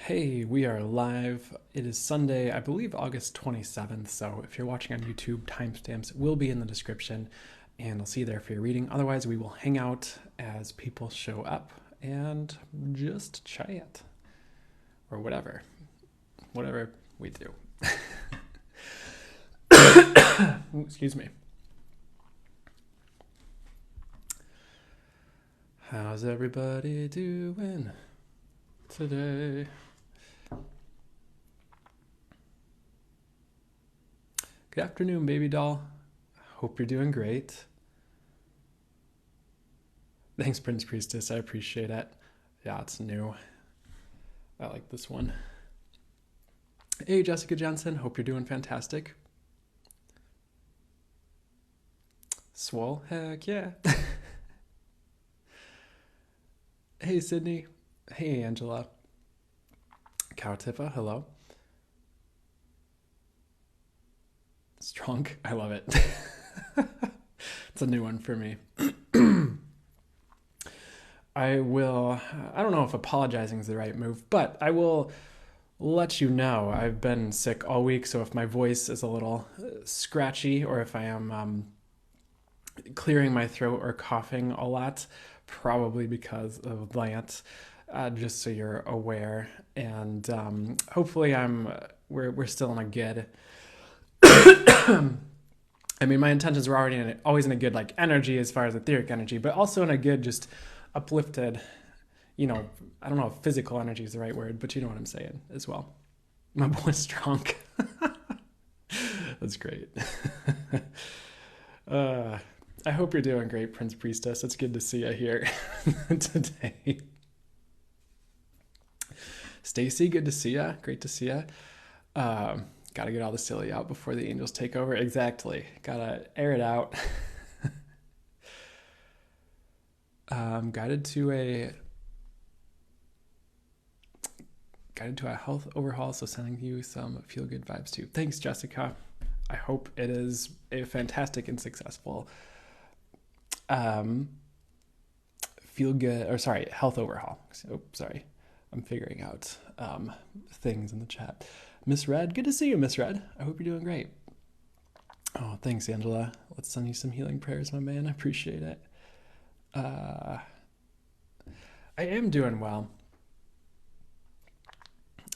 Hey, we are live. It is Sunday, I believe August 27th. So if you're watching on YouTube, timestamps will be in the description and I'll see you there for your reading. Otherwise, we will hang out as people show up and just chat or whatever we do. Excuse me. How's everybody doing today? Good afternoon, baby doll. Hope you're doing great. Thanks, Prince Priestess. I appreciate it. Yeah, it's new. I like this one. Hey, Jessica Jensen. Hope you're doing fantastic. Swole? Heck yeah. Hey, Sydney. Hey, Angela. Cowtifa, hello. Strong. I love it. It's a new one for me. I don't know if apologizing is the right move, but I will let you know I've been sick all week, so if my voice is a little scratchy or if I am clearing my throat or coughing a lot, probably because of that, just so you're aware. And hopefully we're still in a good I mean, my intentions were always in a good like energy as far as etheric energy, but also in a good just uplifted, I don't know if physical energy is the right word, but you know what I'm saying as well. My boy's strong. That's great. I hope you're doing great, Prince Priestess. It's good to see you here today. Stacy, good to see you. Great to see you. Got to get all the silly out before the angels take over. Exactly. Got to air it out. Guided to a health overhaul, so sending you some feel-good vibes too. Thanks, Jessica. I hope it is a fantastic and successful health overhaul. Oh, sorry. I'm figuring out things in the chat. Miss Red, good to see you, Miss Red. I hope you're doing great. Oh, thanks, Angela. Let's send you some healing prayers, my man. I appreciate it. I am doing well.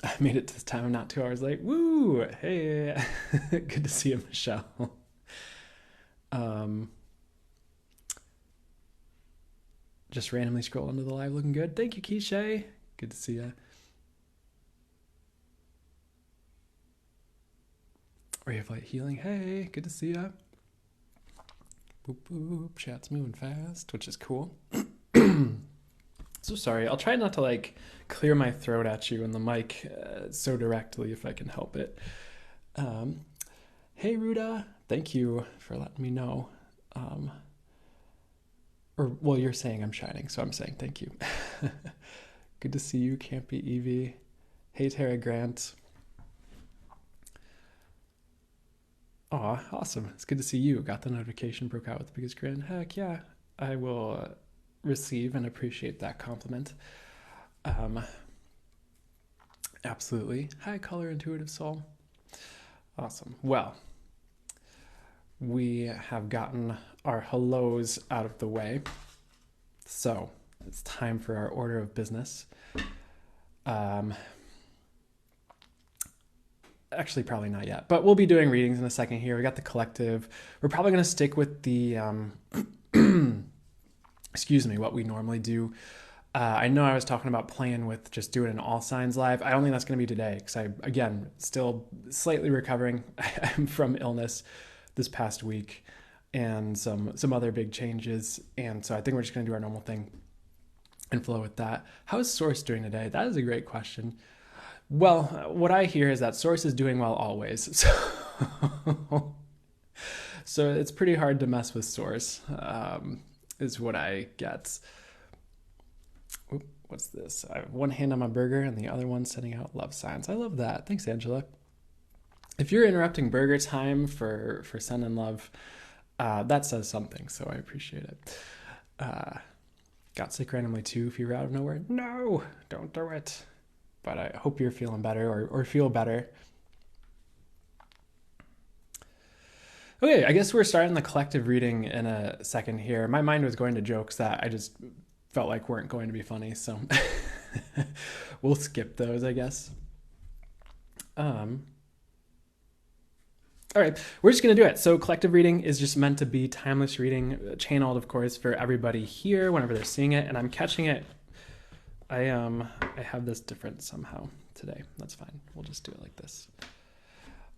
I made it this time. I'm not 2 hours late. Woo! Hey, good to see you, Michelle. Just randomly scroll into the live looking good. Thank you, Keisha. Good to see you. Ray of Light Healing. Hey, good to see ya. Boop, boop. Chat's moving fast, which is cool. So sorry. I'll try not to like clear my throat at you in the mic so directly if I can help it. Hey, Ruda. Thank you for letting me know. You're saying I'm shining, so I'm saying thank you. Good to see you, Campy Evie. Hey, Tara Grant. Aw, awesome. It's good to see you. Got the notification, broke out with the biggest grin. Heck yeah. I will receive and appreciate that compliment. Absolutely. Hi, Color Intuitive Soul. Awesome. Well, we have gotten our hellos out of the way. So it's time for our order of business. Actually, probably not yet, but we'll be doing readings in a second here. We got the collective. We're probably going to stick with the, what we normally do. I know I was talking about playing with just doing an all signs live. I don't think that's going to be today because again, still slightly recovering from illness this past week and some other big changes. And so I think we're just going to do our normal thing and flow with that. How is Source doing today? That is a great question. Well, what I hear is that Source is doing well always. So it's pretty hard to mess with Source, is what I get. Oop, what's this? I have one hand on my burger and the other one sending out love signs. I love that. Thanks, Angela. If you're interrupting burger time for sending love, that says something, so I appreciate it. Got sick randomly too if you were out of nowhere? No, don't do it. but I hope you're feeling better or feel better. Okay, I guess we're starting the collective reading in a second here. My mind was going to jokes that I just felt like weren't going to be funny, so we'll skip those, I guess. All right, we're just going to do it. So collective reading is just meant to be timeless reading, channeled, of course, for everybody here whenever they're seeing it, and I'm catching it. I have this different somehow today. That's fine. We'll just do it like this.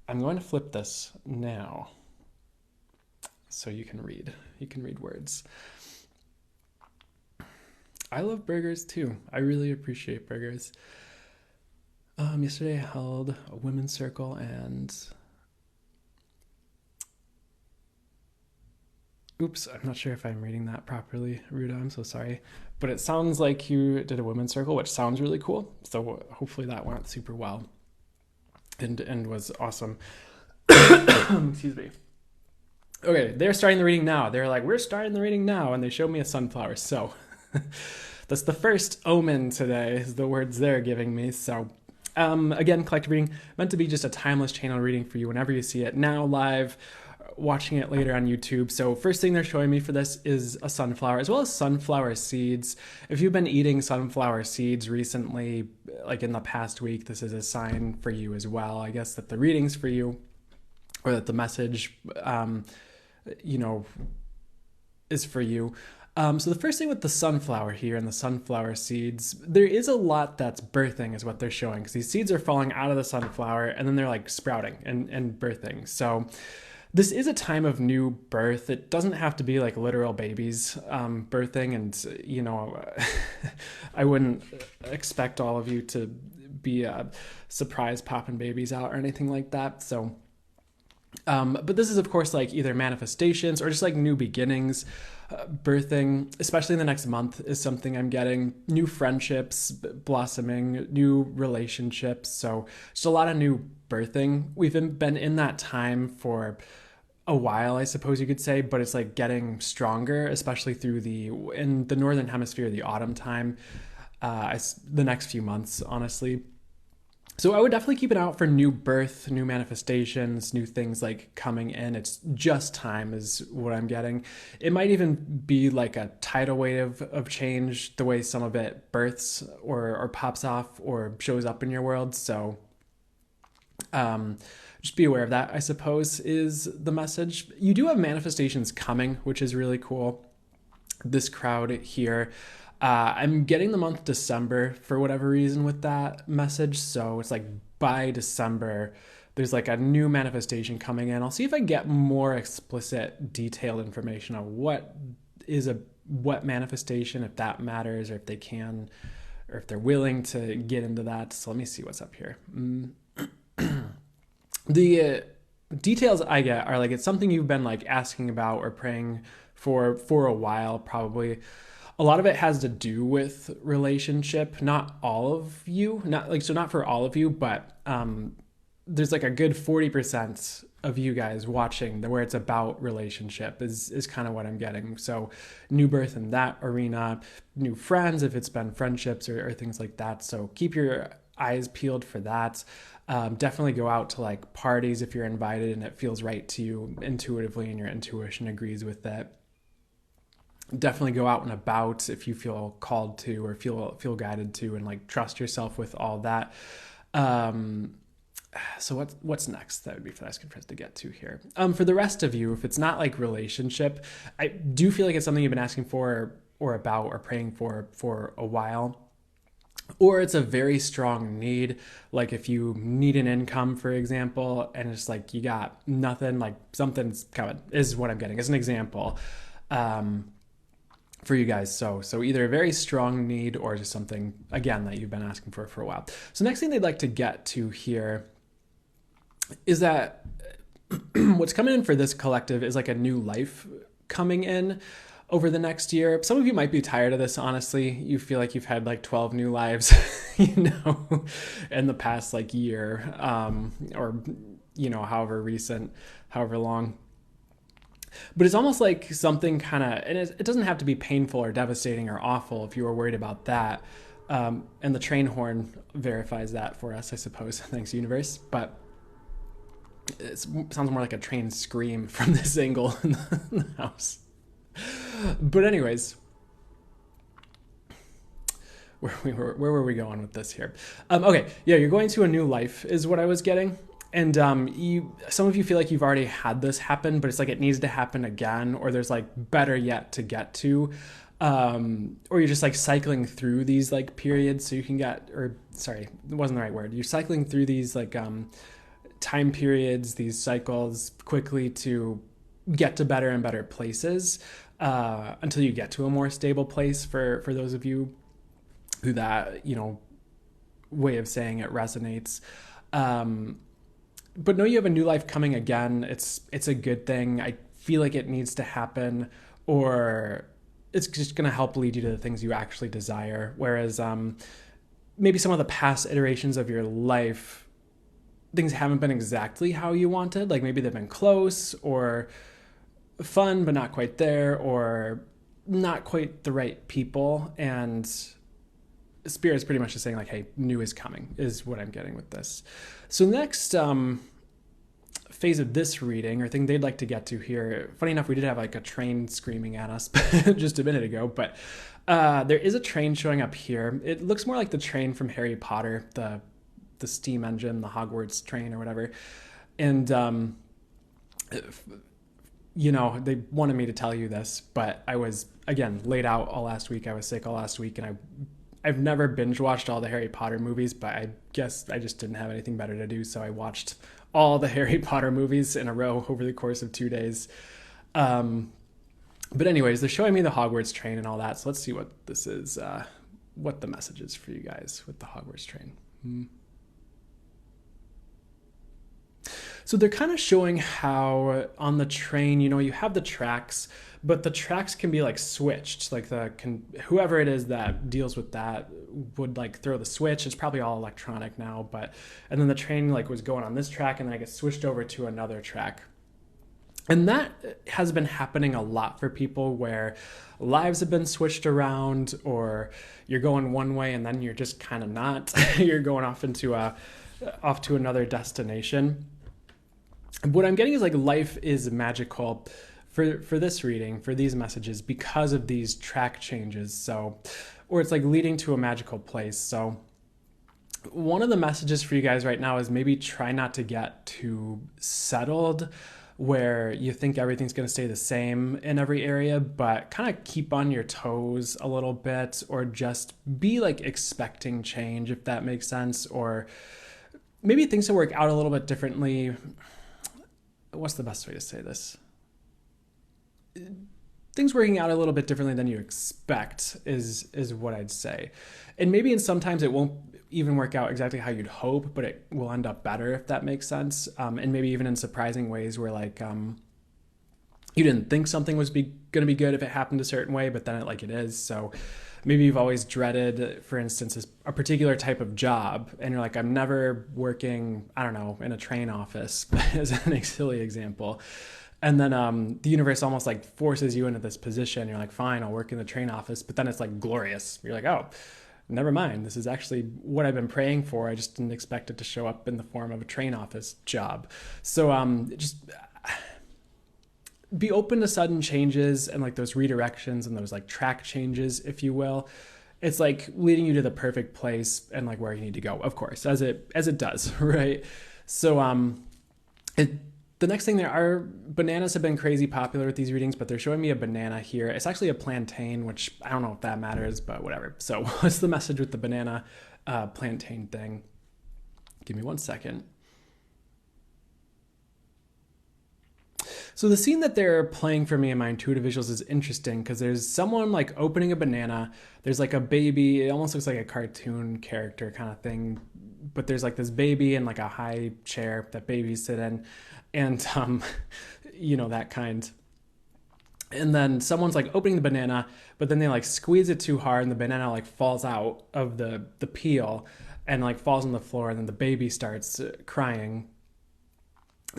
I'm going to flip this now so you can read. You can read words. I love burgers too. I really appreciate burgers. Yesterday I held a women's circle and oops, I'm not sure if I'm reading that properly, Ruda, I'm so sorry. But it sounds like you did a women's circle, which sounds really cool. So hopefully that went super well and was awesome. Excuse me. Okay, they're starting the reading now. They're like, we're starting the reading now. And they showed me a sunflower. So that's the first omen today is the words they're giving me. So again, collective reading meant to be just a timeless channel reading for you whenever you see it now live, watching it later on YouTube. So first thing they're showing me for this is a sunflower as well as sunflower seeds. If you've been eating sunflower seeds recently, like in the past week, this is a sign for you as well. I guess that the reading's for you or that the message, is for you. So the first thing with the sunflower here and the sunflower seeds, there is a lot that's birthing is what they're showing because these seeds are falling out of the sunflower and then they're like sprouting and birthing. So this is a time of new birth. It doesn't have to be like literal babies birthing. And, I wouldn't expect all of you to be surprise popping babies out or anything like that. So, but this is, of course, like either manifestations or just like new beginnings. Birthing, especially in the next month, is something I'm getting. New friendships blossoming, new relationships. So just a lot of new birthing. We've been in that time for a while, I suppose you could say, but it's like getting stronger, especially through in the northern hemisphere, the autumn time, the next few months, honestly. So I would definitely keep an eye out for new birth, new manifestations, new things like coming in. It's just time is what I'm getting. It might even be like a tidal wave of change, the way some of it births or pops off or shows up in your world. So just be aware of that, I suppose, is the message. You do have manifestations coming, which is really cool. This crowd here. I'm getting the month December for whatever reason with that message. So it's like by December, there's like a new manifestation coming in. I'll see if I get more explicit, detailed information on what manifestation, if that matters, or if they can, or if they're willing to get into that. So let me see what's up here. The details I get are like, it's something you've been like asking about or praying for a while, probably. A lot of it has to do with relationship. Not all of you, not for all of you, but there's like a good 40% of you guys watching where it's about relationship is kind of what I'm getting. So new birth in that arena, new friends if it's been friendships or things like that. So keep your eyes peeled for that. Definitely go out to like parties if you're invited and it feels right to you intuitively and your intuition agrees with it. Definitely go out and about if you feel called to or feel guided to, and like trust yourself with all that. So what's next? That would be for the good friends to get to here. For the rest of you, if it's not like relationship, I do feel like it's something you've been asking for or about or praying for a while. Or it's a very strong need, like if you need an income, for example, and it's like you got nothing, like something's coming, is what I'm getting as an example. For you guys. So either a very strong need or just something, again, that you've been asking for a while. So next thing they'd like to get to here is that what's coming in for this collective is like a new life coming in over the next year. Some of you might be tired of this, honestly. You feel like you've had like 12 new lives, in the past like year, or, however long. But it's almost like something kind of, and it doesn't have to be painful or devastating or awful if you were worried about that. And the train horn verifies that for us, I suppose. Thanks, universe. But it sounds more like a train scream from this angle in the house. But anyways, where were we going with this here? Okay, yeah, you're going to a new life is what I was getting. And some of you feel like you've already had this happen, but it's like it needs to happen again, or there's like better yet to get to. Or you're just like cycling through these like periods so you can get, or sorry, it wasn't the right word. You're cycling through these like time periods, these cycles quickly to get to better and better places until you get to a more stable place for those of you who that, way of saying it resonates. But know you have a new life coming again. It's a good thing. I feel like it needs to happen, or it's just going to help lead you to the things you actually desire. Whereas maybe some of the past iterations of your life, things haven't been exactly how you wanted. Like maybe they've been close or fun, but not quite there, or not quite the right people. And Spirit is pretty much just saying like, hey, new is coming is what I'm getting with this. So next phase of this reading, or thing they'd like to get to here, funny enough, we did have like a train screaming at us just a minute ago, but there is a train showing up here. It looks more like the train from Harry Potter, the steam engine, the Hogwarts train or whatever. And, they wanted me to tell you this, but I was, again, laid out all last week. I was sick all last week, and I've never binge watched all the Harry Potter movies, but I guess I just didn't have anything better to do. So I watched all the Harry Potter movies in a row over the course of 2 days. But anyways, they're showing me the Hogwarts train and all that. So let's see what this is, what the message is for you guys with the Hogwarts train. So they're kind of showing how on the train, you have the tracks, but the tracks can be like switched. Like whoever it is that deals with that would like throw the switch. It's probably all electronic now, and then the train like was going on this track, and then I get switched over to another track. And that has been happening a lot for people, where lives have been switched around, or you're going one way and then you're just kind of not. You're going off to another destination. What I'm getting is like life is magical for this reading, for these messages, because of these track changes. So, or it's like leading to a magical place. So one of the messages for you guys right now is maybe try not to get too settled, where you think everything's going to stay the same in every area, but kind of keep on your toes a little bit, or just be like expecting change, if that makes sense. Or maybe things will work out a little bit differently. What's the best way to say this? Things working out a little bit differently than you expect is what I'd say. And maybe sometimes it won't even work out exactly how you'd hope, but it will end up better, if that makes sense. And maybe even in surprising ways, where like you didn't think something was going to be good if it happened a certain way, but then it is. So maybe you've always dreaded, for instance, a particular type of job, and you're like, I'm never working, I don't know, in a train office, as an silly example. And then the universe almost like forces you into this position. You're like, fine, I'll work in the train office. But then it's like glorious. You're like, oh, never mind. This is actually what I've been praying for. I just didn't expect it to show up in the form of a train office job. So just be open to sudden changes and like those redirections and those like track changes, if you will. It's like leading you to the perfect place and like where you need to go, of course, as it does, right? So the next thing, bananas have been crazy popular with these readings, but they're showing me a banana here. It's actually a plantain, which I don't know if that matters, but whatever. So what's the message with the banana plantain thing? Give me 1 second. So the scene that they're playing for me in my intuitive visuals is interesting, because there's someone like opening a banana. There's like a baby. It almost looks like a cartoon character kind of thing, but there's like this baby in like a high chair that babies sit in, and that kind. And then someone's like opening the banana, but then they like squeeze it too hard, and the banana like falls out of the peel and like falls on the floor, and then the baby starts crying.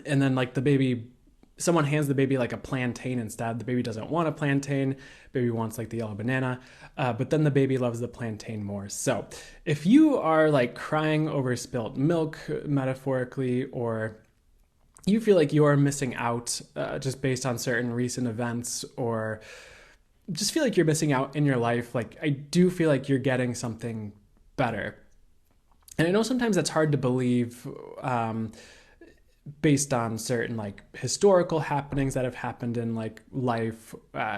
And then like the baby someone hands the baby like a plantain instead. The baby doesn't want a plantain. Baby wants like the yellow banana, but then the baby loves the plantain more. So if you are like crying over spilt milk, metaphorically, or you feel like you're missing out just based on certain recent events, or just feel like you're missing out in your life, like I do feel like you're getting something better. And I know sometimes that's hard to believe, based on certain like historical happenings that have happened in like life,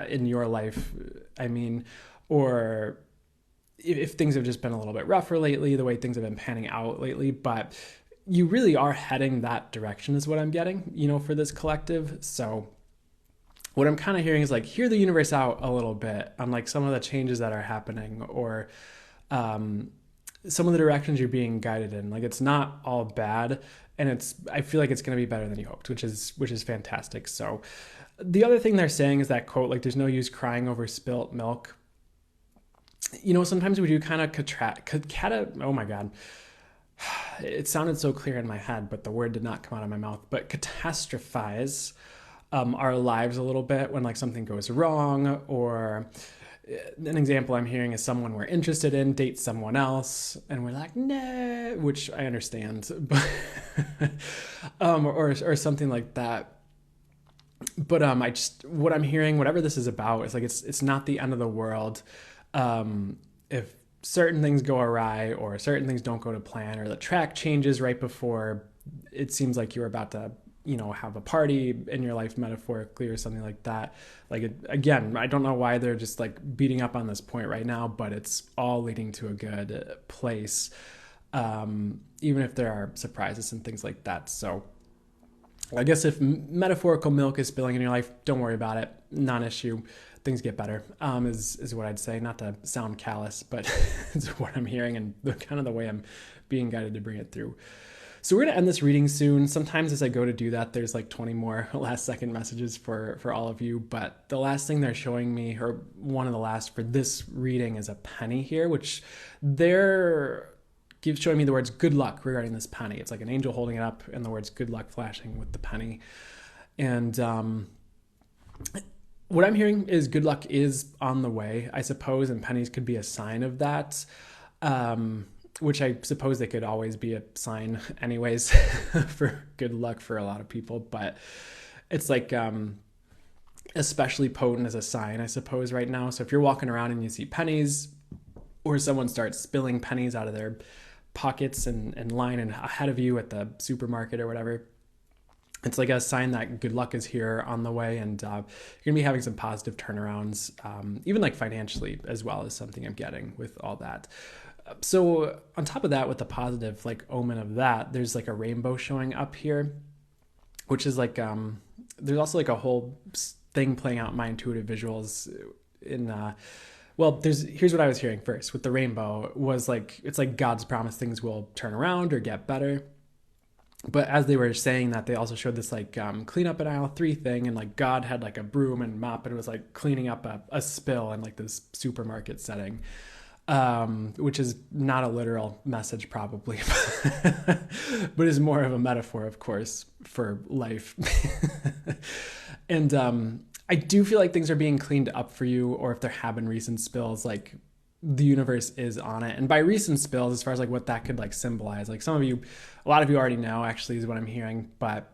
in your life, I mean, or if things have just been a little bit rougher lately, the way things have been panning out lately, but you really are heading that direction is what I'm getting, for this collective. So what I'm kind of hearing is like, hear the universe out a little bit on like some of the changes that are happening, or some of the directions you're being guided in. Like, it's not all bad, and I feel like it's going to be better than you hoped, which is fantastic. So the other thing they're saying is that quote, like, there's no use crying over spilt milk. Sometimes we do kind of oh my God. It sounded so clear in my head, but the word did not come out of my mouth. But catastrophize our lives a little bit when like something goes wrong, or an example I'm hearing is someone we're interested in dates someone else, and we're like, nah, which I understand, but or something like that. But what I'm hearing, whatever this is about, is like it's not the end of the world. If certain things go awry, or certain things don't go to plan, or the track changes right before it seems like you're about to have a party in your life, metaphorically, or something like that. Like, again, I don't know why they're just like beating up on this point right now, but it's all leading to a good place, even if there are surprises and things like that. So I guess if metaphorical milk is spilling in your life, don't worry about it. Non-issue. Things get better, is what I'd say. Not to sound callous, but it's what I'm hearing, and kind of the way I'm being guided to bring it through. So we're going to end this reading soon. Sometimes as I go to do that, there's like 20 more last second messages for all of you. But the last thing they're showing me, or one of the last for this reading, is a penny here, which they're showing me the words good luck regarding this penny. It's like an angel holding it up and the words good luck flashing with the penny. And what I'm hearing is good luck is on the way, I suppose, and pennies could be a sign of that. Which I suppose they could always be a sign anyways for good luck for a lot of people, but it's like especially potent as a sign, I suppose, right now. So if you're walking around and you see pennies, or someone starts spilling pennies out of their pockets and line and ahead of you at the supermarket or whatever, it's like a sign that good luck is here on the way, and you're gonna be having some positive turnarounds, even like financially as well, as something I'm getting with all that. So on top of that, with the positive like omen of that, there's like a rainbow showing up here, which is like there's also like a whole thing playing out in my intuitive visuals in here's what I was hearing first with the rainbow was like, it's like God's promise things will turn around or get better. But as they were saying that, they also showed this like clean up an aisle 3 thing, and like God had like a broom and mop and was like cleaning up a spill in like this supermarket setting. Which is not a literal message probably, but is more of a metaphor, of course, for life. And I do feel like things are being cleaned up for you, or if there have been recent spills, like the universe is on it. And by recent spills, as far as like what that could like symbolize, like a lot of you already know actually is what I'm hearing, but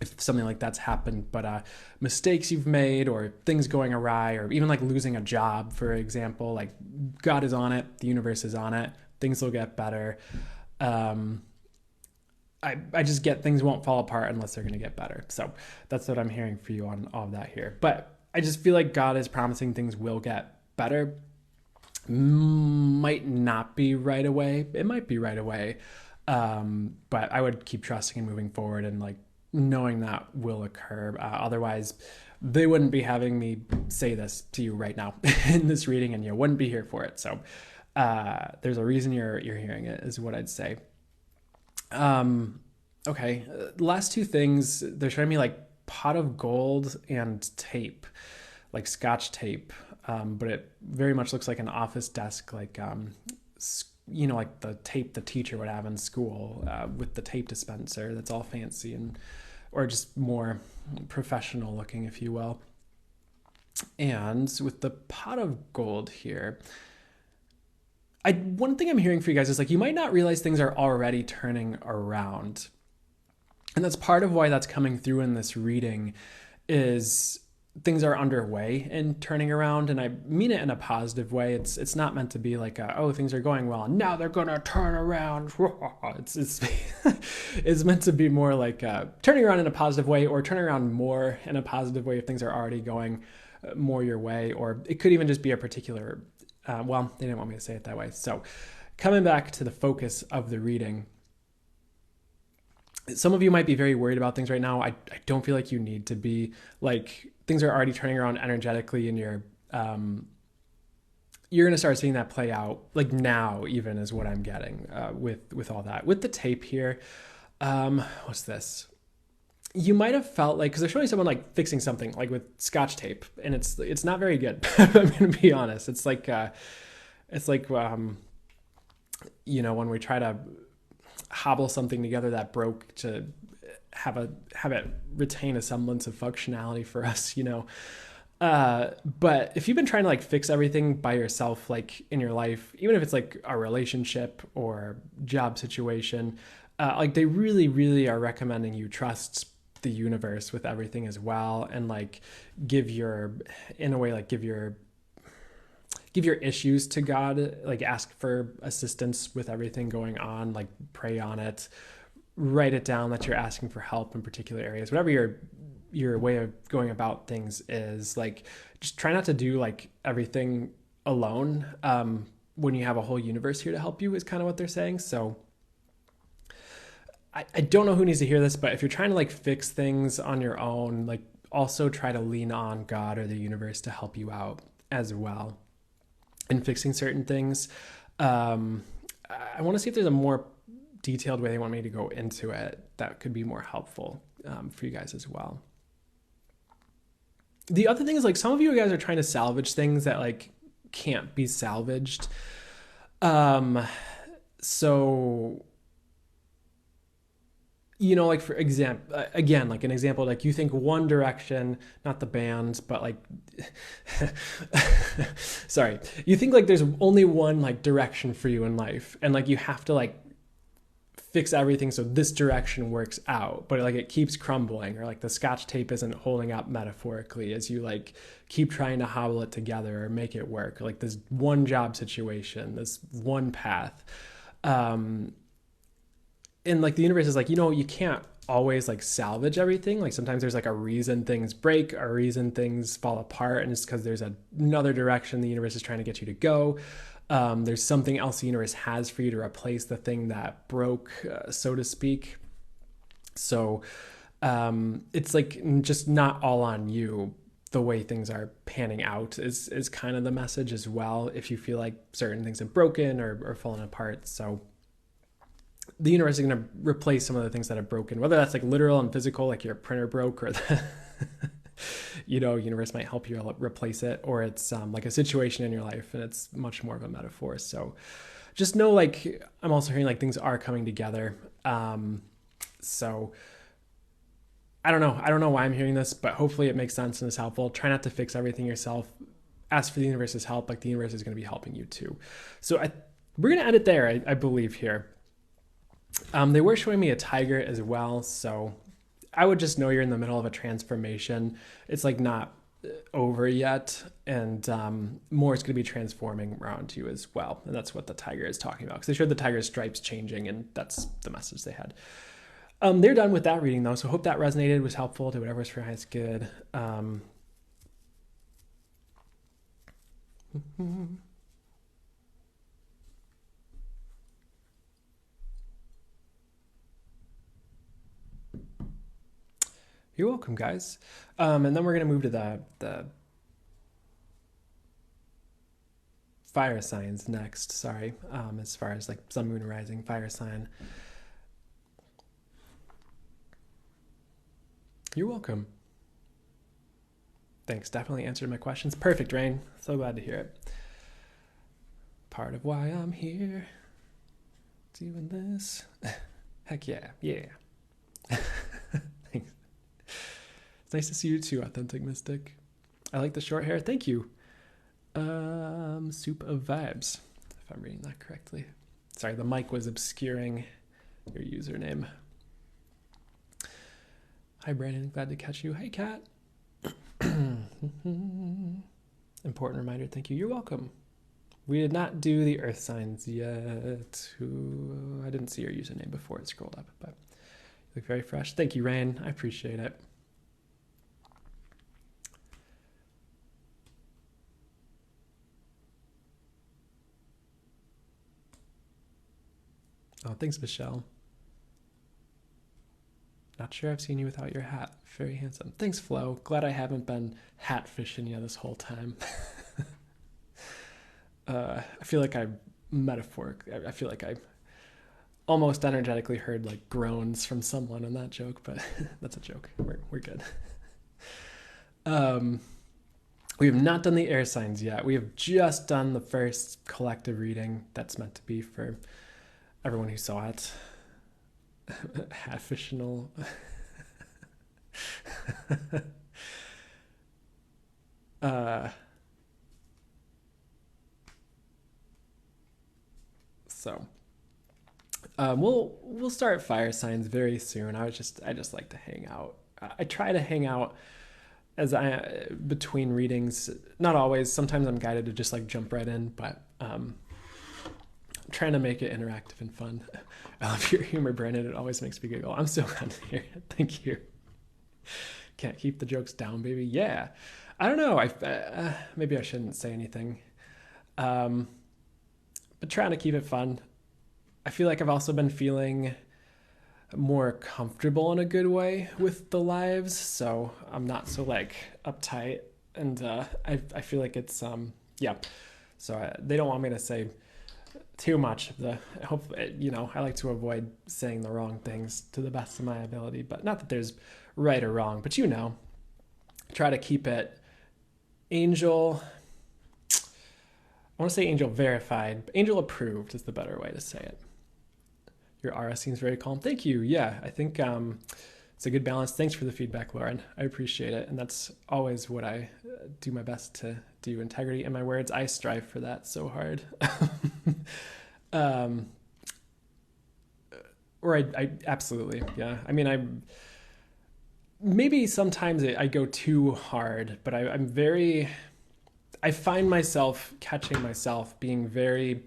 if something like that's happened, but mistakes you've made, or things going awry, or even like losing a job, for example, like God is on it, the universe is on it, things will get better. I just get things won't fall apart unless they're going to get better. So that's what I'm hearing for you on all of that here. But I just feel like God is promising things will get better. Might not be right away. It might be right away. But I would keep trusting and moving forward, and like knowing that will occur. Otherwise, they wouldn't be having me say this to you right now in this reading, and you wouldn't be here for it. So there's a reason you're hearing it, is what I'd say. Okay, last 2 things, they're showing me like pot of gold and tape, like Scotch tape, but it very much looks like an office desk, like like the tape the teacher would have in school, with the tape dispenser that's all fancy and or just more professional looking, if you will. And with the pot of gold here, one thing I'm hearing for you guys is like, you might not realize things are already turning around. And that's part of why that's coming through in this reading, is things are underway and turning around. And I mean it in a positive way. It's not meant to be like, oh, things are going well, and now they're going to turn around. It's meant to be more like turning around in a positive way, or turning around more in a positive way if things are already going more your way. Or it could even just be a particular, well, they didn't want me to say it that way. So coming back to the focus of the reading, some of you might be very worried about things right now. I don't feel like you need to be. Like, things are already turning around energetically, and you're going to start seeing that play out, like now even, is what I'm getting with all that. With the tape here, what's this? You might have felt like, because they're showing someone like fixing something like with Scotch tape, and it's not very good. I'm going to be honest. It's like when we try to hobble something together that broke to have it retain a semblance of functionality for us, but if you've been trying to like fix everything by yourself, like in your life, even if it's like a relationship or job situation, like they really, really are recommending you trust the universe with everything as well, and like give your issues to God, like ask for assistance with everything going on, like pray on it, write it down that you're asking for help in particular areas, whatever your way of going about things is. Like, just try not to do like everything alone when you have a whole universe here to help you, is kind of what they're saying. So I don't know who needs to hear this, but if you're trying to like fix things on your own, like also try to lean on God or the universe to help you out as well in fixing certain things. I want to see if there's a more detailed way they want me to go into it that could be more helpful for you guys as well. The other thing is, like, some of you guys are trying to salvage things that like can't be salvaged. So, like for example, again, like an example, like you think One Direction, not the band, but like, sorry, you think like there's only one like direction for you in life, and like you have to like fix everything so this direction works out, but like it keeps crumbling, or like the Scotch tape isn't holding up metaphorically as you like keep trying to hobble it together or make it work, like this one job situation, this one path. And like the universe is like, you can't always like salvage everything. Like sometimes there's like a reason things break, a reason things fall apart, and it's because there's another direction the universe is trying to get you to go. There's something else the universe has for you to replace the thing that broke, so to speak. So it's like just not all on you. The way things are panning out is kind of the message as well, if you feel like certain things have broken or fallen apart. So the universe is going to replace some of the things that have broken, whether that's like literal and physical, like your printer broke, or universe might help you replace it, or it's like a situation in your life and it's much more of a metaphor. So just know, like, I'm also hearing like things are coming together. So I don't know why I'm hearing this, but hopefully it makes sense and is helpful. Try not to fix everything yourself. Ask for the universe's help. Like the universe is going to be helping you too. So we're going to end it there, I believe here. They were showing me a tiger as well, so I would just know you're in the middle of a transformation. It's like not over yet, and more is going to be transforming around you as well, and that's what the tiger is talking about, because they showed the tiger's stripes changing, and that's the message they had. They're done with that reading though, so hope that resonated, was helpful, to whatever's for your highest good. You're welcome, guys. And then we're going to move to the fire signs next. Sorry. As far as like sun, moon, rising, fire sign. You're welcome. Thanks. Definitely answered my questions. Perfect, Rain. So glad to hear it. Part of why I'm here doing this. Heck yeah. Yeah. Thanks. It's nice to see you too, Authentic Mystic. I like the short hair. Thank you. Soup of Vibes, if I'm reading that correctly. Sorry, the mic was obscuring your username. Hi, Brandon. Glad to catch you. Hey, Kat. Important reminder. Thank you. You're welcome. We did not do the earth signs yet. I didn't see your username before it scrolled up, but you look very fresh. Thank you, Rain. I appreciate it. Oh, thanks, Michelle. Not sure I've seen you without your hat. Very handsome. Thanks, Flo. Glad I haven't been hat fishing you this whole time. I feel like I feel like I almost energetically heard like groans from someone in that joke, but that's a joke. We're good. We have not done the air signs yet. We have just done the first collective reading that's meant to be for everyone who saw it. Half-fictional. So we'll start fire signs very soon. I just like to hang out. I try to hang out as between readings. Not always. Sometimes I'm guided to just like jump right in, but I'm trying to make it interactive and fun. I love your humor, Brandon. It always makes me giggle. I'm so glad to hear it. Thank you. Can't keep the jokes down, baby. Yeah. I don't know. Maybe I shouldn't say anything. But trying to keep it fun. I feel like I've also been feeling more comfortable in a good way with the lives, so I'm not so like uptight, and I feel like it's yeah. So they don't want me to say too much. I hope I like to avoid saying the wrong things to the best of my ability, but not that there's right or wrong, but try to keep it angel. I want to say angel verified. Angel approved is the better way to say it. Your aura seems very calm. Thank you. Yeah, I think it's a good balance. Thanks for the feedback, Lauren. I appreciate it. And that's always what I do my best to do. Integrity in my words. I strive for that so hard. Or I absolutely. Yeah. I mean, maybe sometimes I go too hard, but I find myself catching myself being very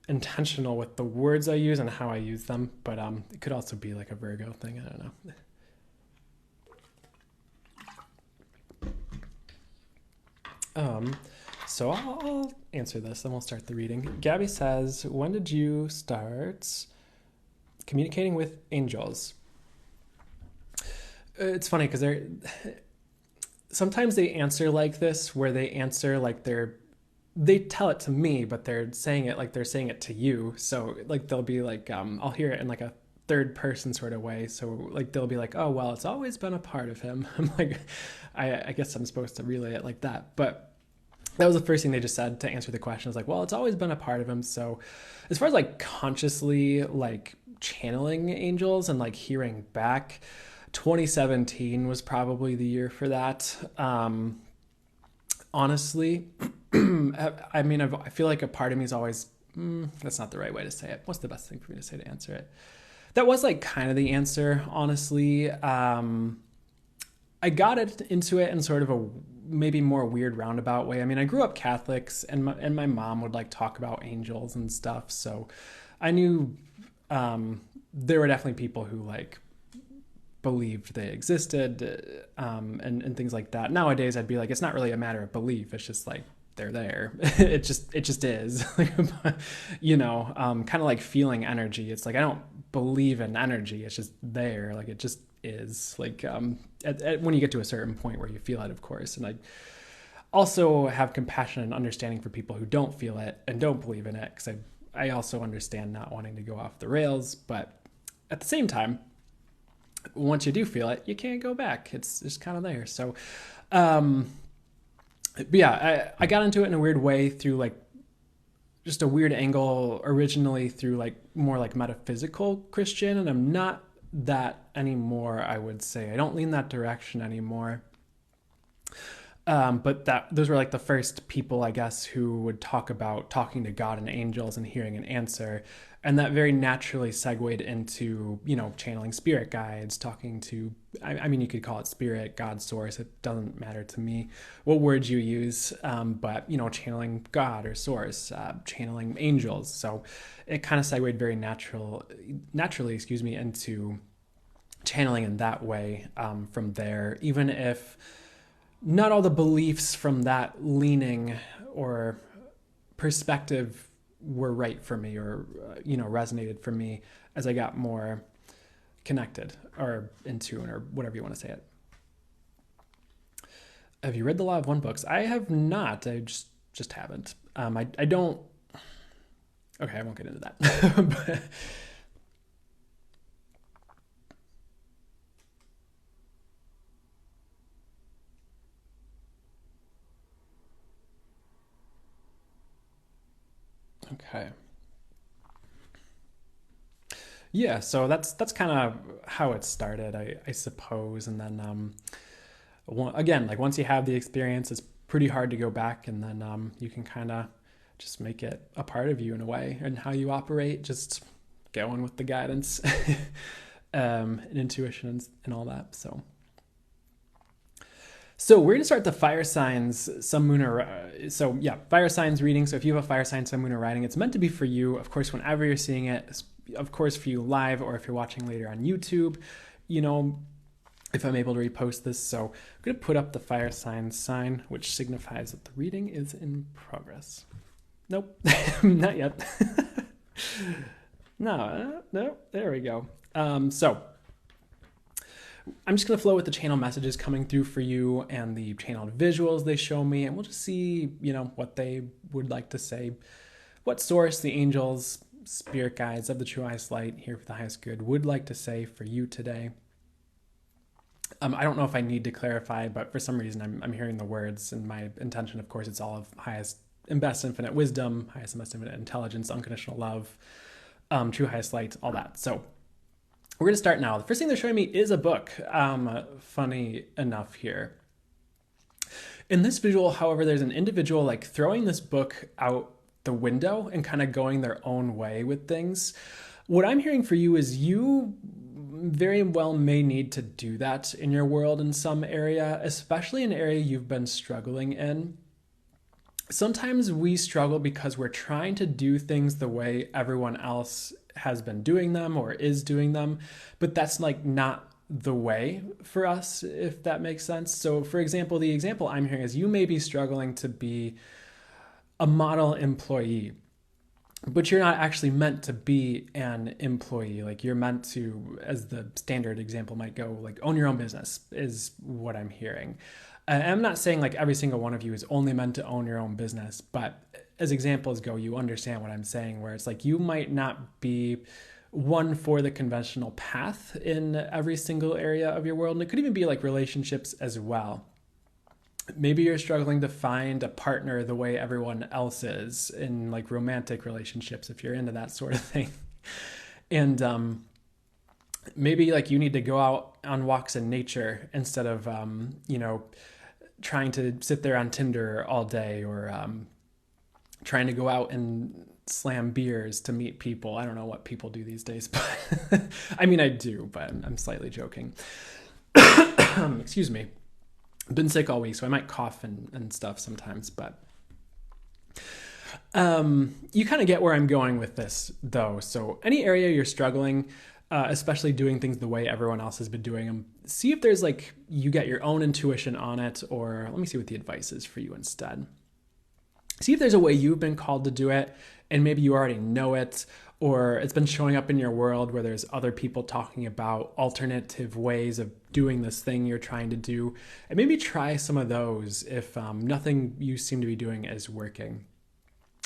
intentional with the words I use and how I use them, but it could also be like a Virgo thing. I don't know. So I'll answer this, then we'll start the reading. Gabby says, when did you start communicating with angels? It's funny because sometimes they answer like this, where they answer like they tell it to me, but they're saying it like they're saying it to you. So like they'll be like, I'll hear it in like a third person sort of way. So like they'll be like, oh, well, it's always been a part of him. I'm like, I guess I'm supposed to relay it like that. But that was the first thing they just said to answer the question. I was like, well, it's always been a part of him. So as far as like consciously like channeling angels and like hearing back, 2017 was probably the year for that. Honestly, I mean, I feel like a part of me is always, that's not the right way to say it. What's the best thing for me to say to answer it? That was like kind of the answer, honestly. I got into it in sort of a maybe more weird roundabout way. I mean, I grew up Catholics, and my mom would like talk about angels and stuff. So I knew there were definitely people who like believed they existed and things like that. Nowadays, I'd be like, it's not really a matter of belief. It's just like they're there. it just is. Kind of like feeling energy. It's like I don't believe in energy. It's just there. Like it just is. Like when you get to a certain point where you feel it, of course. And I also have compassion and understanding for people who don't feel it and don't believe in it, because I also understand not wanting to go off the rails, but at the same time, once you do feel it, you can't go back. It's just kind of there. So, but yeah, I got into it in a weird way through like just a weird angle originally through like more like metaphysical Christian. And I'm not that anymore, I would say. I don't lean that direction anymore. But those were like the first people, I guess, who would talk about talking to God and angels and hearing an answer. And that very naturally segued into, channeling spirit guides, talking to, I mean, you could call it spirit, God, source. It doesn't matter to me what words you use, but, channeling God or source, channeling angels. So it kind of segued very naturally, into channeling in that way from there, even if not all the beliefs from that leaning or perspective were right for me or, resonated for me as I got more connected or in tune or whatever you want to say it. Have you read the Law of One books? I have not. I just haven't. I don't. Okay, I won't get into that. But, okay. Yeah, so that's kind of how it started, I suppose. And then again, like once you have the experience, it's pretty hard to go back, and then you can kind of just make it a part of you in a way, and how you operate, just going with the guidance and intuition and all that. So we're going to start the fire signs, sun, moon, or fire signs reading. So if you have a fire sign, sun, moon, or rising, it's meant to be for you. Of course, whenever you're seeing it, of course, for you live, or if you're watching later on YouTube, if I'm able to repost this. So I'm going to put up the fire sign, which signifies that the reading is in progress. Nope, not yet. No, there we go. So I'm just going to flow with the channel messages coming through for you and the channeled visuals they show me, and we'll just see, what they would like to say, what source the angels, spirit guides of the true highest light here for the highest good would like to say for you today. I don't know if I need to clarify, but for some reason I'm hearing the words, and my intention, of course, it's all of highest and best infinite wisdom, highest and best infinite intelligence, unconditional love, true highest light, all that. So we're going to start now. The first thing they're showing me is a book. Funny enough here. In this visual, however, there's an individual like throwing this book out the window and kind of going their own way with things. What I'm hearing for you is you very well may need to do that in your world in some area, especially an area you've been struggling in. Sometimes we struggle because we're trying to do things the way everyone else has been doing them or is doing them, but that's like not the way for us, if that makes sense. So for example, the example I'm hearing is you may be struggling to be a model employee, but you're not actually meant to be an employee. Like you're meant to, as the standard example might go, like own your own business is what I'm hearing. I'm not saying like every single one of you is only meant to own your own business, but as examples go, you understand what I'm saying, where it's like you might not be one for the conventional path in every single area of your world. And it could even be like relationships as well. Maybe you're struggling to find a partner the way everyone else is in like romantic relationships, if you're into that sort of thing. And maybe like you need to go out on walks in nature instead of, trying to sit there on Tinder all day, or trying to go out and slam beers to meet people. I don't know what people do these days, but I mean, I do, but I'm slightly joking. Excuse me. I've been sick all week, so I might cough and stuff sometimes, but you kind of get where I'm going with this, though. So any area you're struggling, especially doing things the way everyone else has been doing them, see if there's like, you get your own intuition on it, or let me see what the advice is for you instead. See if there's a way you've been called to do it, and maybe you already know it, or it's been showing up in your world where there's other people talking about alternative ways of doing this thing you're trying to do, and maybe try some of those if nothing you seem to be doing is working.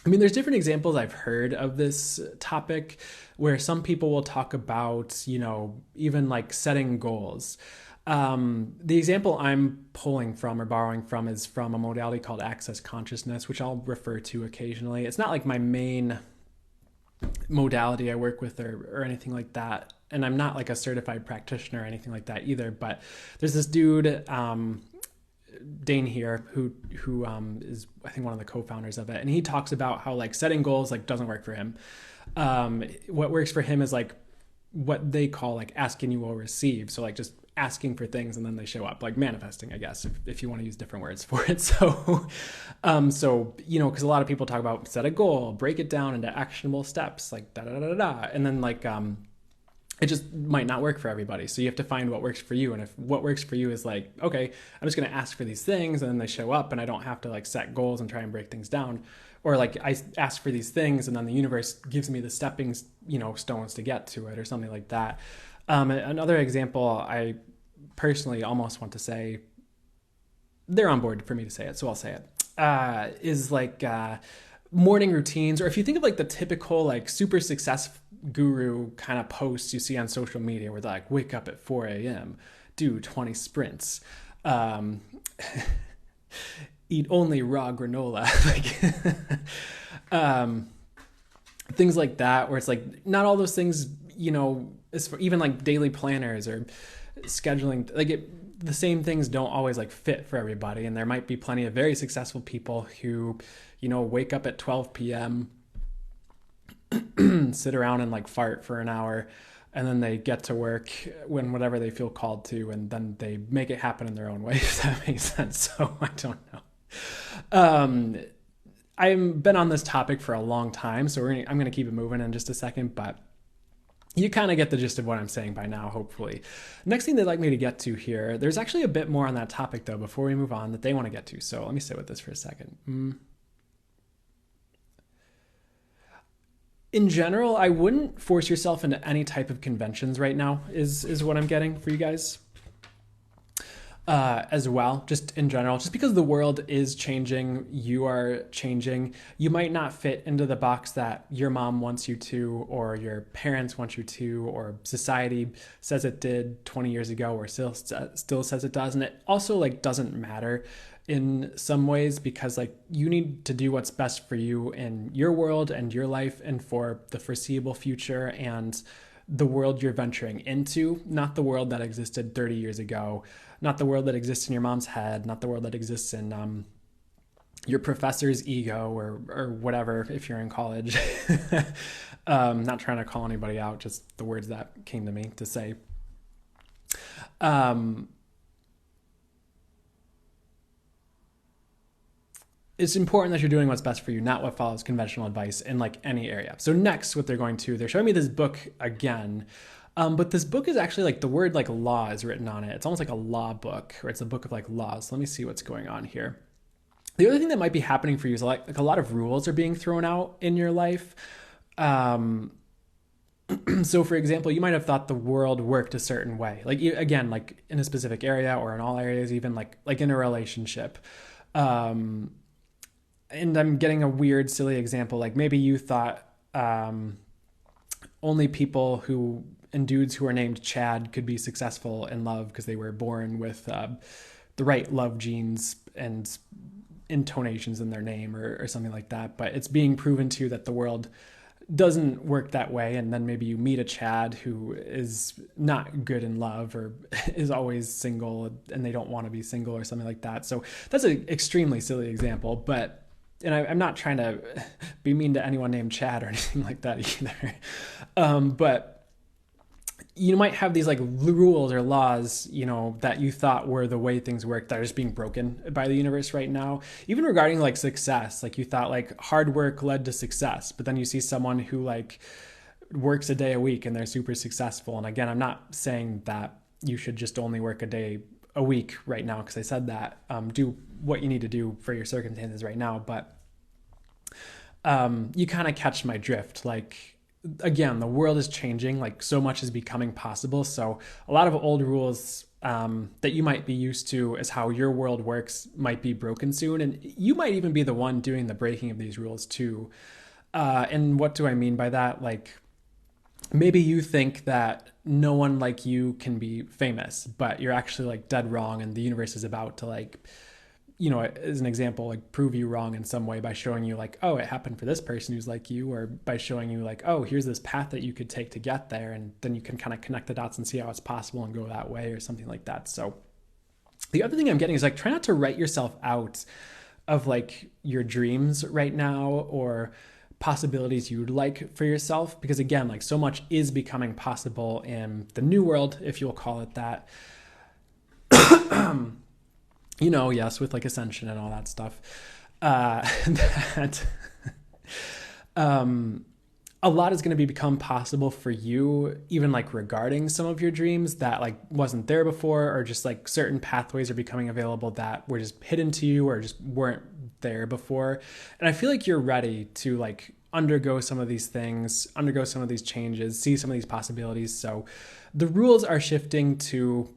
I mean, there's different examples I've heard of this topic where some people will talk about, even like setting goals. The example I'm pulling from or borrowing from is from a modality called access consciousness, which I'll refer to occasionally. It's not like my main modality I work with or anything like that. And I'm not like a certified practitioner or anything like that either. But there's this dude, Dane here, who is I think one of the co-founders of it, and he talks about how like setting goals like doesn't work for him. What works for him is like what they call like asking you will receive. So like just asking for things and then they show up, like manifesting, I guess, if you want to use different words for it. So, because a lot of people talk about set a goal, break it down into actionable steps, like da da da da, and then like it just might not work for everybody. So you have to find what works for you. And if what works for you is like, okay, I'm just going to ask for these things and then they show up and I don't have to like set goals and try and break things down. Or like I ask for these things and then the universe gives me the stepping, stones to get to it or something like that. Another example, I personally almost want to say, they're on board for me to say it, so I'll say it, is like morning routines, or if you think of like the typical like super success guru kind of posts you see on social media where they're like, wake up at 4 a.m., do 20 sprints, eat only raw granola, like things like that, where it's like not all those things, as for even like daily planners or scheduling, the same things don't always like fit for everybody. And there might be plenty of very successful people who, wake up at 12 p.m., sit around and like fart for an hour, and then they get to work when whatever they feel called to, and then they make it happen in their own way, if that makes sense. So I don't know. I've been on this topic for a long time, so I'm going to keep it moving in just a second, but you kind of get the gist of what I'm saying by now, hopefully. Next thing they'd like me to get to here, there's actually a bit more on that topic, though, before we move on that they want to get to. So let me sit with this for a second. In general, I wouldn't force yourself into any type of conventions right now, is what I'm getting for you guys. As well, just in general, just because the world is changing, you are changing. You might not fit into the box that your mom wants you to, or your parents want you to, or society says it did 20 years ago, or still says it does. And it also like doesn't matter in some ways, because like you need to do what's best for you in your world and your life and for the foreseeable future and the world you're venturing into, not the world that existed 30 years ago, not the world that exists in your mom's head, not the world that exists in your professor's ego or whatever, if you're in college. Not trying to call anybody out, just the words that came to me to say. It's important that you're doing what's best for you, not what follows conventional advice in like any area. So next, what they're showing me this book again. But this book is actually like the word like law is written on it. It's almost like a law book, or it's a book of like laws. Let me see what's going on here. The other thing that might be happening for you is like a lot of rules are being thrown out in your life. So for example, you might have thought the world worked a certain way, like again, like in a specific area or in all areas, even like in a relationship. And I'm getting a weird, silly example. Like maybe you thought only people and dudes who are named Chad could be successful in love because they were born with the right love genes and intonations in their name or something like that. But it's being proven to you that the world doesn't work that way. And then maybe you meet a Chad who is not good in love or is always single and they don't want to be single or something like that. So that's an extremely silly example, but and I'm not trying to be mean to anyone named Chad or anything like that either. But you might have these like rules or laws, that you thought were the way things work that are just being broken by the universe right now. Even regarding like success, like you thought like hard work led to success, but then you see someone who like works a day a week and they're super successful. And again, I'm not saying that you should just only work a day a week right now, because I said that. Do what you need to do for your circumstances right now, but you kind of catch my drift. Like again, the world is changing, like so much is becoming possible. So a lot of old rules that you might be used to as how your world works might be broken soon, and you might even be the one doing the breaking of these rules too. And what do I mean by that? Like maybe you think that no one like you can be famous, but you're actually like dead wrong, and the universe is about to like as an example, like prove you wrong in some way by showing you like, oh, it happened for this person who's like you, or by showing you like, oh, here's this path that you could take to get there. And then you can kind of connect the dots and see how it's possible and go that way or something like that. So the other thing I'm getting is like, try not to write yourself out of like your dreams right now or possibilities you'd like for yourself, because again, like so much is becoming possible in the new world, if you'll call it that. Yes, with like ascension and all that stuff, that a lot is going to become possible for you, even like regarding some of your dreams that like wasn't there before, or just like certain pathways are becoming available that were just hidden to you or just weren't there before. And I feel like you're ready to like undergo some of these things, undergo some of these changes, see some of these possibilities. So the rules are shifting to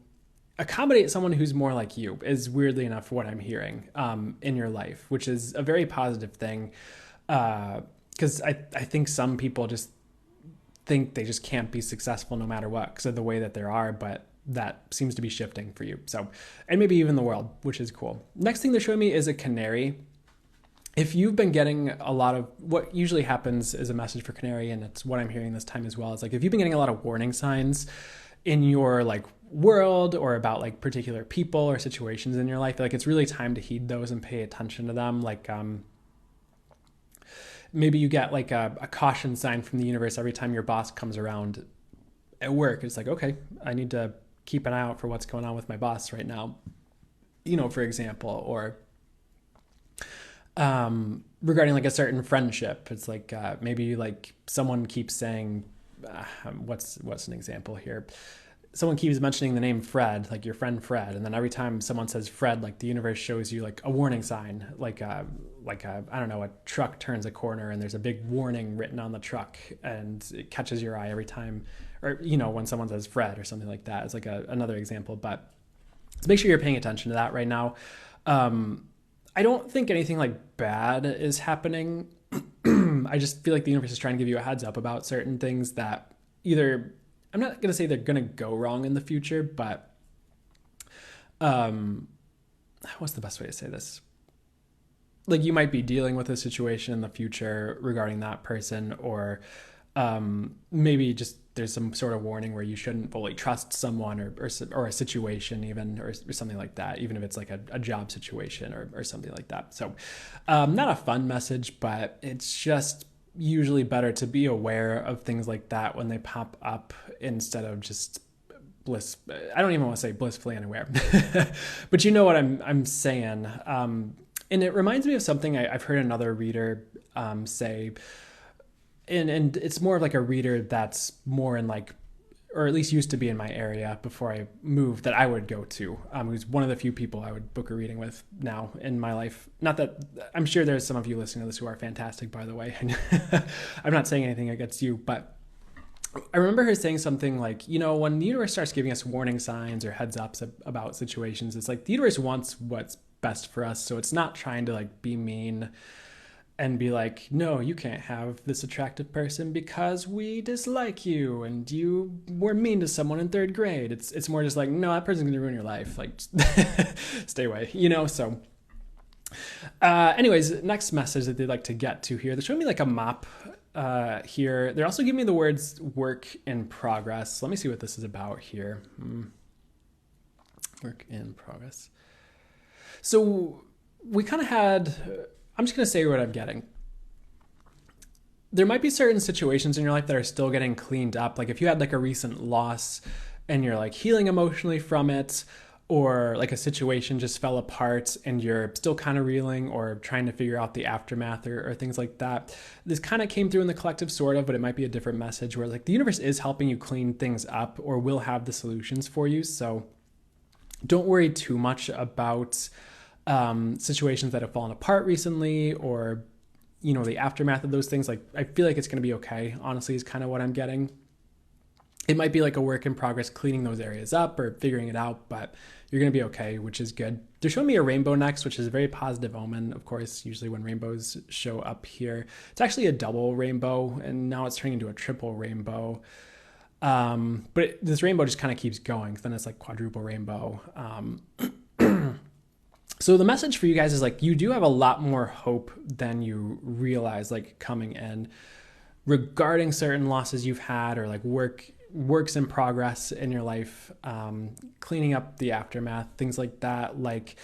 accommodate someone who's more like you, is weirdly enough what I'm hearing in your life, which is a very positive thing. Because I think some people just think they just can't be successful no matter what because of the way that they are, but that seems to be shifting for you. So, and maybe even the world, which is cool. Next thing they're showing me is a canary. If you've been getting a lot of what usually happens is a message for canary, and it's what I'm hearing this time as well, is like if you've been getting a lot of warning signs in your like world or about like particular people or situations in your life, like it's really time to heed those and pay attention to them. Like maybe you get like a caution sign from the universe every time your boss comes around at work. It's like, okay, I need to keep an eye out for what's going on with my boss right now, for example. Or regarding like a certain friendship, it's like maybe like someone keeps saying, what's an example here? Someone keeps mentioning the name Fred, like your friend Fred, and then every time someone says Fred, like the universe shows you like a warning sign, like I don't know, a truck turns a corner and there's a big warning written on the truck, and it catches your eye every time, or when someone says Fred or something like that. It's like another example, but so make sure you're paying attention to that right now. I don't think anything like bad is happening. I just feel like the universe is trying to give you a heads up about certain things that either, I'm not going to say they're going to go wrong in the future, but what's the best way to say this? Like you might be dealing with a situation in the future regarding that person, or maybe just there's some sort of warning where you shouldn't fully trust someone or a situation even, or something like that, even if it's like a job situation or something like that. So not a fun message, but it's just usually better to be aware of things like that when they pop up instead of just I don't even want to say blissfully unaware, but you know what I'm saying. And it reminds me of something I've heard another reader say, and it's more of like a reader that's more in like, or at least used to be in my area before I moved, that I would go to, who's one of the few people I would book a reading with now in my life. Not that, I'm sure there's some of you listening to this who are fantastic, by the way. I'm not saying anything against you, but I remember her saying something like, when the universe starts giving us warning signs or heads ups about situations, it's like the universe wants what's best for us. So it's not trying to like be mean and be like, no, you can't have this attractive person because we dislike you and you were mean to someone in third grade. It's more just like, no, that person's gonna ruin your life. Like, stay away, So anyways, next message that they'd like to get to here. They're showing me like a map here. They're also giving me the words work in progress. Let me see what this is about here. Work in progress. So we kind of had, I'm just going to say what I'm getting. There might be certain situations in your life that are still getting cleaned up. Like if you had like a recent loss and you're like healing emotionally from it, or like a situation just fell apart and you're still kind of reeling or trying to figure out the aftermath or things like that. This kind of came through in the collective sort of, but it might be a different message where like the universe is helping you clean things up or will have the solutions for you. So don't worry too much about situations that have fallen apart recently, or the aftermath of those things. Like I feel like it's going to be okay, honestly, is kind of what I'm getting. It might be like a work in progress cleaning those areas up or figuring it out, but you're going to be okay, which is good. They're showing me a rainbow next, which is a very positive omen. Of course, usually when rainbows show up here, it's actually a double rainbow, and now it's turning into a triple rainbow. But this rainbow just kind of keeps going. Then it's like quadruple rainbow. So the message for you guys is like, you do have a lot more hope than you realize, like coming in regarding certain losses you've had, or like works in progress in your life, cleaning up the aftermath, things like that. Like,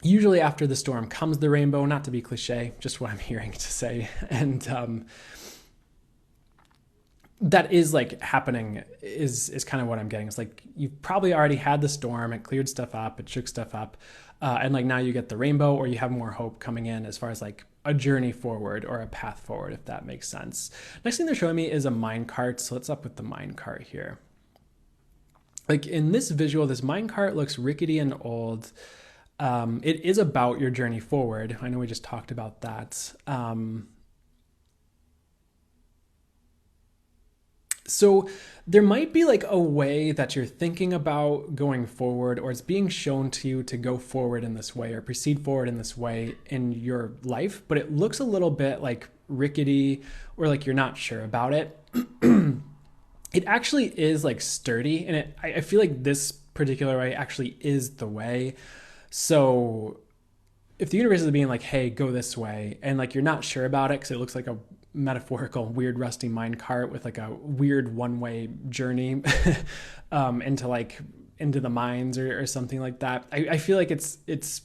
usually after the storm comes the rainbow, not to be cliche, just what I'm hearing to say. And that is like happening, is kind of what I'm getting. It's like, you've probably already had the storm, it cleared stuff up, it shook stuff up, and like now you get the rainbow, or you have more hope coming in as far as like a journey forward or a path forward, if that makes sense. Next thing they're showing me is a mine cart. So what's up with the mine cart here? Like in this visual, this mine cart looks rickety and old. It is about your journey forward. I know we just talked about that. So there might be like a way that you're thinking about going forward, or it's being shown to you to go forward in this way or proceed forward in this way in your life, but it looks a little bit like rickety, or like you're not sure about it. It actually is like sturdy, and I feel like this particular way actually is the way. So if the universe is being like, hey, go this way, and like you're not sure about it because it looks like a metaphorical weird rusty mine cart with like a weird one-way journey into the mines, or something like that, I feel like it's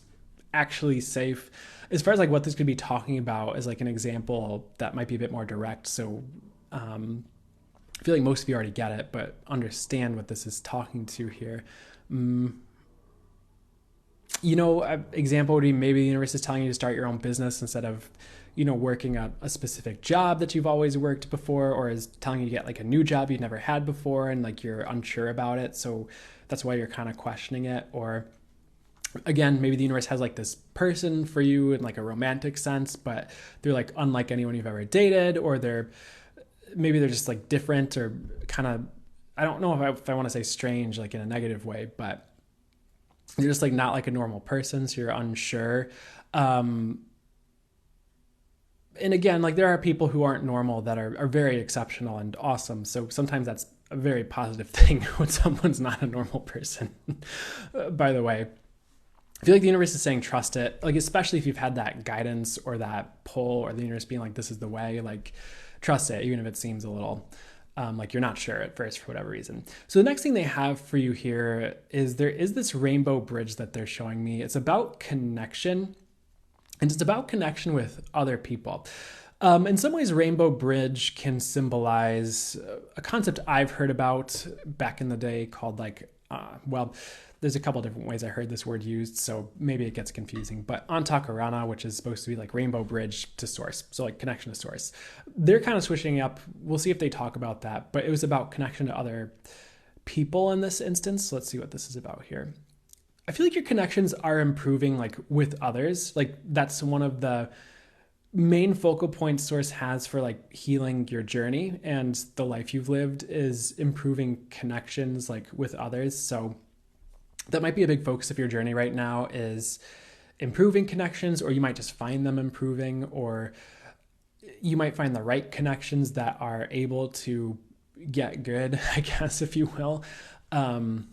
actually safe. As far as like what this could be talking about as like an example that might be a bit more direct, so I feel like most of you already get it, but understand what this is talking to here. Example would be, maybe the universe is telling you to start your own business instead of, working a specific job that you've always worked before, or is telling you to get like a new job you've never had before, and like you're unsure about it. So that's why you're kind of questioning it. Or again, maybe the universe has like this person for you in like a romantic sense, but they're like unlike anyone you've ever dated, or maybe they're just like different, or kind of, I don't know if I want to say strange, like in a negative way, but you're just like not like a normal person, so you're unsure. And again, like there are people who aren't normal that are very exceptional and awesome. So sometimes that's a very positive thing when someone's not a normal person. By the way, I feel like the universe is saying trust it, like especially if you've had that guidance or that pull, or the universe being like, this is the way, like trust it, even if it seems a little like you're not sure at first for whatever reason. So the next thing they have for you here is there is this rainbow bridge that they're showing me. It's about connection, and it's about connection with other people. In some ways, rainbow bridge can symbolize a concept I've heard about back in the day called like, there's a couple different ways I heard this word used, so maybe it gets confusing, but Antakarana, which is supposed to be like rainbow bridge to source, so like connection to source. They're kind of switching up. We'll see if they talk about that, but it was about connection to other people in this instance. So let's see what this is about here. I feel like your connections are improving like with others. Like that's one of the main focal points source has for like healing your journey and the life you've lived, is improving connections like with others. So that might be a big focus of your journey right now, is improving connections, or you might just find them improving, or you might find the right connections that are able to get good, I guess, if you will, and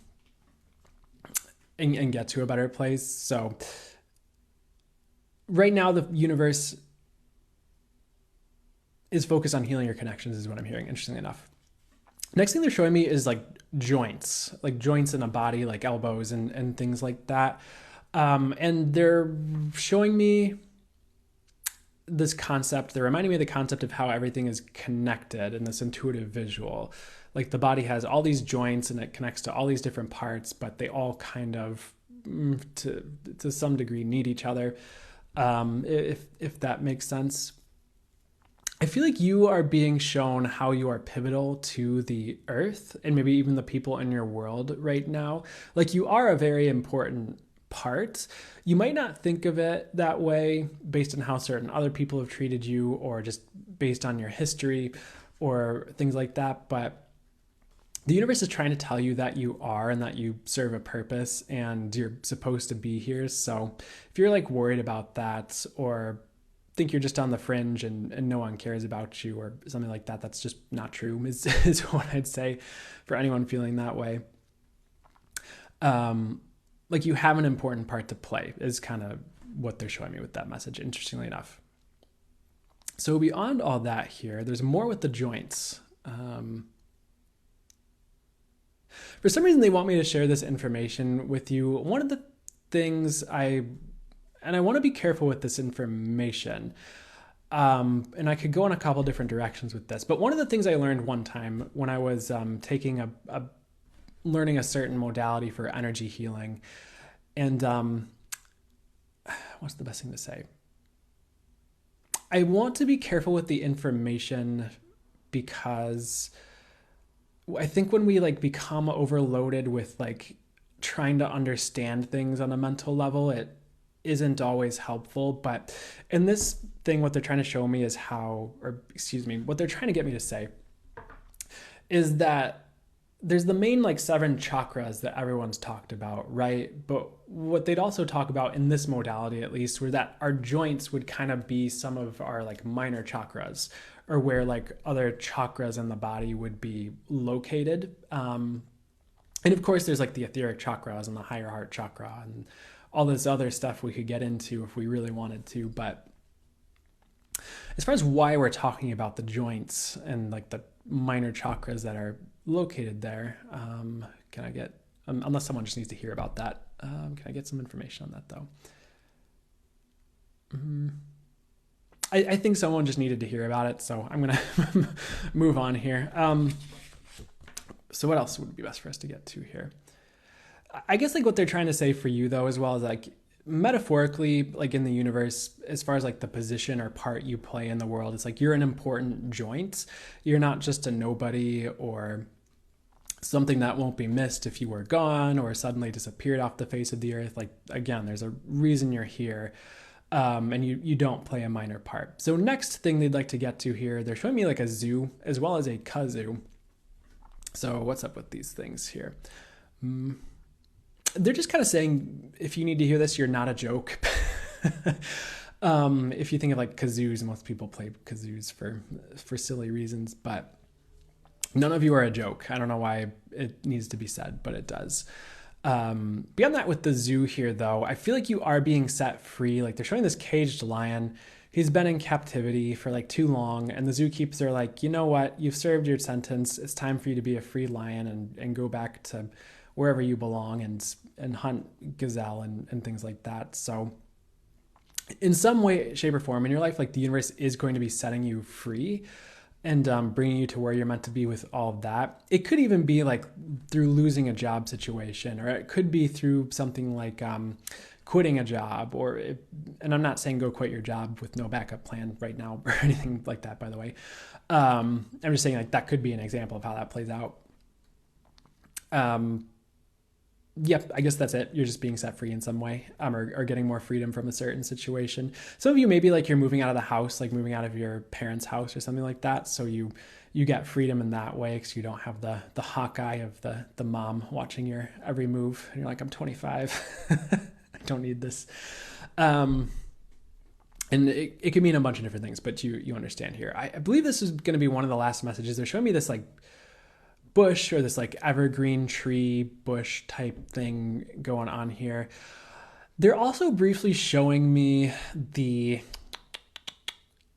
get to a better place. So right now the universe is focused on healing your connections, is what I'm hearing, interestingly enough. Next thing they're showing me is like joints in a body, like elbows and things like that. And they're showing me this concept. They're reminding me of the concept of how everything is connected in this intuitive visual. Like the body has all these joints and it connects to all these different parts, but they all kind of, to some degree, need each other. If that makes sense. I feel like you are being shown how you are pivotal to the earth and maybe even the people in your world right now. Like you are a very important part. You might not think of it that way based on how certain other people have treated you, or just based on your history or things like that. But the universe is trying to tell you that you are, and that you serve a purpose and you're supposed to be here. So if you're like worried about that, or think you're just on the fringe and no one cares about you or something like that, that's just not true, is what I'd say for anyone feeling that way. Like like you have an important part to play is kind of what they're showing me with that message, interestingly enough. So beyond all that here, there's more with the joints. For some reason, they want me to share this information with you. One of the things and I want to be careful with this information, and I could go in a couple different directions with this, but one of the things I learned one time when I was taking learning a certain modality for energy healing, and what's the best thing to say? I want to be careful with the information because I think when we like become overloaded with like trying to understand things on a mental level, it isn't always helpful. But in this thing, what they're trying to show me is what they're trying to get me to say is that there's the main like 7 chakras that everyone's talked about, right? But what they'd also talk about in this modality, at least, were that our joints would kind of be some of our like minor chakras, or where like other chakras in the body would be located. And of course, there's like the etheric chakras and the higher heart chakra and all this other stuff we could get into if we really wanted to. But as far as why we're talking about the joints and like the minor chakras that are located there, can I get, unless someone just needs to hear about that, can I get some information on that though? I think someone just needed to hear about it, so I'm going to move on here. So what else would be best for us to get to here? I guess like what they're trying to say for you though, as well as like metaphorically, like in the universe, as far as like the position or part you play in the world, it's like you're an important joint. You're not just a nobody or something that won't be missed if you were gone or suddenly disappeared off the face of the earth. Like, again, there's a reason you're here. And you don't play a minor part. So next thing they'd like to get to here, they're showing me like a zoo as well as a kazoo. So what's up with these things here? They're just kind of saying, if you need to hear this, you're not a joke. If you think of like kazoos, most people play kazoos for silly reasons, but none of you are a joke. I don't know why it needs to be said, but it does. Beyond that with the zoo here though, I feel like you are being set free. Like they're showing this caged lion. He's been in captivity for like too long. And the zookeepers are like, you know what? You've served your sentence. It's time for you to be a free lion and go back to wherever you belong and hunt gazelle and things like that. So in some way, shape or form in your life, like the universe is going to be setting you free and bringing you to where you're meant to be with all of that. It could even be like through losing a job situation, or it could be through something like quitting a job, and I'm not saying go quit your job with no backup plan right now or anything like that, by the way. I'm just saying like that could be an example of how that plays out. Yep, I guess that's it. You're just being set free in some way, or getting more freedom from a certain situation. Some of you maybe like you're moving out of the house, like moving out of your parents' house or something like that. So you get freedom in that way because you don't have the hawk eye of the mom watching your every move. And you're like, I'm 25. I don't need this. And it could mean a bunch of different things, but you understand here. I believe this is going to be one of the last messages. They're showing me this like bush or this like evergreen tree bush type thing going on here. They're also briefly showing me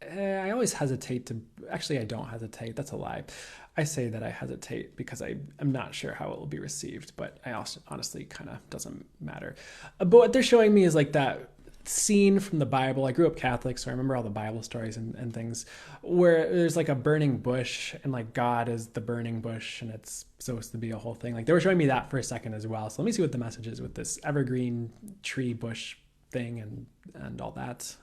I always hesitate to, actually I don't hesitate, that's a lie. I say that I hesitate because I am not sure how it will be received, but I also honestly kind of doesn't matter. But what they're showing me is like that scene from the Bible. I grew up Catholic, so I remember all the Bible stories and things where there's like a burning bush and like God is the burning bush and it's supposed to be a whole thing. Like they were showing me that for a second as well. So let me see what the message is with this evergreen tree bush thing and all that.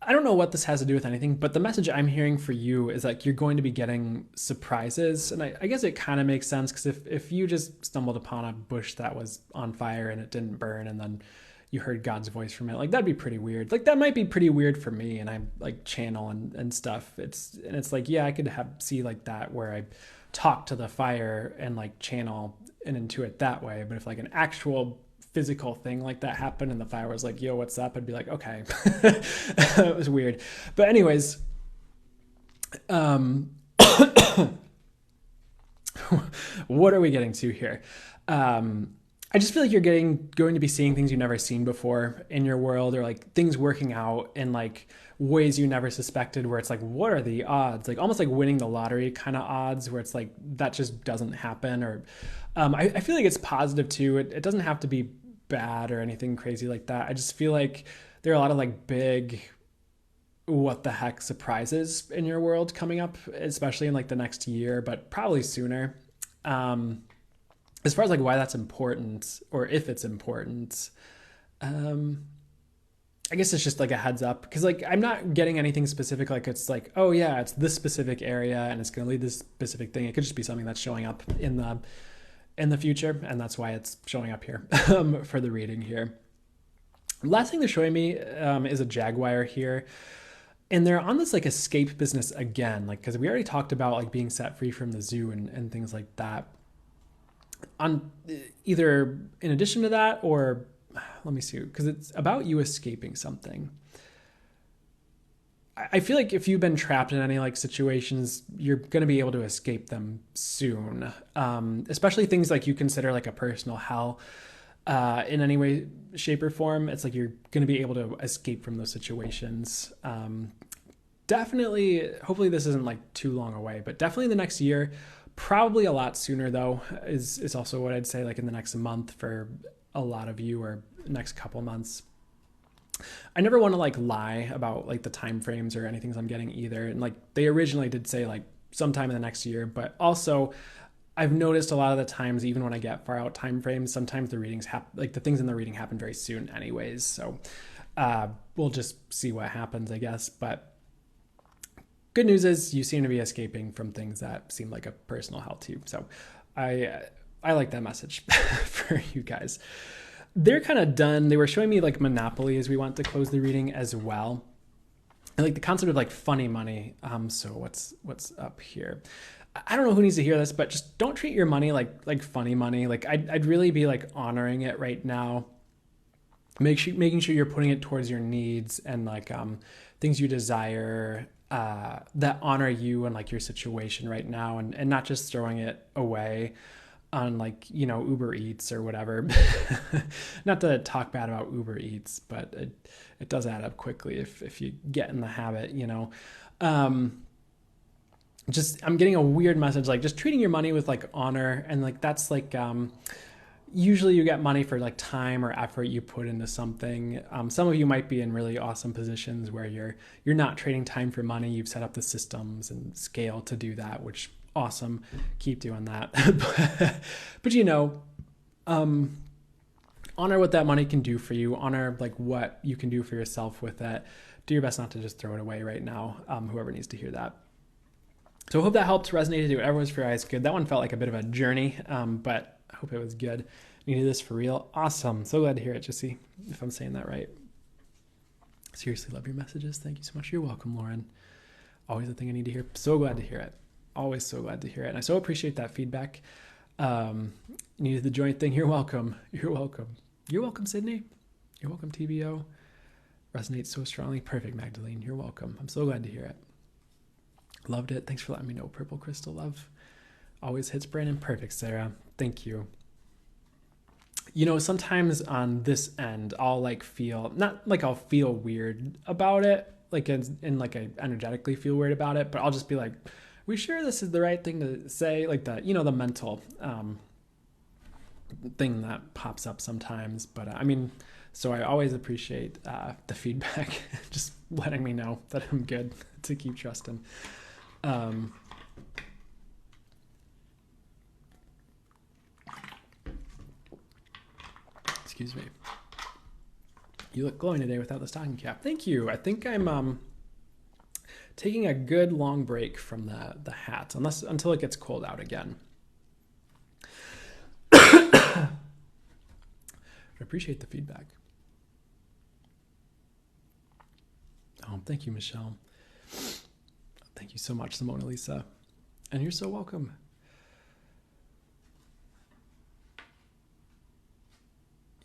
I don't know what this has to do with anything, but the message I'm hearing for you is like you're going to be getting surprises. And I guess it kind of makes sense because if you just stumbled upon a bush that was on fire and it didn't burn and then you heard God's voice from it, like that'd be pretty weird. Like that might be pretty weird for me, and I like channel and stuff. It's like, yeah, I could see like that where I talk to the fire and like channel and intuit that way. But if like an actual physical thing like that happened and the fire was like, yo, what's up? I'd be like, okay. It was weird. But anyways, what are we getting to here? I just feel like you're going to be seeing things you've never seen before in your world, or like things working out in like ways you never suspected, where it's like, what are the odds? Like almost like winning the lottery kind of odds, where it's like that just doesn't happen. Or I feel like it's positive too. It doesn't have to be bad or anything crazy like that. I just feel like there are a lot of like big what the heck surprises in your world coming up, especially in like the next year, but probably sooner. As far as like why that's important, or if it's important, um, I guess it's just like a heads up, because like I'm not getting anything specific. Like it's like, oh yeah, it's this specific area and it's going to lead this specific thing. It could just be something that's showing up in the future, and that's why it's showing up here for the reading here. Last thing they're showing me is a jaguar here, and they're on this like escape business again, like because we already talked about like being set free from the zoo and things like that. On either in addition to that, or let me see, because it's about you escaping something. I feel like if you've been trapped in any like situations, you're going to be able to escape them soon, especially things like you consider like a personal hell in any way, shape, or form. It's like you're going to be able to escape from those situations. Definitely, hopefully this isn't like too long away, but definitely the next year. Probably a lot sooner though is also what I'd say, like in the next month for a lot of you, or next couple months. I never want to like lie about like the time frames or anything I'm getting either. And like they originally did say like sometime in the next year, but also I've noticed a lot of the times, even when I get far out time frames, sometimes the readings like the things in the reading happen very soon anyways. So we'll just see what happens, I guess. But good news is you seem to be escaping from things that seem like a personal hell to you. So I like that message for you guys. They're kind of done. They were showing me like Monopoly as we went to close the reading as well. And like the concept of like funny money. So what's up here? I don't know who needs to hear this, but just don't treat your money like funny money. Like I'd really be like honoring it right now. Making sure you're putting it towards your needs and like things you desire, that honor you and like your situation right now, and not just throwing it away on like, you know, Uber Eats or whatever. Not to talk bad about Uber Eats, but it does add up quickly if you get in the habit, you know. Just I'm getting a weird message, like just treating your money with like honor, and like that's like usually you get money for like time or effort you put into something. Some of you might be in really awesome positions where you're not trading time for money. You've set up the systems and scale to do that, which awesome. Keep doing that. but you know, honor what that money can do for you. Honor like what you can do for yourself with it. Do your best not to just throw it away right now. Whoever needs to hear that. So I hope that helped, resonated, do whatever was for your eyes good. That one felt like a bit of a journey, but I hope it was good. Needed this for real. Awesome. So glad to hear it, Jesse, if I'm saying that right. Seriously, love your messages. Thank you so much. You're welcome, Lauren. Always a thing I need to hear. So glad to hear it. Always so glad to hear it. And I so appreciate that feedback. Needed the joint thing. You're welcome. You're welcome. You're welcome, Sydney. You're welcome, TBO. Resonates so strongly. Perfect, Magdalene. You're welcome. I'm so glad to hear it. Loved it. Thanks for letting me know, Purple Crystal Love. Always hits, Brandon. Perfect, Sarah. Thank you. You know, sometimes on this end, I'll like feel, not like I'll feel weird about it, like in like I energetically feel weird about it, but I'll just be like, we sure this is the right thing to say? Like the, you know, the mental thing that pops up sometimes. But I mean, so I always appreciate the feedback, just letting me know that I'm good to keep trusting. Excuse me. You look glowing today without the stocking cap. Thank you. I think I'm taking a good long break from the hat, until it gets cold out again. I appreciate the feedback. Oh, thank you, Michelle. Thank you so much, Simona Lisa. And you're so welcome.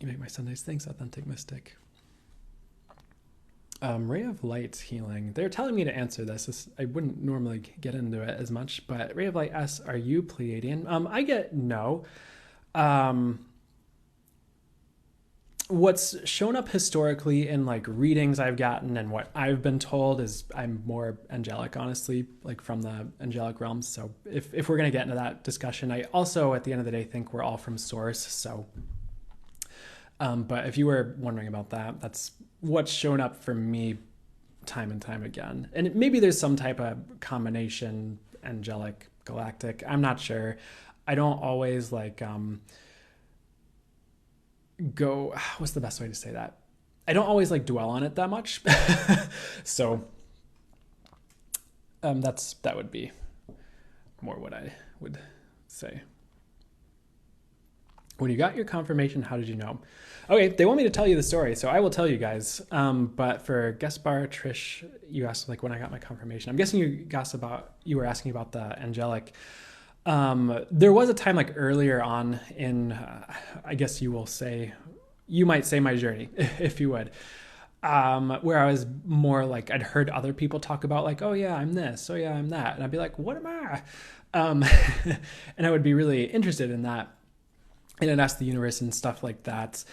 You make my Sundays. Thanks, Authentic Mystic. Ray of Light healing. They're telling me to answer this. I wouldn't normally get into it as much, but Ray of Light S, are you Pleiadian? I get no. what's shown up historically in like readings I've gotten and what I've been told is I'm more angelic, honestly, like from the angelic realms. So if we're going to get into that discussion, I also, at the end of the day, think we're all from source. So, but if you were wondering about that, that's what's shown up for me time and time again. And maybe there's some type of combination, angelic, galactic. I'm not sure. I don't always like, go, what's the best way to say that? I don't always like dwell on it that much. So that would be more what I would say. When you got your confirmation, how did you know? Okay, they want me to tell you the story, so I will tell you guys. But for guest bar, Trish, you asked like when I got my confirmation. I'm guessing you were asking about the angelic. There was a time like earlier on in, I guess you might say my journey, if you would, where I was more like, I'd heard other people talk about like, oh yeah, I'm this, oh yeah, I'm that. And I'd be like, what am I? And I would be really interested in that. And I'd ask the universe and stuff like that.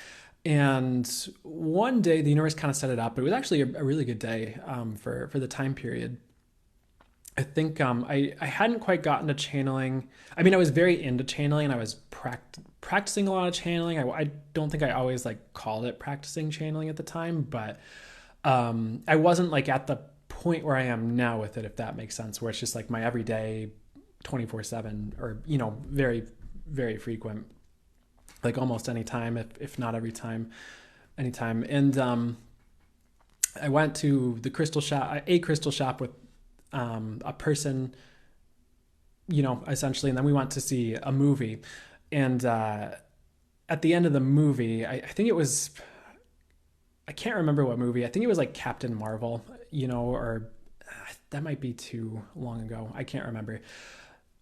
And one day the universe kind of set it up. It was actually a really good day for the time period. I think I hadn't quite gotten to channeling. I mean, I was very into channeling and I was practicing a lot of channeling. I don't think I always like called it practicing channeling at the time, but I wasn't like at the point where I am now with it, if that makes sense, where it's just like my everyday 24/7 or, very, very frequent, like almost any time, if not every time, anytime. And I went to a crystal shop with a person, essentially, and then we went to see a movie. And at the end of the movie, I think it was, I can't remember what movie. I think it was like Captain Marvel, or that might be too long ago. I can't remember.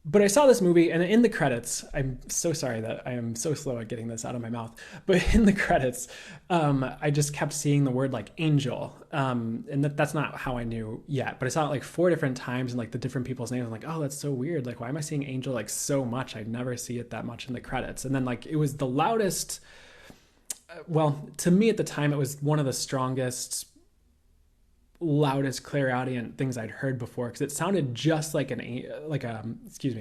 But I saw this movie, and in the credits, I'm so sorry that I am so slow at getting this out of my mouth, but in the credits, I just kept seeing the word like angel. And that's not how I knew yet, but I saw it like 4 different times and like the different people's names. I'm like, oh, that's so weird. Like, why am I seeing angel like so much? I never see it that much in the credits. And then like, it was the loudest, well, to me at the time, it was one of the strongest, loudest clairaudient things I'd heard before, because it sounded just like it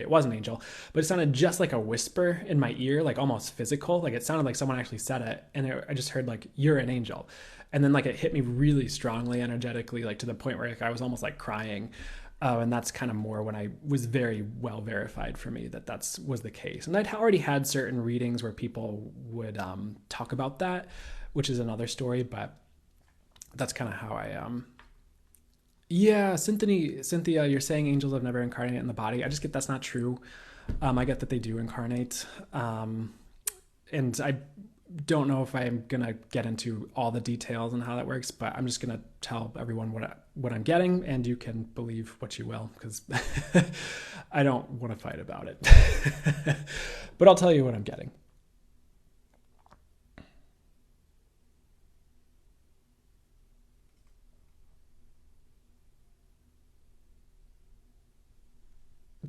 was an angel, but it sounded just like a whisper in my ear, like almost physical. Like it sounded like someone actually said it, and I just heard like, you're an angel. And then like it hit me really strongly energetically, like to the point where like I was almost like crying. And that's kind of more when I was very well verified for me that was the case. And I'd already had certain readings where people would talk about that, which is another story, but that's kind of how I yeah, Cynthia, you're saying angels have never incarnated in the body. I just get that's not true. I get that they do incarnate. And I don't know if I'm going to get into all the details and how that works, but I'm just going to tell everyone what I'm getting, and you can believe what you will, because I don't want to fight about it. But I'll tell you what I'm getting.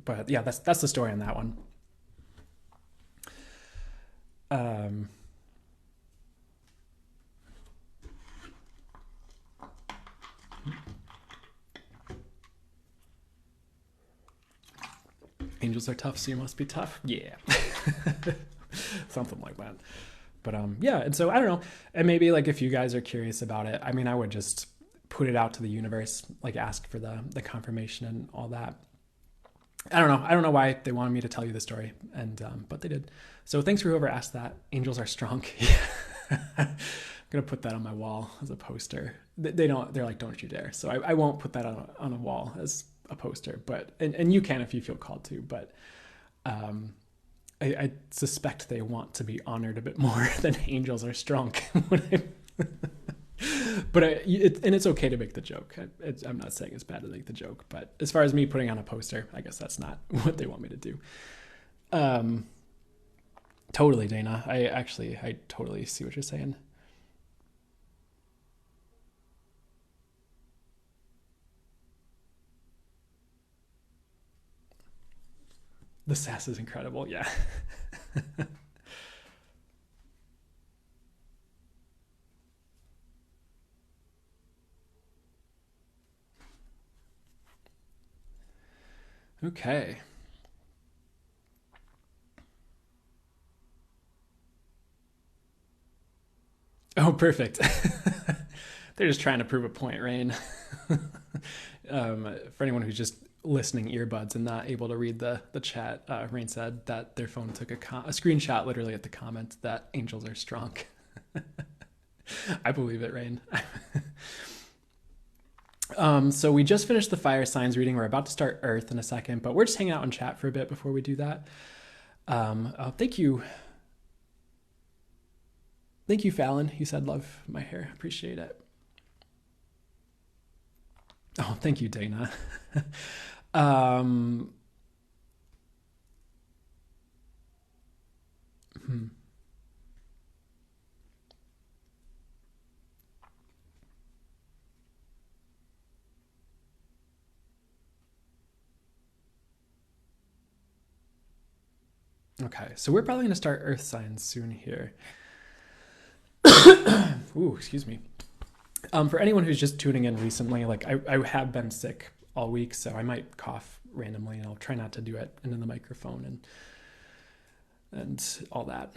But yeah, that's the story on that one. Angels are tough, so you must be tough. Yeah. Something like that. But yeah, and so I don't know. And maybe like if you guys are curious about it, I mean, I would just put it out to the universe, like ask for the confirmation and all that. I don't know. I don't know why they wanted me to tell you the story, and but they did. So thanks for whoever asked that. Angels are strong. I'm gonna put that on my wall as a poster. They don't. They're like, don't you dare. So I won't put that on a wall as a poster. But and you can if you feel called to. But I suspect they want to be honored a bit more than angels are strong. But it's okay to make the joke. I'm not saying it's bad to make the joke, but as far as me putting on a poster, I guess that's not what they want me to do. Totally, Dana. I totally see what you're saying. The sass is incredible. Yeah. Okay. Oh, perfect. They're just trying to prove a point, Rain. For anyone who's just listening earbuds and not able to read the chat, Rain said that their phone took a screenshot literally at the comment that angels are strong. I believe it, Rain. So we just finished the fire signs reading. We're about to start Earth in a second, but we're just hanging out in chat for a bit before we do that. Thank you. Thank you, Fallon. You said love my hair. Appreciate it. Oh, thank you, Dana. um, hmm. Okay, so we're probably going to start Earth signs soon here. Ooh, excuse me. For anyone who's just tuning in recently, like I have been sick all week, so I might cough randomly, and I'll try not to do it into the microphone and all that.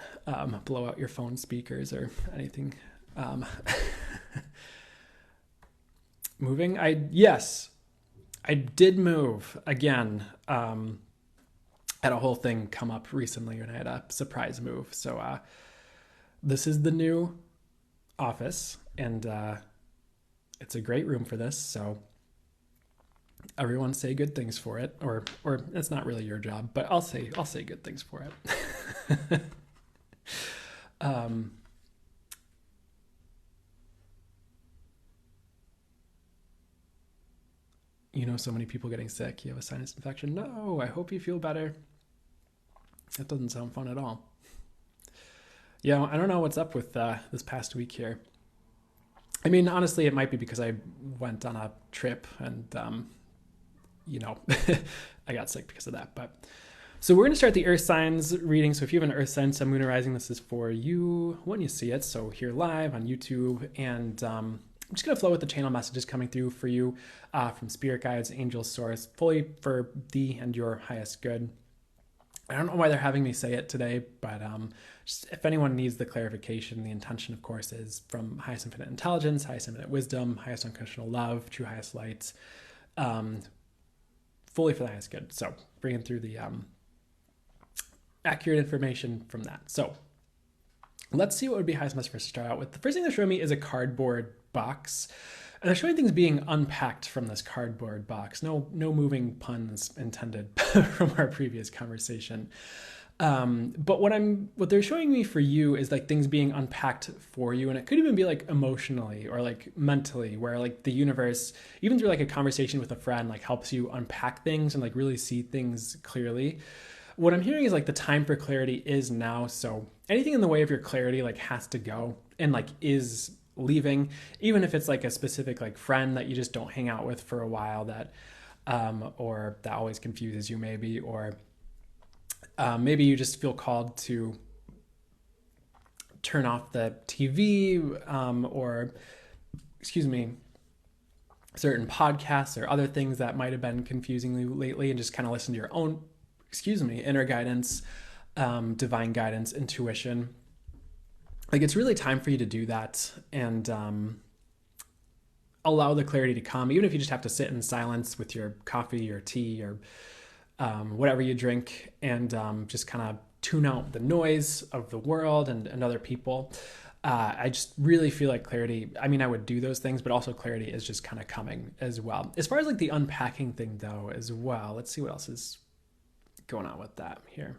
Blow out your phone speakers or anything. Moving? Yes, I did move again. Had a whole thing come up recently, and I had a surprise move. So this is the new office, and it's a great room for this. So everyone say good things for it, or it's not really your job, but I'll say good things for it. You know, so many people getting sick. You have a sinus infection. No, I hope you feel better. That doesn't sound fun at all. Yeah, I don't know what's up with this past week here. I mean, honestly, it might be because I went on a trip and, I got sick because of that. But so we're going to start the Earth signs reading. So if you have an Earth sign, Sun, Moon, or Rising, this is for you when you see it. So here live on YouTube. And I'm just going to flow with the channel messages coming through for you from spirit guides, angels, source, fully for thee and your highest good. I don't know why they're having me say it today, but just if anyone needs the clarification, the intention, of course, is from highest infinite intelligence, highest infinite wisdom, highest unconditional love, true highest light, fully for the highest good. So bringing through the accurate information from that. So let's see what would be highest message for us to start out with. The first thing they're showing me is a cardboard box. And they're showing things being unpacked from this cardboard box. No moving puns intended from our previous conversation. But what they're showing me for you is like things being unpacked for you. And it could even be like emotionally or like mentally, where like the universe, even through like a conversation with a friend, like helps you unpack things and like really see things clearly. What I'm hearing is like the time for clarity is now. So anything in the way of your clarity like has to go and like is leaving, even if it's like a specific like friend that you just don't hang out with for a while, that or that always confuses you maybe, or maybe you just feel called to turn off the TV or certain podcasts or other things that might have been confusing you lately, and just kind of listen to your own inner guidance, divine guidance, intuition. Like it's really time for you to do that and allow the clarity to come, even if you just have to sit in silence with your coffee or tea or whatever you drink, and just kind of tune out the noise of the world and other people. I just really feel like clarity, I mean, I would do those things, but also clarity is just kind of coming as well. As far as like the unpacking thing though as well, let's see what else is going on with that here.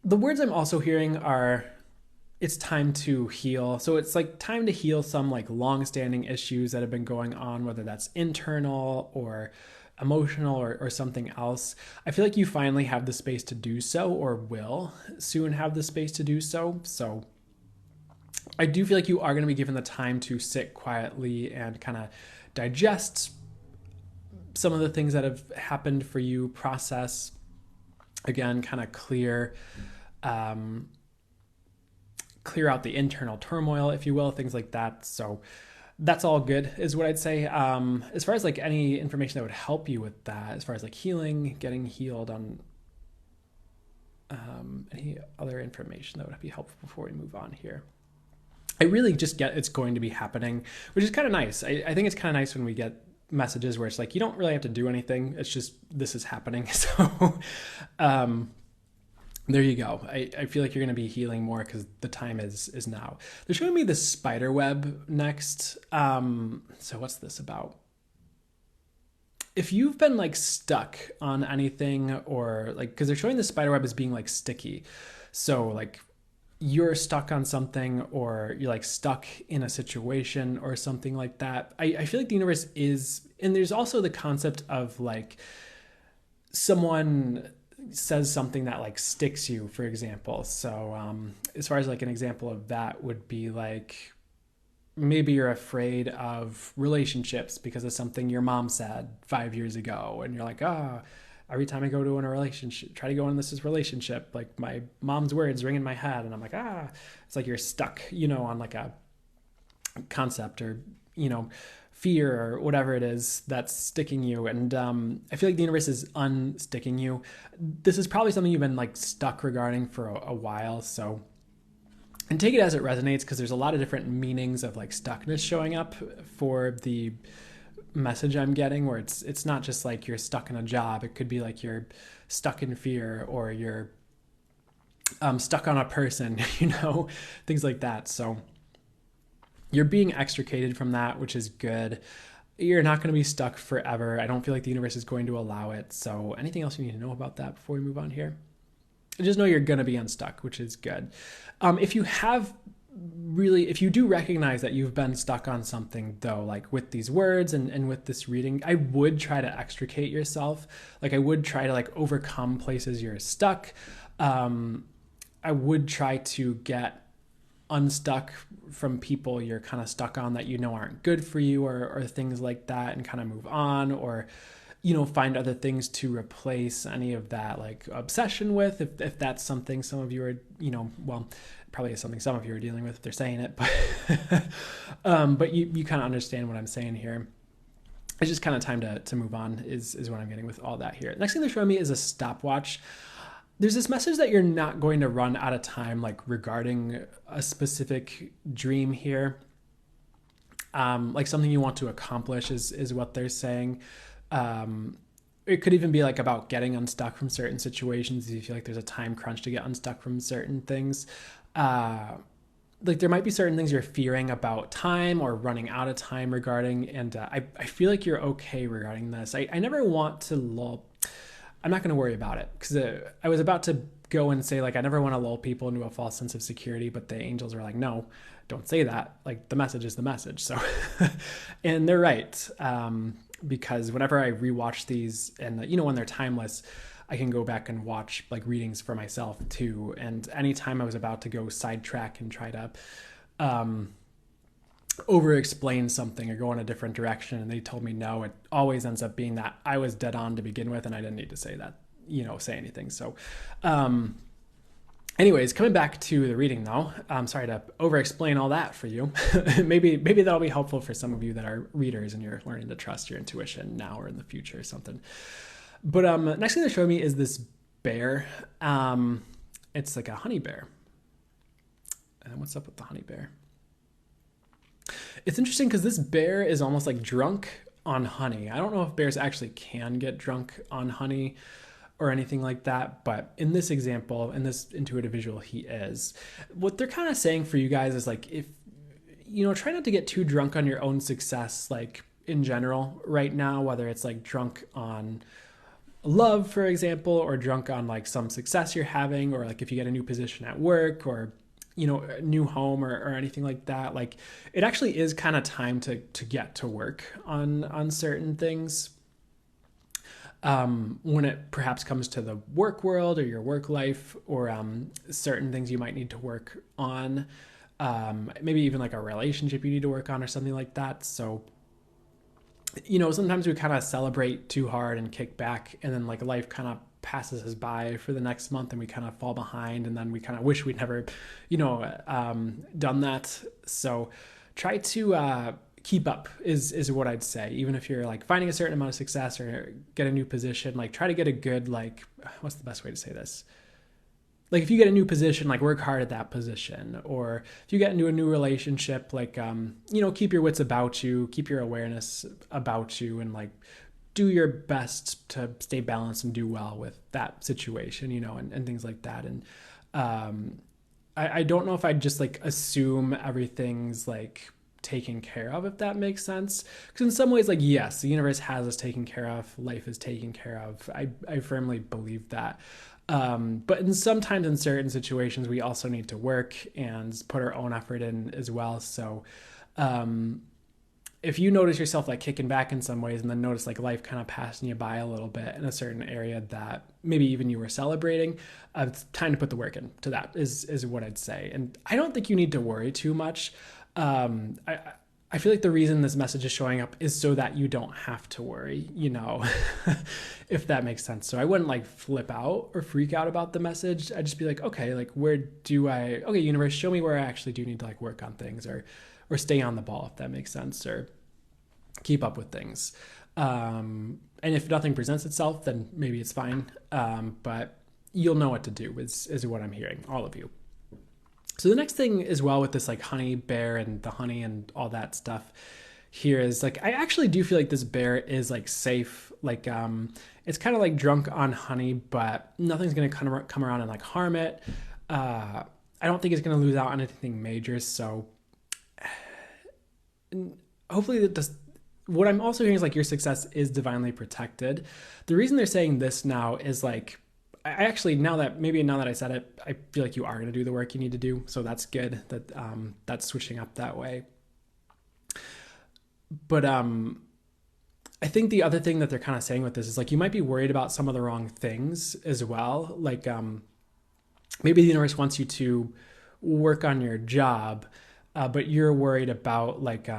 The words I'm also hearing are, it's time to heal. So it's like time to heal some like long-standing issues that have been going on, whether that's internal or emotional or something else. I feel like you finally have the space to do so, or will soon have the space to do so. So I do feel like you are going to be given the time to sit quietly and kind of digest some of the things that have happened for you, process, again, kind of clear out the internal turmoil, if you will, things like that. So that's all good is what I'd say. As far as like any information that would help you with that, as far as like healing, getting healed on any other information that would be helpful before we move on here. I really just get it's going to be happening, which is kind of nice. I think it's kind of nice when we get messages where it's like, you don't really have to do anything. It's just, this is happening. So there you go. I feel like you're going to be healing more because the time is now. They're showing me the spider web next. So what's this about? If you've been like stuck on anything, or like, because they're showing the spider web as being like sticky. So like you're stuck on something, or you're like stuck in a situation or something like that. I feel like the universe is, and there's also the concept of like someone says something that like sticks you, for example. So as far as like an example of that would be like, maybe you're afraid of relationships because of something your mom said 5 years ago. And you're like, every time I go to a relationship, try to go in this relationship, like my mom's words ring in my head. And I'm like, it's like you're stuck, on like a concept or, fear or whatever it is that's sticking you. And I feel like the universe is unsticking you. This is probably something you've been like stuck regarding for a while. So, and take it as it resonates, because there's a lot of different meanings of like stuckness showing up for the message I'm getting, where it's not just like you're stuck in a job. It could be like you're stuck in fear, or you're stuck on a person, things like that. So you're being extricated from that, which is good. You're not going to be stuck forever. I don't feel like the universe is going to allow it. So anything else you need to know about that before we move on here? Just know you're going to be unstuck, which is good. If you do recognize that you've been stuck on something, though, like with these words and with this reading, I would try to extricate yourself. Like I would try to like overcome places you're stuck. I would try to get unstuck from people you're kind of stuck on that aren't good for you, or things like that, and kind of move on, or find other things to replace any of that like obsession with, if that's something some of you are, probably is something some of you are dealing with if they're saying it, but you kind of understand what I'm saying here. It's just kind of time to move on is what I'm getting with all that here. Next thing they're showing me is a stopwatch. There's this message that you're not going to run out of time, like regarding a specific dream here. Like something you want to accomplish is what they're saying. It could even be like about getting unstuck from certain situations. If you feel like there's a time crunch to get unstuck from certain things, like there might be certain things you're fearing about time or running out of time regarding. And I feel like you're okay regarding this. I never want to lull. I'm not going to worry about it, because I was about to go and say like I never want to lull people into a false sense of security, but the angels were like, no, don't say that. Like the message is the message. So, and they're right. Because whenever I rewatch these, and when they're timeless, I can go back and watch like readings for myself too. And anytime I was about to go sidetrack and try to over explain something or go in a different direction, and they told me no, it always ends up being that I was dead on to begin with, and I didn't need to say that, say anything. So anyways, coming back to the reading though, I'm sorry to over-explain all that for you. maybe that'll be helpful for some of you that are readers and you're learning to trust your intuition now or in the future or something. But next thing they're showing me is this bear. It's like a honey bear. And what's up with the honey bear? It's interesting because this bear is almost like drunk on honey. I don't know if bears actually can get drunk on honey or anything like that, but in this example, in this intuitive visual, he is. What they're kind of saying for you guys is like, if try not to get too drunk on your own success, like in general right now, whether it's like drunk on love, for example, or drunk on like some success you're having, or like if you get a new position at work, or a new home, or anything like that. Like it actually is kind of time to get to work on certain things. When it perhaps comes to the work world or your work life, or certain things you might need to work on, maybe even like a relationship you need to work on or something like that. So, sometimes we kind of celebrate too hard and kick back, and then like life kind of passes us by for the next month, and we kind of fall behind, and then we kind of wish we'd never, done that. So try to keep up is what I'd say. Even if you're like finding a certain amount of success or get a new position, like try to get a good, like, what's the best way to say this? Like if you get a new position, like work hard at that position. Or if you get into a new relationship, like, keep your wits about you, keep your awareness about you, and like do your best to stay balanced and do well with that situation, and things like that. And I don't know if I'd just like assume everything's like taken care of, if that makes sense. Because in some ways, like, yes, the universe has us taken care of, life is taken care of. I firmly believe that. But sometimes in certain situations, we also need to work and put our own effort in as well. So, if you notice yourself like kicking back in some ways and then notice like life kind of passing you by a little bit in a certain area that maybe even you were celebrating, it's time to put the work into that is what I'd say. And I don't think you need to worry too much. I feel like the reason this message is showing up is so that you don't have to worry, if that makes sense. So I wouldn't like flip out or freak out about the message. I'd just be like, okay, like okay, universe, show me where I actually do need to like work on things or stay on the ball, if that makes sense, or keep up with things. And if nothing presents itself, then maybe it's fine. But you'll know what to do is what I'm hearing, all of you. So the next thing as well with this like honey bear and the honey and all that stuff here is like, I actually do feel like this bear is like safe. Like, it's kind of like drunk on honey, but nothing's going to come around and like harm it. I don't think it's going to lose out on anything major. So hopefully what I'm also hearing is like your success is divinely protected. The reason they're saying this now is like, I actually, now that I said it, I feel like you are going to do the work you need to do. So that's good that that's switching up that way. But I think the other thing that they're kind of saying with this is like, you might be worried about some of the wrong things as well. Like maybe the universe wants you to work on your job, but you're worried about like,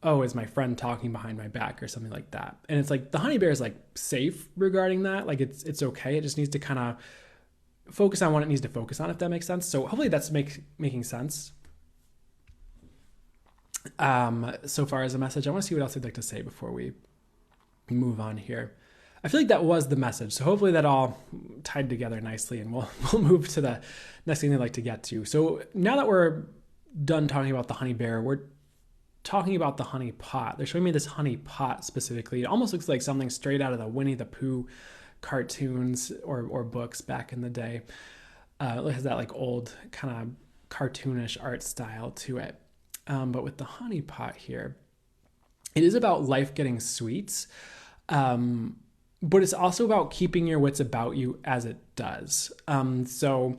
is my friend talking behind my back or something like that. And it's like the honey bear is like safe regarding that. Like it's okay. It just needs to kind of focus on what it needs to focus on, if that makes sense. So hopefully that's making sense. So far as a message, I want to see what else I'd like to say before we move on here. I feel like that was the message. So hopefully that all tied together nicely, and we'll move to the next thing I'd like to get to. So now that we're done talking about the honey bear, we're talking about the honey pot. They're showing me this honey pot specifically. It almost looks like something straight out of the Winnie the Pooh cartoons or books back in the day. It has that like old kind of cartoonish art style to it. But with the honey pot here, it is about life getting sweet. But it's also about keeping your wits about you as it does. So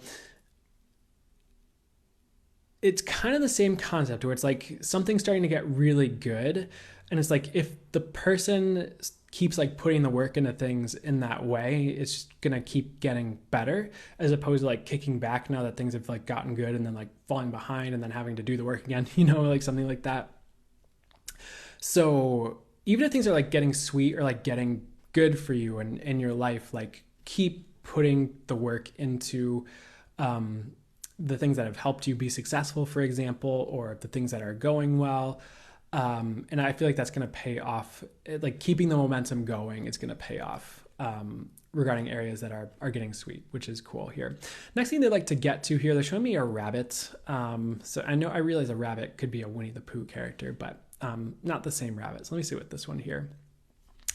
it's kind of the same concept where it's like something's starting to get really good. And it's like, if the person keeps like putting the work into things in that way, it's going to keep getting better, as opposed to like kicking back now that things have like gotten good and then like falling behind and then having to do the work again, like something like that. So even if things are like getting sweet or like getting good for you and in your life, like keep putting the work into, the things that have helped you be successful, for example, or the things that are going well. And I feel like that's going to pay off, like keeping the momentum going. It's going to pay off regarding areas that are getting sweet, which is cool here. Next thing they'd like to get to here, they're showing me a rabbit. So I realize a rabbit could be a Winnie the Pooh character, but not the same rabbit. So let me see what this one here.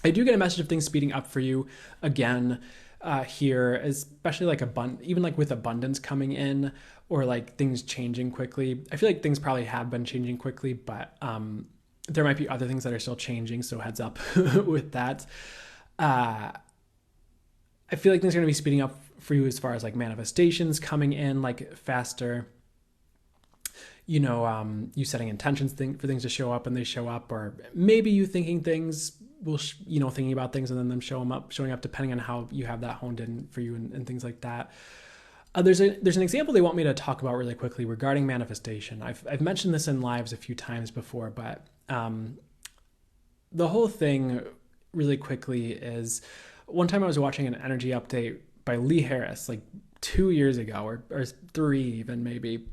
I do get a message of things speeding up for you again here, especially like even like with abundance coming in, or like things changing quickly. I feel like things probably have been changing quickly, but there might be other things that are still changing. So heads up with that. I feel like things are going to be speeding up for you as far as like manifestations coming in like faster. You setting intentions for things to show up and they show up, or maybe you thinking things thinking about things and then them showing up depending on how you have that honed in for you and things like that. There's an example they want me to talk about really quickly regarding manifestation. I've mentioned this in lives a few times before, but the whole thing really quickly is, one time I was watching an energy update by Lee Harris like 2 years ago or 3 even maybe.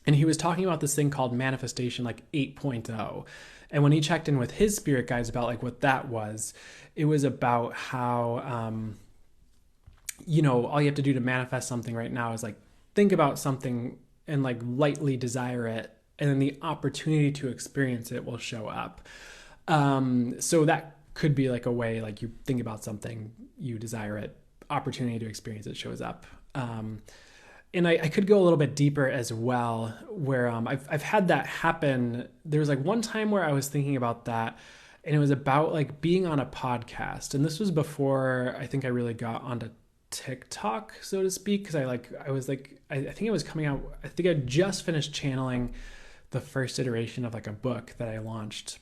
And he was talking about this thing called manifestation like 8.0. And when he checked in with his spirit guides about like what that was, it was about how, all you have to do to manifest something right now is like think about something and like lightly desire it, and then the opportunity to experience it will show up. So that could be like a way, like you think about something, you desire it, opportunity to experience it shows up. And I could go a little bit deeper as well, where I've had that happen. There was like one time where I was thinking about that, and it was about like being on a podcast. And this was before I think I really got onto TikTok, so to speak, because I think it was coming out. I think I just finished channeling the first iteration of like a book that I launched,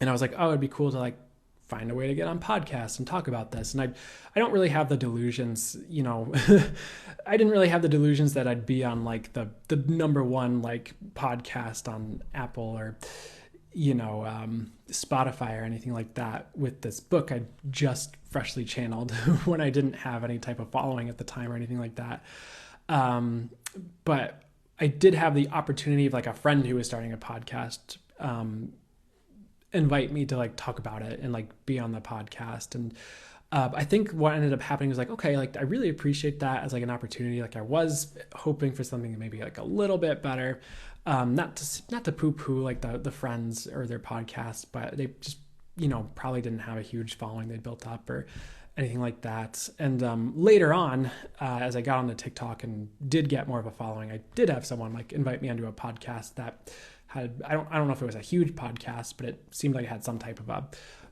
and I was like, oh, it'd be cool to like find a way to get on podcasts and talk about this. And I don't really have the delusions, I didn't really have the delusions that I'd be on like the number one like podcast on Apple or Spotify or anything like that with this book I just freshly channeled when I didn't have any type of following at the time or anything like that. But I did have the opportunity of like a friend who was starting a podcast invite me to like talk about it and like be on the podcast. And I think what ended up happening was like, okay, like I really appreciate that as like an opportunity. Like I was hoping for something maybe like a little bit better. Not to poo-poo like the friends or their podcasts, but they just, probably didn't have a huge following they built up or anything like that. And later on, as I got on the TikTok and did get more of a following, I did have someone like invite me onto a podcast that had, I don't know if it was a huge podcast, but it seemed like it had some type of a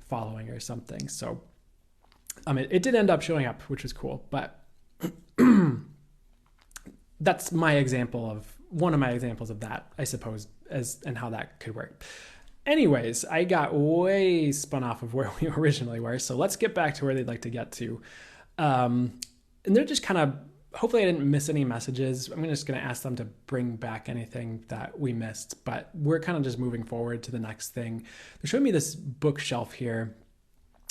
following or something. So it did end up showing up, which was cool. But that's one of my examples of that, I suppose, and how that could work. Anyways, I got way spun off of where we originally were. So let's get back to where they'd like to get to. And they're just kind of, hopefully I didn't miss any messages. I'm just going to ask them to bring back anything that we missed, but we're kind of just moving forward to the next thing. They're showing me this bookshelf here.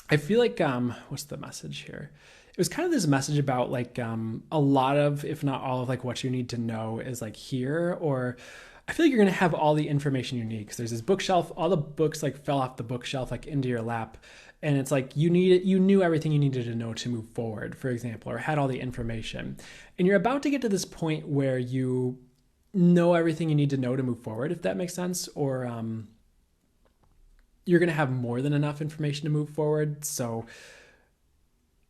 I feel like, what's the message here? It was kind of this message about like a lot of, if not all of like what you need to know is like here, or I feel like you're going to have all the information you need. Cause there's this bookshelf, all the books like fell off the bookshelf, like into your lap. And it's like you knew everything you needed to know to move forward, for example, or had all the information. And you're about to get to this point where you know everything you need to know to move forward, if that makes sense, or you're going to have more than enough information to move forward. So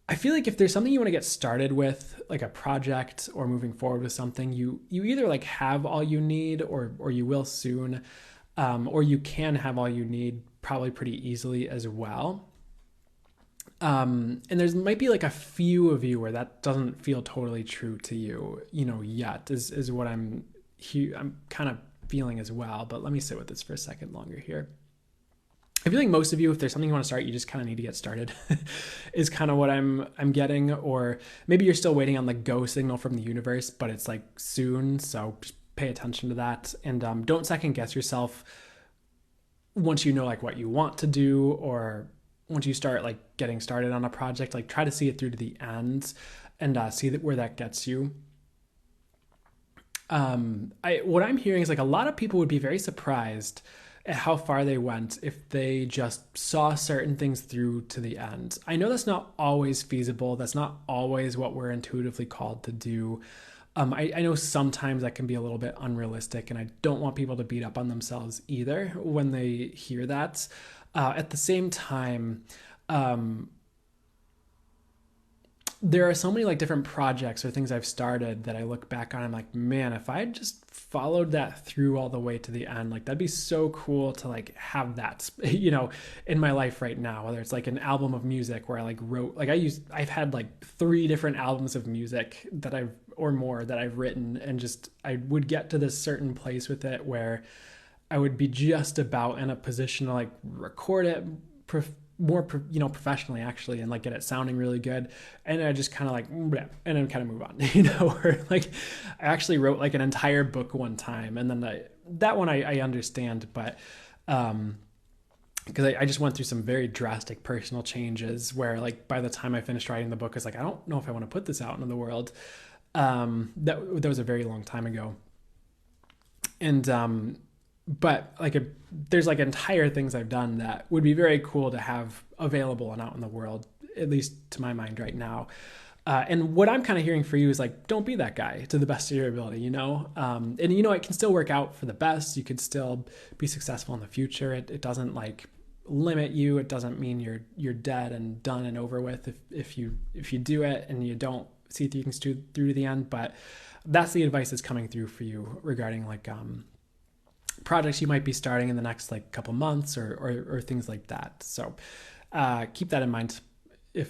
I feel like if there's something you want to get started with, like a project or moving forward with something, you either like have all you need or you will soon, or you can have all you need probably pretty easily as well. And there's might be like a few of you where that doesn't feel totally true to you, yet is what I'm kind of feeling as well. But let me sit with this for a second longer here. I feel like most of you, if there's something you want to start, you just kind of need to get started is kind of what I'm getting. Or maybe you're still waiting on the go signal from the universe, but it's like soon. So just pay attention to that. And don't second guess yourself once you know like what you want to do, or once you start like getting started on a project, like try to see it through to the end and see that where that gets you. What I'm hearing is like a lot of people would be very surprised at how far they went if they just saw certain things through to the end. I know that's not always feasible. That's not always what we're intuitively called to do. I know sometimes that can be a little bit unrealistic, and I don't want people to beat up on themselves either when they hear that. At the same time, there are so many like different projects or things I've started that I look back on, I'm like, man, if I had just followed that through all the way to the end, like that'd be so cool to like have that, in my life right now, whether it's like an album of music where I like wrote, like I've had like 3 different albums of music that I've written, and just, I would get to this certain place with it where I would be just about in a position to like record it more professionally actually, and like get it sounding really good. And I just kind of like, and then kind of move on, or like I actually wrote like an entire book one time, and then that one I understand, but because I just went through some very drastic personal changes where like by the time I finished writing the book, it's like, I don't know if I want to put this out into the world. That was a very long time ago. And but like there's like entire things I've done that would be very cool to have available and out in the world, at least to my mind right now. And what I'm kind of hearing for you is like, don't be that guy to the best of your ability, you know? And you know, it can still work out for the best. You could still be successful in the future. It doesn't like limit you. It doesn't mean you're dead and done and over with if you do it and you don't see things through to the end. But that's the advice that's coming through for you regarding like projects you might be starting in the next like couple months or things like that. So keep that in mind. I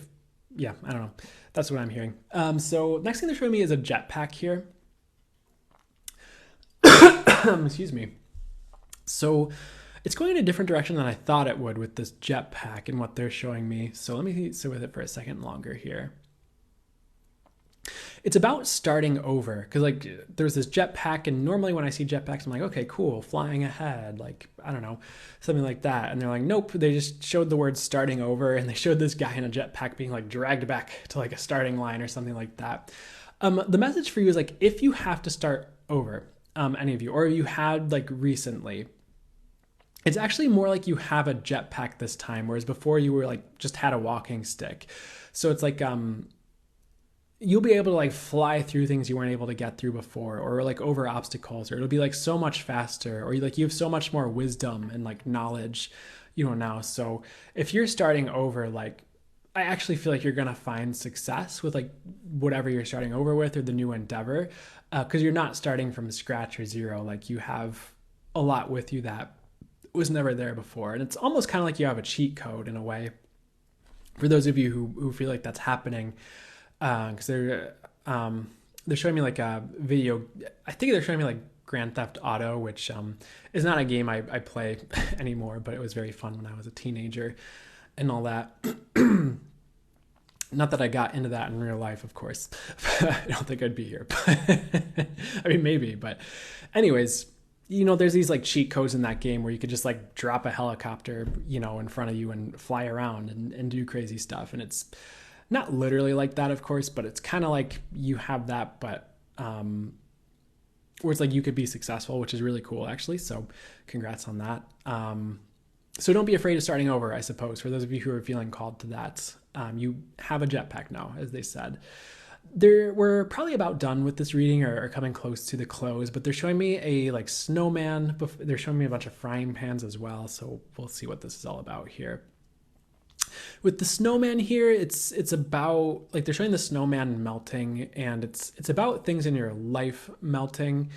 don't know. That's what I'm hearing. So next thing they're showing me is a jetpack here. Excuse me. So it's going in a different direction than I thought it would with this jetpack and what they're showing me. So let me sit with it for a second longer here. It's about starting over because like there's this jetpack, and normally when I see jetpacks, I'm like, okay, cool, flying ahead, like, I don't know, something like that. And they're like, nope, they just showed the word starting over, and they showed this guy in a jetpack being like dragged back to like a starting line or something like that. The message for you is like, if you have to start over, any of you, or you had like recently, it's actually more like you have a jetpack this time, whereas before you were like just had a walking stick. So it's like, you'll be able to like fly through things you weren't able to get through before, or like over obstacles, or it'll be like so much faster, or you have so much more wisdom and like knowledge, you know, now. So if you're starting over, like, I actually feel like you're going to find success with like whatever you're starting over with or the new endeavor, because you're not starting from scratch or zero. Like you have a lot with you that was never there before. And it's almost kind of like you have a cheat code in a way for those of you who feel like that's happening. Because they're showing me like a video. I think they're showing me like Grand Theft Auto, which is not a game I play anymore, but it was very fun when I was a teenager and all that. Not that I got into that in real life, of course. I don't think I'd be here. I mean, maybe, but anyways, you know, there's these like cheat codes in that game where you could just like drop a helicopter, you know, in front of you and fly around and do crazy stuff. And it's not literally like that, of course, but it's kind of like you have that, but where it's like you could be successful, which is really cool, actually. So congrats on that. So don't be afraid of starting over, I suppose, for those of you who are feeling called to that. You have a jetpack now, as they said. We're probably about done with this reading or coming close to the close, but they're showing me a like snowman. They're showing me a bunch of frying pans as well. So we'll see what this is all about here. With the snowman here, it's about like they're showing the snowman melting, and it's about things in your life melting,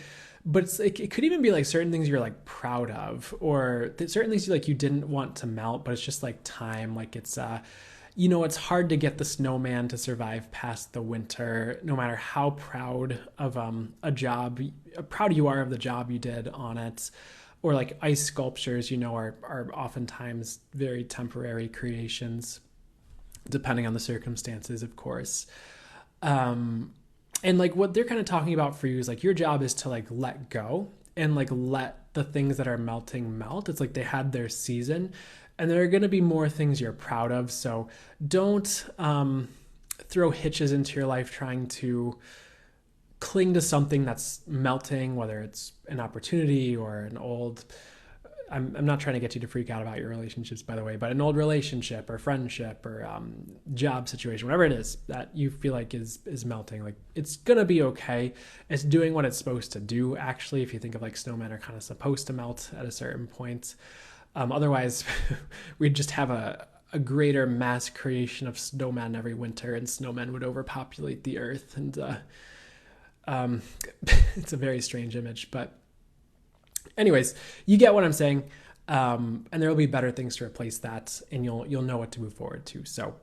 but it could even be like certain things you're like proud of, or certain things like you didn't want to melt, but it's just like time. Like it's you know, it's hard to get the snowman to survive past the winter, no matter how proud of proud you are of the job you did on it. Or like ice sculptures, you know, are oftentimes very temporary creations, depending on the circumstances, of course. And like what they're kind of talking about for you is like your job is to like let go and like let the things that are melting melt. It's like they had their season, and there are going to be more things you're proud of. So don't throw hitches into your life trying to cling to something that's melting, whether it's an opportunity or an old, I'm not trying to get you to freak out about your relationships, by the way, but an old relationship or friendship or job situation, whatever it is that you feel like is melting, like it's going to be okay. It's doing what it's supposed to do. Actually, if you think of like snowmen are kind of supposed to melt at a certain point. Otherwise we'd just have a greater mass creation of snowmen every winter, and snowmen would overpopulate the earth. And, it's a very strange image, but anyways, you get what I'm saying. And there will be better things to replace that, and you'll know what to move forward to. So,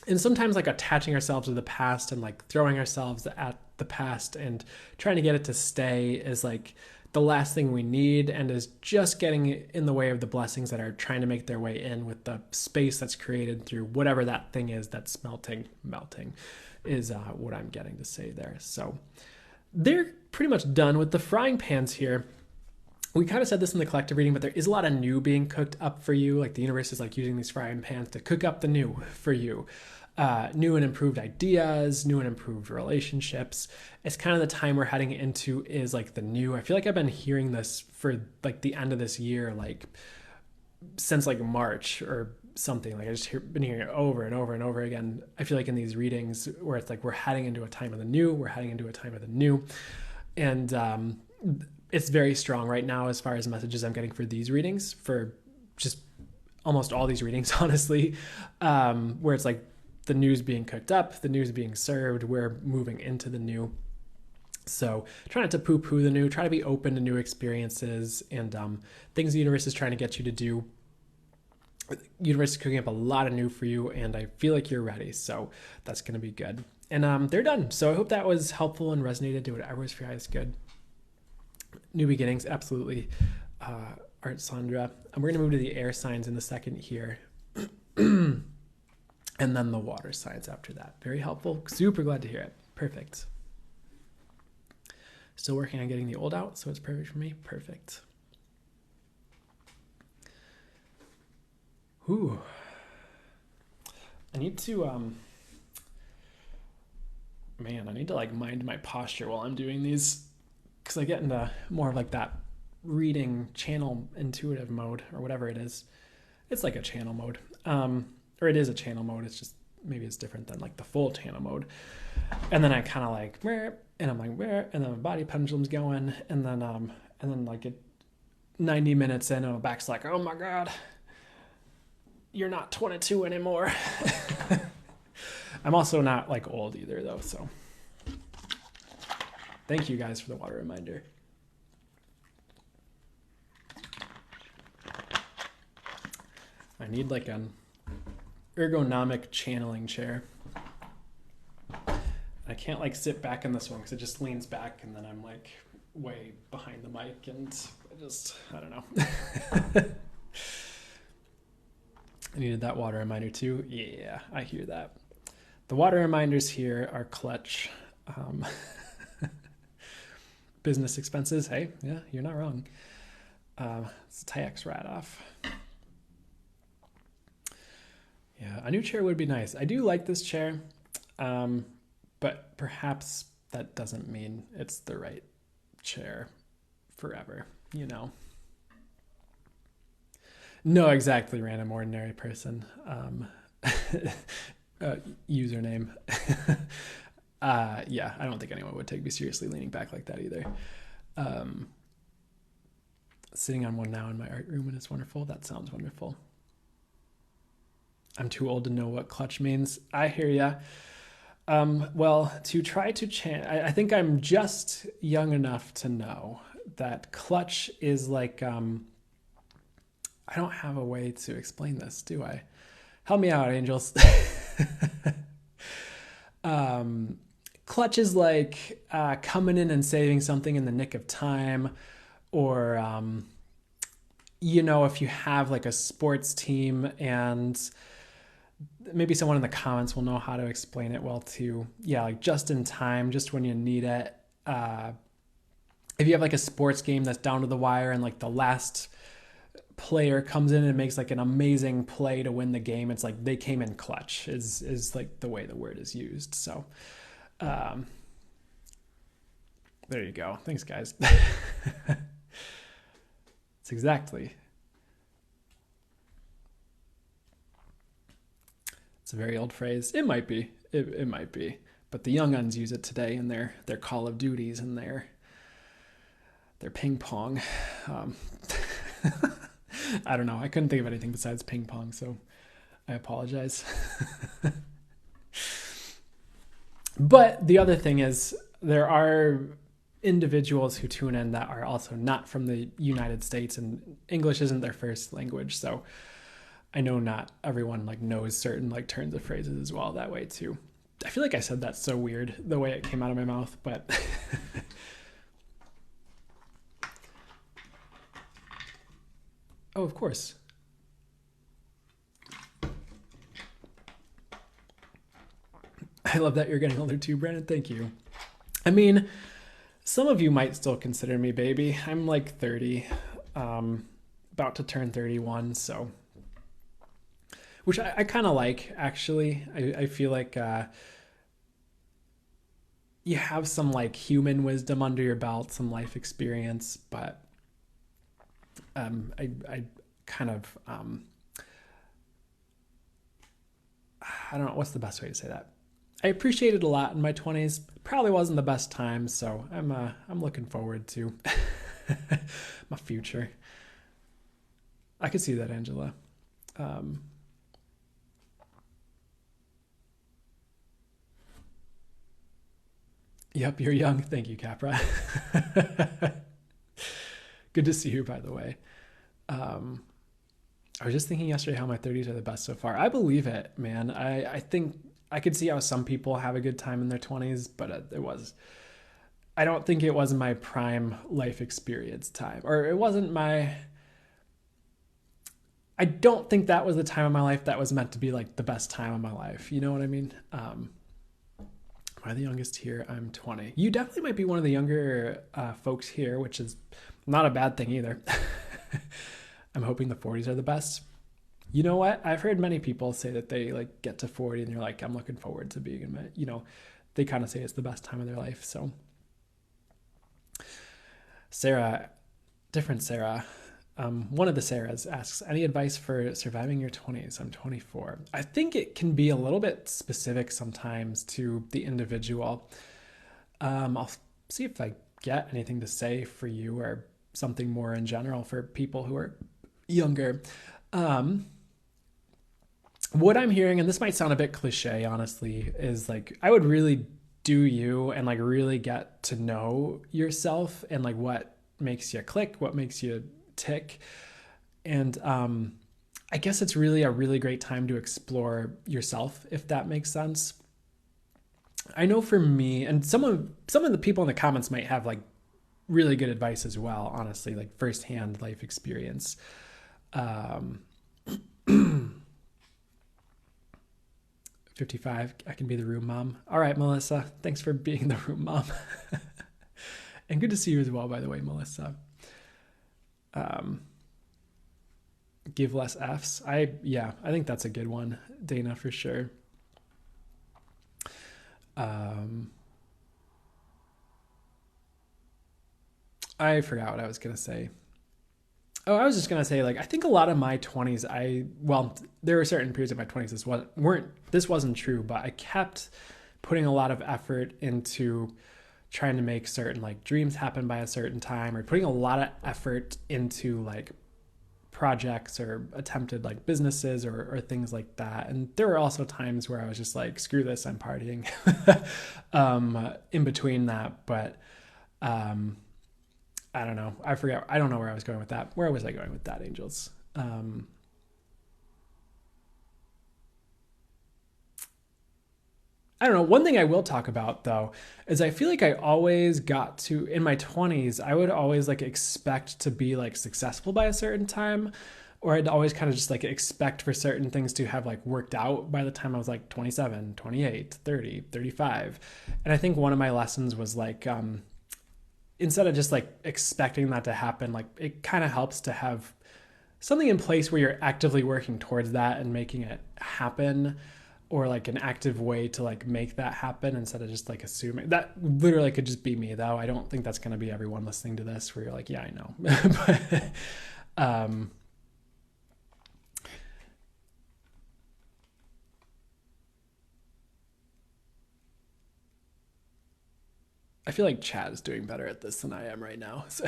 and sometimes like attaching ourselves to the past and like throwing ourselves at the past and trying to get it to stay is like the last thing we need, and is just getting in the way of the blessings that are trying to make their way in with the space that's created through whatever that thing is that's melting is what I'm getting to say there. So they're pretty much done with the frying pans here. We kind of said this in the collective reading, but there is a lot of new being cooked up for you. Like the universe is like using these frying pans to cook up the new for you. new and improved ideas, new and improved relationships. It's kind of the time we're heading into is like the new. I feel like I've been hearing this for like the end of this year, like since like March or something. Like I just been hearing it over and over and over again. I feel like in these readings where it's like we're heading into a time of the new, we're heading into a time of the new. And it's very strong right now as far as messages I'm getting for these readings, for just almost all these readings, honestly, where it's like the new's being cooked up, the new's being served, we're moving into the new. So try not to poo-poo the new, try to be open to new experiences and things the universe is trying to get you to do. The universe is cooking up a lot of new for you, and I feel like you're ready. So that's going to be good. And they're done. So I hope that was helpful and resonated. Do whatever was for you is good. New beginnings, absolutely. Art Sandra. And we're going to move to the air signs in a second here. And then the water signs after that. Very helpful. Super glad to hear it. Perfect. Still working on getting the old out, so it's perfect for me. Perfect. Ooh. I need to, I need to like mind my posture while I'm doing these, because I get into more of like that reading channel intuitive mode or whatever it is. It's like a channel mode, or it is a channel mode. It's just, maybe it's different than like the full channel mode. And then I kind of like, and I'm like, and then my body pendulum's going. And then like 90 minutes in, and my back's like, oh my God, you're not 22 anymore. I'm also not like old either though. So thank you guys for the water reminder. I need like an ergonomic channeling chair. I can't like sit back in this one because it just leans back and then I'm like way behind the mic and I don't know. I needed that water reminder too. Yeah, I hear that. The water reminders here are clutch. Business expenses. Hey, yeah, you're not wrong. It's a tax write-off. Yeah, a new chair would be nice. I do like this chair, but perhaps that doesn't mean it's the right chair forever, you know? No, exactly, random ordinary person. Username. Yeah, I don't think anyone would take me seriously leaning back like that either. Sitting on one now in my art room and it's wonderful. That sounds wonderful. I'm too old to know what clutch means. I hear ya. Well, to try to I think I'm just young enough to know that clutch is like, I don't have a way to explain this, do I? Help me out, angels. Clutch is like coming in and saving something in the nick of time, or, if you have like a sports team, and maybe someone in the comments will know how to explain it well too. Yeah, like just in time, just when you need it. If you have like a sports game that's down to the wire and like the last player comes in and makes like an amazing play to win the game, it's like they came in clutch is like the way the word is used. So there you go. Thanks, guys. It's exactly. It's a very old phrase. It might be. It might be. But the young uns use it today in their Call of Duties and their ping pong. I don't know. I couldn't think of anything besides ping pong, so I apologize. But the other thing is, there are individuals who tune in that are also not from the United States, and English isn't their first language. So I know not everyone like knows certain like turns of phrases as well that way too. I feel like I said that so weird the way it came out of my mouth, but oh, of course. I love that you're getting older too, Brandon. Thank you. I mean, some of you might still consider me baby. I'm like 30, about to turn 31. So which I kind of like, actually. I feel like you have some like human wisdom under your belt, some life experience, but I kind of, I don't know, what's the best way to say that? I appreciated a lot in my 20s. Probably wasn't the best time, so I'm looking forward to my future. I could see that, Angela. Um, yep, you're young. Thank you, Capra. Good to see you, by the way. Um, I was just thinking yesterday how my 30s are the best so far. I believe it, man. I think I could see how some people have a good time in their 20s, but it was, I don't think it was my prime life experience time, or it wasn't my, I don't think that was the time of my life that was meant to be like the best time of my life. You know what I mean? Am I the youngest here? I'm 20. You definitely might be one of the younger folks here, which is not a bad thing either. I'm hoping the 40s are the best. You know what? I've heard many people say that they like get to 40 and they're like, I'm looking forward to being in my, they kind of say it's the best time of their life. So Sarah, different Sarah, one of the Sarahs asks, any advice for surviving your 20s? I'm 24. I think it can be a little bit specific sometimes to the individual. I'll see if I get anything to say for you or something more in general for people who are younger. What I'm hearing, and this might sound a bit cliche, honestly, is like I would really do you and like really get to know yourself and like what makes you click, what makes you tick. And I guess it's really a really great time to explore yourself, if that makes sense. I know for me, and some of the people in the comments might have like really good advice as well, honestly, like firsthand life experience. Um, 55, I can be the room mom. All right, Melissa, thanks for being the room mom. And good to see you as well, by the way, Melissa. Um, give less Fs. I think that's a good one, Dana, for sure. I forgot what I was gonna say. Oh, I was just gonna say, like, I think a lot of my 20s, there were certain periods of my 20s this wasn't true, but I kept putting a lot of effort into trying to make certain like dreams happen by a certain time, or putting a lot of effort into like projects or attempted like businesses or things like that. And there were also times where I was just like, screw this, I'm partying in between that. But I don't know. I forgot. I don't know where I was going with that. Where was I going with that, Angels? I don't know. One thing I will talk about though is I feel like I always got to, in my 20s, I would always like expect to be like successful by a certain time, or I'd always kind of just like expect for certain things to have like worked out by the time I was like 27, 28, 30, 35. And I think one of my lessons was like, instead of just like expecting that to happen, like it kind of helps to have something in place where you're actively working towards that and making it happen, or like an active way to like make that happen instead of just like assuming. That literally could just be me though. I don't think that's going to be everyone listening to this where you're like, yeah, I know. But, I feel like Chad is doing better at this than I am right now. So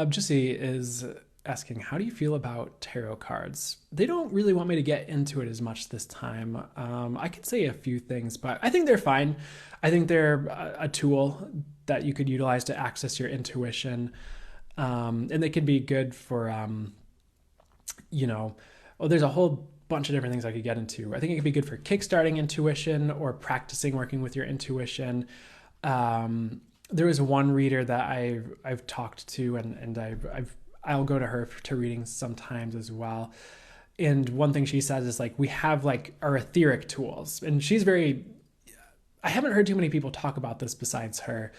Jesse is asking, how do you feel about tarot cards? They don't really want me to get into it as much this time. I could say a few things, but I think they're fine. I think they're a tool that you could utilize to access your intuition. And they could be good for, there's a whole bunch of different things I could get into. I think it could be good for kickstarting intuition or practicing working with your intuition. There was one reader that I've talked to, and I'll go to her to readings sometimes as well. And one thing she says is like, we have like our etheric tools, and she's very, I haven't heard too many people talk about this besides her.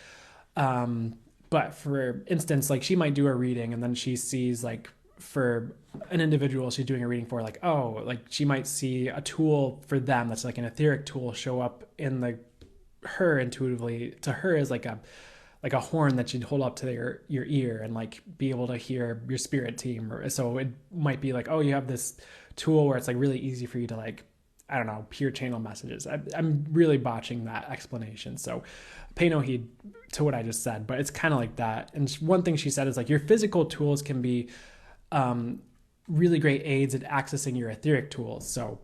But for instance, like she might do a reading and then she sees like for an individual she's doing a reading for, like, oh, like she might see a tool for them that's like an etheric tool show up in the her intuitively to her is like a horn that you'd hold up to your ear and like be able to hear your spirit team. Or so it might be like, oh, you have this tool where it's like really easy for you to like, I don't know, peer channel messages. I'm really botching that explanation, so pay no heed to what I just said, but it's kind of like that. And one thing she said is like your physical tools can be really great aids at accessing your etheric tools. So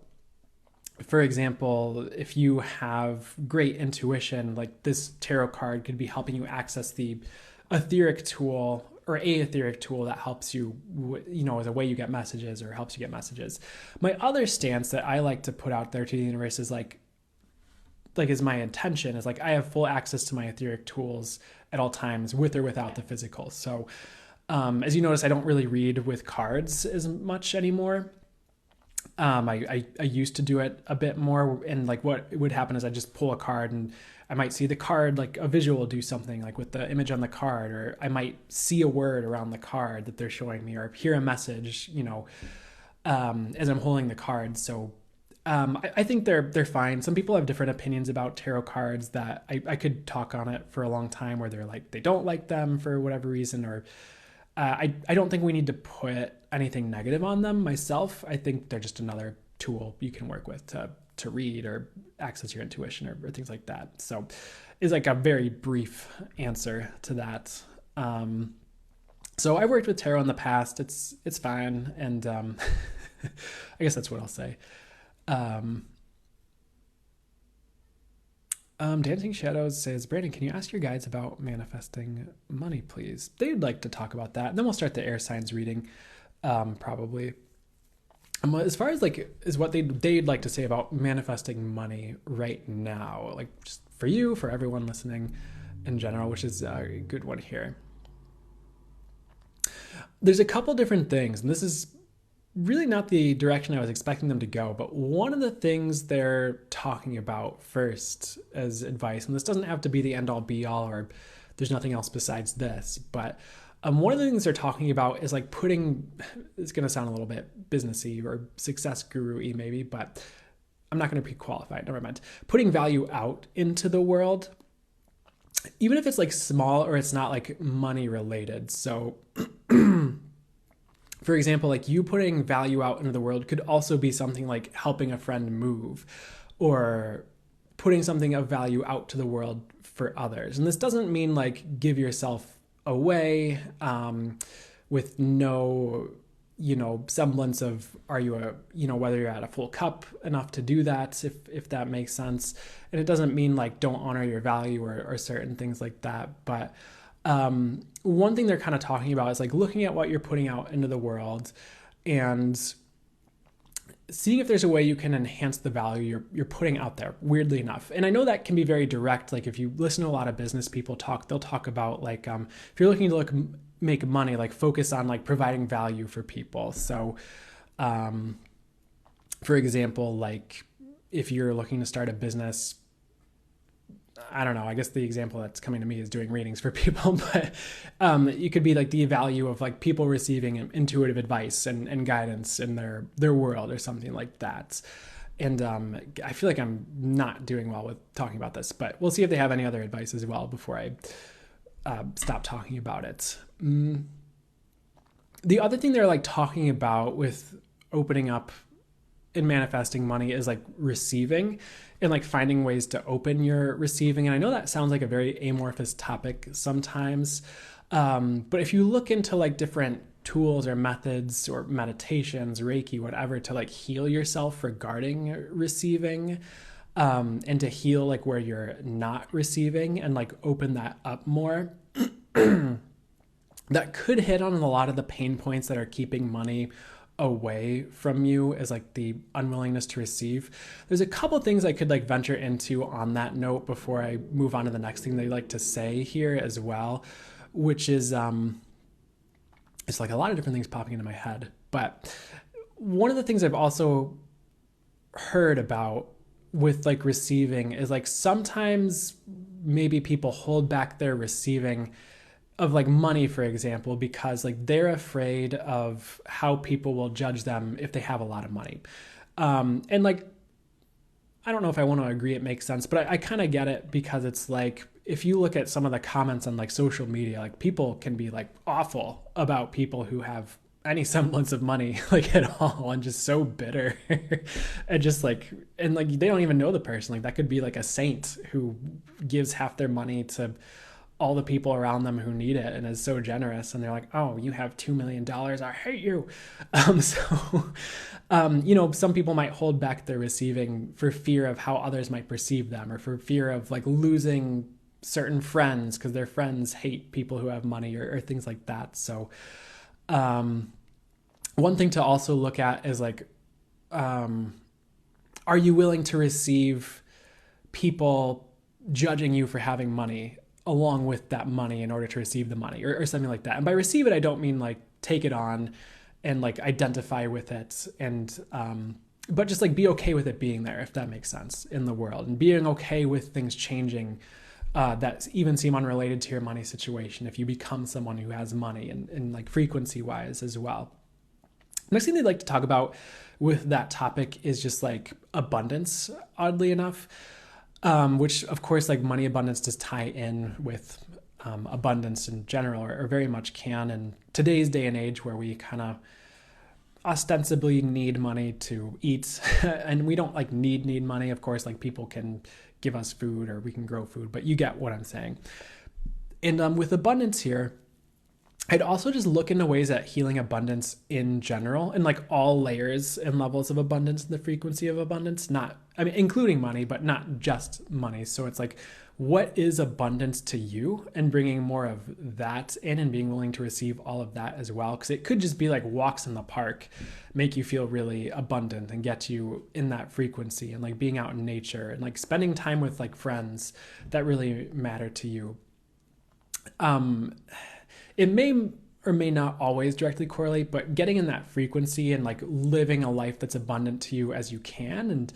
for example, if you have great intuition, like this tarot card could be helping you access the etheric tool or a etheric tool that helps you, as a way you get messages or helps you get messages. My other stance that I like to put out there to the universe is like is my intention is like I have full access to my etheric tools at all times, with or without the physical. So as you notice, I don't really read with cards as much anymore. I used to do it a bit more, and like what would happen is I just pull a card and I might see the card, like a visual do something like with the image on the card, or I might see a word around the card that they're showing me, or hear a message, as I'm holding the card. So I think they're fine. Some people have different opinions about tarot cards that I could talk on it for a long time, where they're like, they don't like them for whatever reason, or I don't think we need to put anything negative on them myself. I think they're just another tool you can work with to read or access your intuition or things like that. So it's like a very brief answer to that. So I've worked with tarot in the past. It's fine. And I guess that's what I'll say. Dancing Shadows says, Brandon, can you ask your guides about manifesting money, please? They'd like to talk about that. And then we'll start the air signs reading, probably. As far as is what they'd like to say about manifesting money right now, like just for you, for everyone listening in general, which is a good one here. There's a couple different things, and this is really not the direction I was expecting them to go, but one of the things they're talking about first as advice, and this doesn't have to be the end all be all, or there's nothing else besides this, but one of the things they're talking about is like it's going to sound a little bit businessy or success guru-y maybe, but I'm not going to be qualified, never mind. Putting value out into the world, even if it's like small or it's not like money related. So for example, like you putting value out into the world could also be something like helping a friend move, or putting something of value out to the world for others. And this doesn't mean like give yourself away with no, semblance of, are you whether you're at a full cup enough to do that, if that makes sense. And it doesn't mean like don't honor your value or certain things like that. But one thing they're kind of talking about is like looking at what you're putting out into the world and seeing if there's a way you can enhance the value you're putting out there, weirdly enough. And I know that can be very direct. Like if you listen to a lot of business people talk, they'll talk about like, if you're looking to make money, like focus on like providing value for people. So, for example, like if you're looking to start a business, I don't know, I guess the example that's coming to me is doing readings for people, but you could be like the value of like people receiving intuitive advice and guidance in their world or something like that. And I feel like I'm not doing well with talking about this, but we'll see if they have any other advice as well before I stop talking about it. The other thing they're like talking about with opening up and manifesting money is like receiving and like finding ways to open your receiving. And I know that sounds like a very amorphous topic sometimes. But if you look into like different tools or methods or meditations, Reiki, whatever, to like heal yourself regarding receiving, and to heal like where you're not receiving and like open that up more, that could hit on a lot of the pain points that are keeping money away from you, as like the unwillingness to receive. There's a couple things I could like venture into on that note before I move on to the next thing they like to say here as well, which is it's like a lot of different things popping into my head. But one of the things I've also heard about with like receiving is like sometimes maybe people hold back their receiving of like money, for example, because like they're afraid of how people will judge them if they have a lot of money. And like, I don't know if I want to agree it makes sense, but I kind of get it, because it's like, if you look at some of the comments on like social media, like people can be like awful about people who have any semblance of money like at all, and just so bitter and just like, and like they don't even know the person. Like that could be like a saint who gives half their money to all the people around them who need it and is so generous, and they're like, oh, you have $2 million, I hate you. Some people might hold back their receiving for fear of how others might perceive them, or for fear of like losing certain friends because their friends hate people who have money, or things like that. So one thing to also look at is like, are you willing to receive people judging you for having money along with that money in order to receive the money, or something like that? And by receive it, I don't mean like take it on and like identify with it, and but just like be okay with it being there, if that makes sense, in the world, and being okay with things changing that even seem unrelated to your money situation if you become someone who has money, and like frequency wise as well. Next thing they'd like to talk about with that topic is just like abundance, oddly enough, which of course like money abundance does tie in with abundance in general, or very much can in today's day and age, where we kind of ostensibly need money to eat and we don't like need money. Of course, like people can give us food, or we can grow food, but you get what I'm saying. And with abundance here, I'd also just look into ways at healing abundance in general, and like all layers and levels of abundance, and the frequency of abundance, including money, but not just money. So it's like, what is abundance to you, and bringing more of that in, and being willing to receive all of that as well. Because it could just be like walks in the park make you feel really abundant and get you in that frequency, and like being out in nature, and like spending time with like friends that really matter to you. It may or may not always directly correlate, but getting in that frequency and like living a life that's abundant to you as you can, and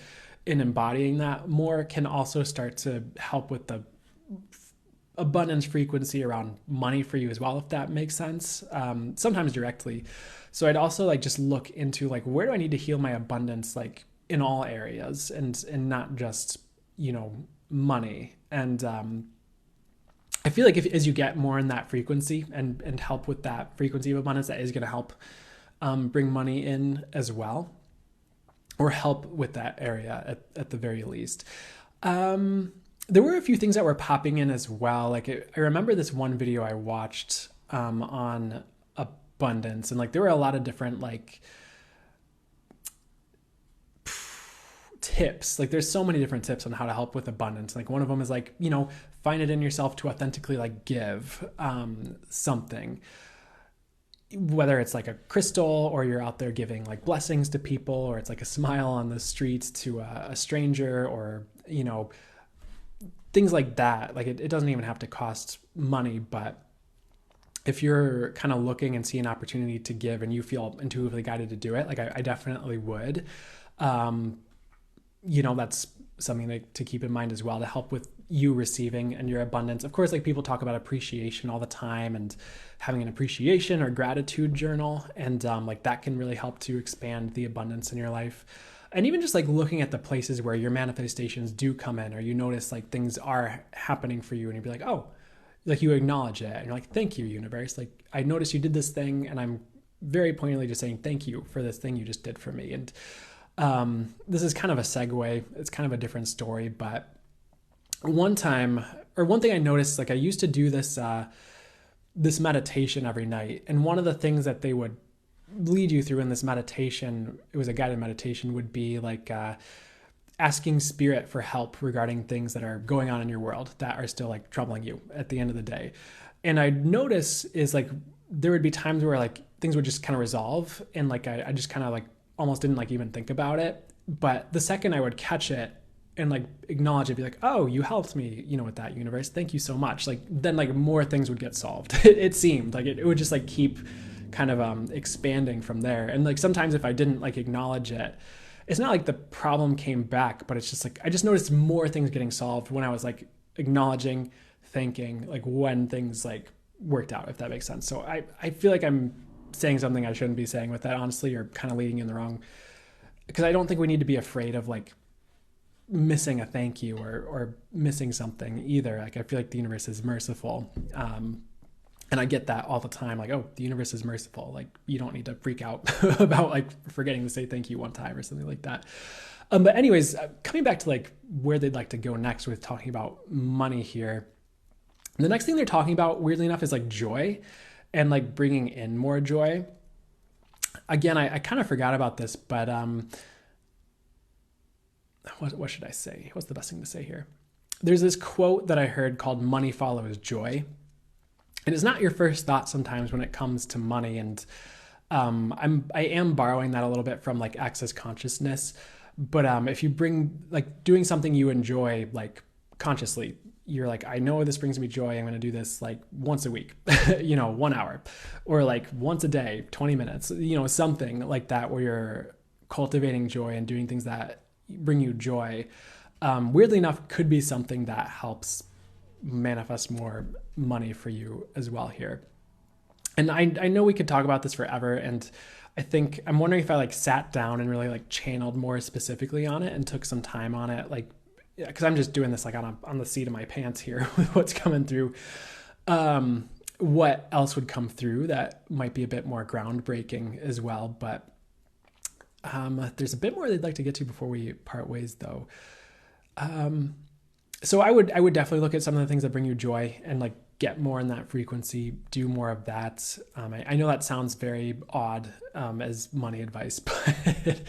in embodying that more, can also start to help with the abundance frequency around money for you as well, if that makes sense. Sometimes directly. So I'd also like just look into like, where do I need to heal my abundance, like in all areas, and not just, money. And I feel like as you get more in that frequency and help with that frequency of abundance, that is going to help bring money in as well, or help with that area at the very least. There were a few things that were popping in as well. Like I remember this one video I watched on abundance, and like there were a lot of different like tips. Like there's so many different tips on how to help with abundance. Like one of them is like, find it in yourself to authentically like give something, whether it's like a crystal, or you're out there giving like blessings to people, or it's like a smile on the streets to a stranger, or things like that. Like it doesn't even have to cost money, but if you're kind of looking and see an opportunity to give, and you feel intuitively guided to do it, like I definitely would. That's something to keep in mind as well, to help with you receiving and your abundance. Of course, like people talk about appreciation all the time, and having an appreciation or gratitude journal, and like that can really help to expand the abundance in your life. And even just like looking at the places where your manifestations do come in, or you notice like things are happening for you, and you'd be like, oh, like you acknowledge it, and you're like, thank you, universe. Like I noticed you did this thing, and I'm very poignantly just saying thank you for this thing you just did for me. And this is kind of a segue. It's kind of a different story, but one thing I noticed, like I used to do this meditation every night. And one of the things that they would lead you through in this meditation, it was a guided meditation, would be like asking spirit for help regarding things that are going on in your world that are still like troubling you at the end of the day. And I notice is like, there would be times where like things would just kind of resolve, and like I just kind of like almost didn't like even think about it. But the second I would catch it and like acknowledge it, be like, oh, you helped me, with that, universe, thank you so much. Like then like more things would get solved. It seemed like it would just like keep kind of expanding from there. And like sometimes if I didn't like acknowledge it, it's not like the problem came back, but it's just like I just noticed more things getting solved when I was like acknowledging, thanking, like when things like worked out, if that makes sense. So I feel like I'm saying something I shouldn't be saying with that, honestly, or kind of leading in the wrong, because I don't think we need to be afraid of like missing a thank you or missing something either. Like I feel like the universe is merciful. And I get that all the time. Like, oh, the universe is merciful. Like you don't need to freak out about like forgetting to say thank you one time or something like that. But anyways, coming back to like where they'd like to go next with talking about money here. The next thing they're talking about, weirdly enough, is like joy and like bringing in more joy. Again, I kind of forgot about this, but what should I say? What's the best thing to say here? There's this quote that I heard called "Money follows joy," and it's not your first thought sometimes when it comes to money. And I am borrowing that a little bit from like Access Consciousness. But if you bring like doing something you enjoy, like consciously, you're like, I know this brings me joy. I'm going to do this like once a week, 1 hour, or like once a day, 20 minutes, something like that, where you're cultivating joy and doing things that bring you joy. Weirdly enough, could be something that helps manifest more money for you as well here. And I know we could talk about this forever. And I think I'm wondering if I like sat down and really like channeled more specifically on it and took some time on it, like, because I'm just doing this like on the seat of my pants here with what's coming through. What else would come through that might be a bit more groundbreaking as well. But there's a bit more they'd like to get to before we part ways, though. So I would definitely look at some of the things that bring you joy and like get more in that frequency, do more of that. I know that sounds very odd as money advice, but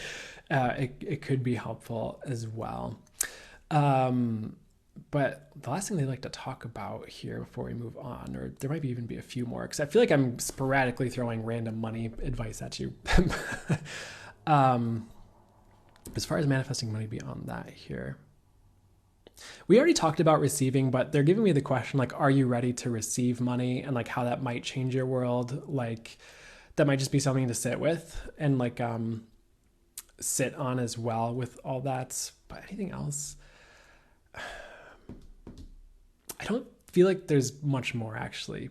it could be helpful as well. But the last thing they'd like to talk about here before we move on, or there might even be a few more, because I feel like I'm sporadically throwing random money advice at you. As far as manifesting money beyond that here, we already talked about receiving, but they're giving me the question, like, are you ready to receive money, and like how that might change your world? Like that might just be something to sit with and like, sit on as well with all that. But anything else? I don't feel like there's much more actually,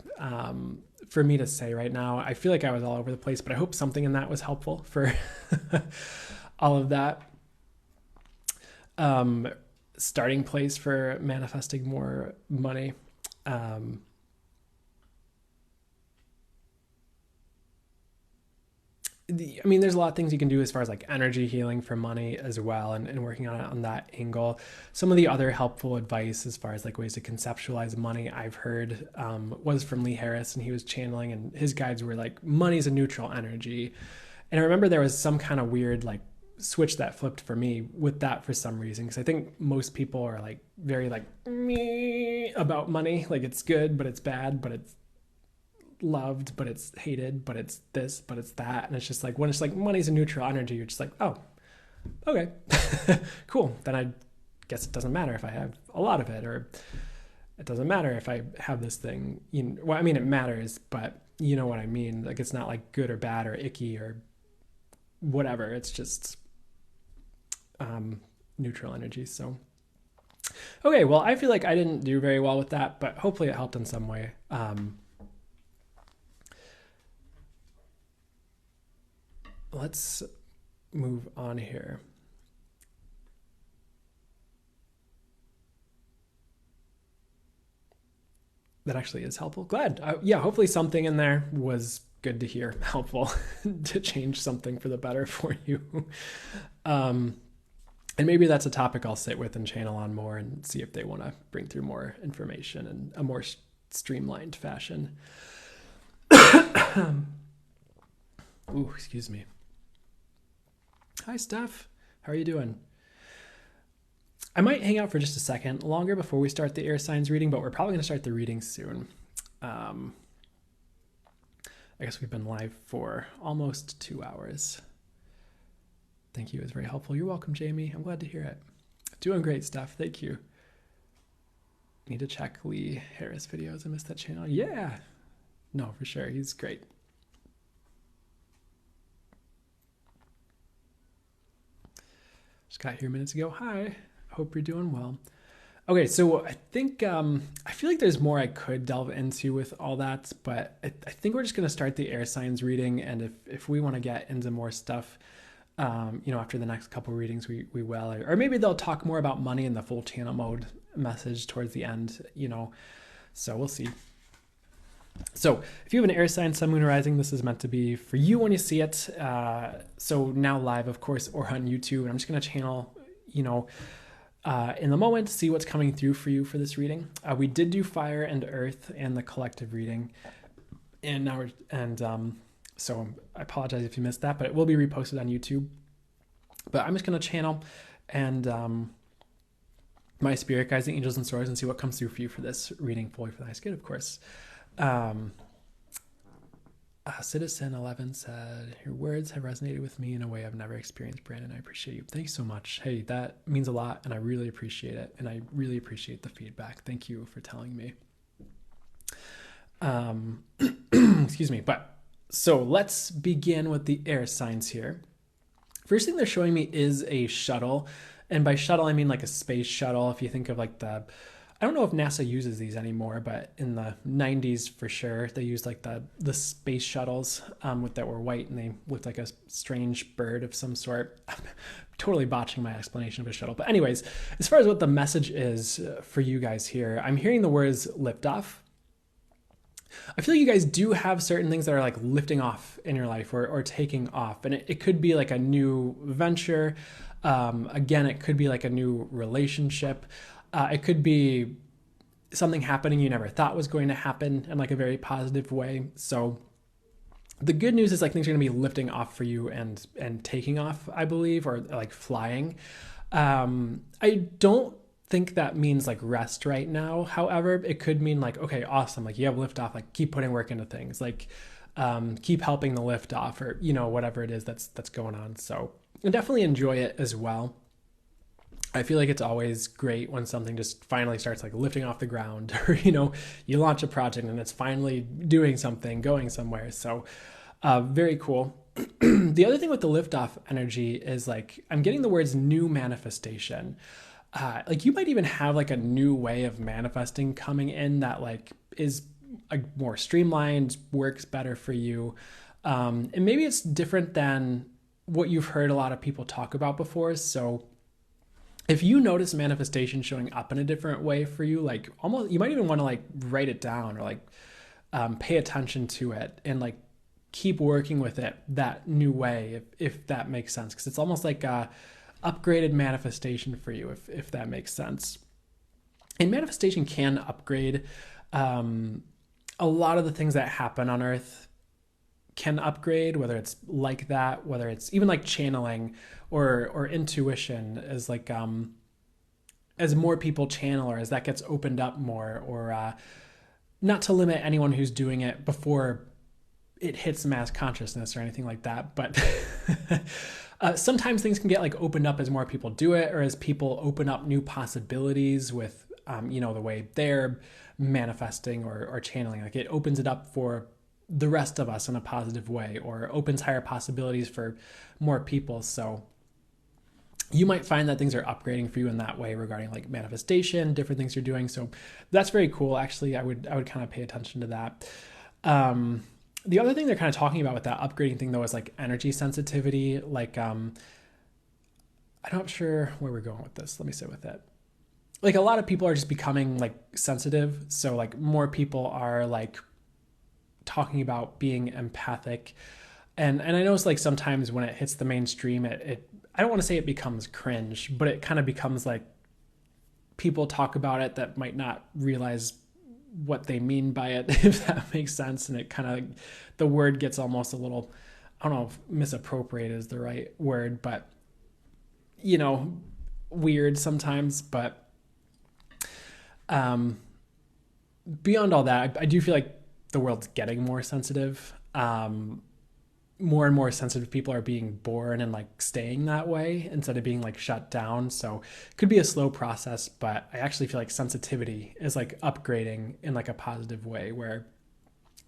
for me to say right now. I feel like I was all over the place, but I hope something in that was helpful for all of that. Starting place for manifesting more money. There's a lot of things you can do as far as like energy healing for money as well, and working on it on that angle. Some of the other helpful advice as far as like ways to conceptualize money I've heard was from Lee Harris, and he was channeling, and his guides were like, money is a neutral energy. And I remember there was some kind of weird like switch that flipped for me with that for some reason, because I think most people are like very like me about money, like it's good but it's bad, but it's loved but it's hated, but it's this but it's that. And it's just like, when it's like money's a neutral energy, you're just like, oh, okay. Cool, then I guess it doesn't matter if I have a lot of it, or it doesn't matter if I have this thing, well, it matters, but you know what I mean, like it's not like good or bad or icky or whatever, it's just neutral energy. So okay, well, I feel like I didn't do very well with that, but hopefully it helped in some way. Let's move on here. That actually is helpful. Glad. Yeah, hopefully something in there was good to hear, helpful to change something for the better for you. And maybe that's a topic I'll sit with and channel on more and see if they want to bring through more information in a more streamlined fashion. Ooh, excuse me. Hi, Steph. How are you doing? I might hang out for just a second longer before we start the air signs reading, but we're probably going to start the reading soon. I guess we've been live for almost 2 hours. Thank you. It was very helpful. You're welcome, Jamie. I'm glad to hear it. Doing great, Steph. Thank you. Need to check Lee Harris videos. I missed that channel. Yeah. No, for sure. He's great. Just got here minutes ago. Hi. Hope you're doing well. Okay, so I think I feel like there's more I could delve into with all that, but I think we're just going to start the air signs reading, and if we want to get into more stuff, after the next couple readings, we will, or maybe they'll talk more about money in the full channel mode message towards the end, so we'll see. So if you have an air sign, sun, moon, rising, this is meant to be for you when you see it. So now live, of course, or on YouTube, and I'm just going to channel, in the moment, see what's coming through for you for this reading. We did do fire and earth and the collective reading, and now so I apologize if you missed that, but it will be reposted on YouTube. But I'm just going to channel and my spirit guides, the angels and swords, and see what comes through for you for this reading, fully for the highest good, of course. Citizen 11 said, your words have resonated with me in a way I've never experienced, Brandon. I appreciate you. Thanks so much. Hey, that means a lot, and I really appreciate it, and I really appreciate the feedback. Thank you for telling me. Excuse me. But so let's begin with the air signs here. First thing they're showing me is a shuttle, and by shuttle I mean like a space shuttle. If you think of like I don't know if NASA uses these anymore, but in the 90s for sure, they used like the space shuttles that were white, and they looked like a strange bird of some sort. I'm totally botching my explanation of a shuttle. But anyways, as far as what the message is for you guys here, I'm hearing the words lift off. I feel like you guys do have certain things that are like lifting off in your life or taking off. And it could be like a new venture. Again, it could be like a new relationship. It could be something happening you never thought was going to happen in like a very positive way. So the good news is like things are going to be lifting off for you and taking off, I believe, or like flying. I don't think that means like rest right now. However, it could mean like, okay, awesome. Like you have lift off, like keep putting work into things, like keep helping the lift off, or, whatever it is that's going on. So definitely enjoy it as well. I feel like it's always great when something just finally starts like lifting off the ground, or, you launch a project and it's finally doing something, going somewhere. So very cool. The other thing with the liftoff energy is like, I'm getting the words new manifestation. Like you might even have like a new way of manifesting coming in that like is like more streamlined, works better for you. And maybe it's different than what you've heard a lot of people talk about before. So if you notice manifestation showing up in a different way for you, like almost, you might even want to like write it down or like pay attention to it and like keep working with it that new way, if that makes sense. Because it's almost like a upgraded manifestation for you, if that makes sense. And manifestation can upgrade. A lot of the things that happen on Earth can upgrade, whether it's like that, whether it's even like channeling or intuition, as like as more people channel, or as that gets opened up more, or not to limit anyone who's doing it before it hits mass consciousness or anything like that, but sometimes things can get like opened up as more people do it, or as people open up new possibilities with the way they're manifesting or channeling. Like it opens it up for the rest of us in a positive way, or opens higher possibilities for more people. So you might find that things are upgrading for you in that way regarding like manifestation, different things you're doing. So that's very cool. Actually, I would kind of pay attention to that. The other thing they're kind of talking about with that upgrading thing though is like energy sensitivity. Like, I'm not sure where we're going with this. Let me sit with it. Like a lot of people are just becoming like sensitive. So like more people are like talking about being empathic. And I know it's like sometimes when it hits the mainstream, I don't want to say it becomes cringe, but it kind of becomes like people talk about it that might not realize what they mean by it, if that makes sense. And it kind of, the word gets almost a little, I don't know if misappropriate is the right word, but weird sometimes. But beyond all that, I do feel like the world's getting more sensitive. More and more sensitive people are being born and like staying that way instead of being like shut down. So it could be a slow process, but I actually feel like sensitivity is like upgrading in like a positive way, where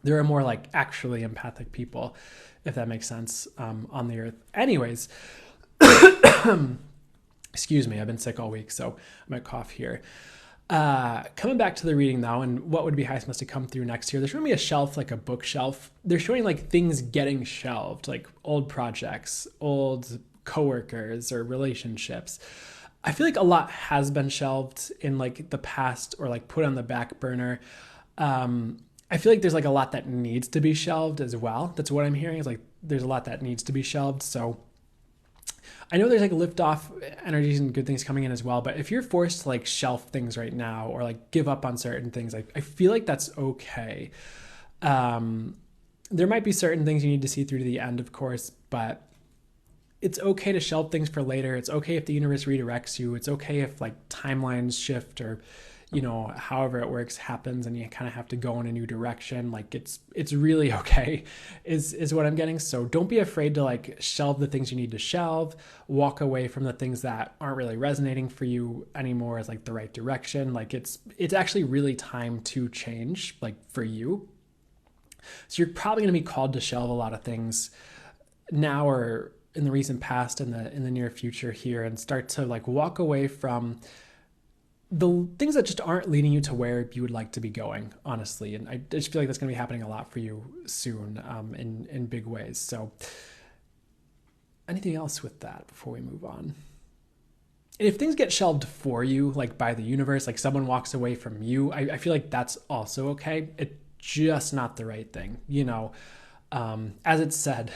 there are more like actually empathic people, if that makes sense, on the earth. Anyways, excuse me, I've been sick all week, so I might cough here. Coming back to the reading though, and what would be highest must to come through next here, there's showing me a shelf, like a bookshelf. They're showing like things getting shelved, like old projects, old coworkers or relationships. I feel like a lot has been shelved in like the past or like put on the back burner. I feel like there's like a lot that needs to be shelved as well. That's what I'm hearing, is like there's a lot that needs to be shelved. So I know there's like lift off energies and good things coming in as well, but if you're forced to like shelf things right now or like give up on certain things, I feel like that's okay. There might be certain things you need to see through to the end, of course, but it's okay to shelve things for later. It's okay if the universe redirects you. It's okay if like timelines shift or, however it works happens and you kind of have to go in a new direction. Like it's really okay is what I'm getting. So don't be afraid to like shelve the things you need to shelve, walk away from the things that aren't really resonating for you anymore as like the right direction. Like it's actually really time to change, like for you. So you're probably going to be called to shelve a lot of things now or in the recent past and in the near future here, and start to like walk away from the things that just aren't leading you to where you would like to be going, honestly. And I just feel like that's going to be happening a lot for you soon, in big ways. So anything else with that before we move on? And if things get shelved for you, like by the universe, like someone walks away from you, I feel like that's also okay. It's just not the right thing, as it's said,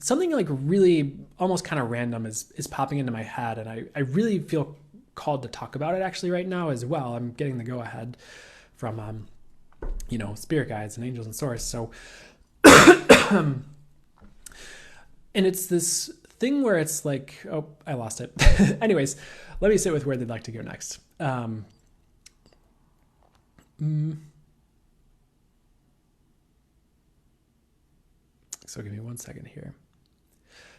something like really almost kind of random is popping into my head. And I really feel called to talk about it actually right now as well. I'm getting the go ahead from, spirit guides and angels and source. So, and it's this thing where it's like, oh, I lost it. Anyways, let me sit with where they'd like to go next. So give me 1 second here.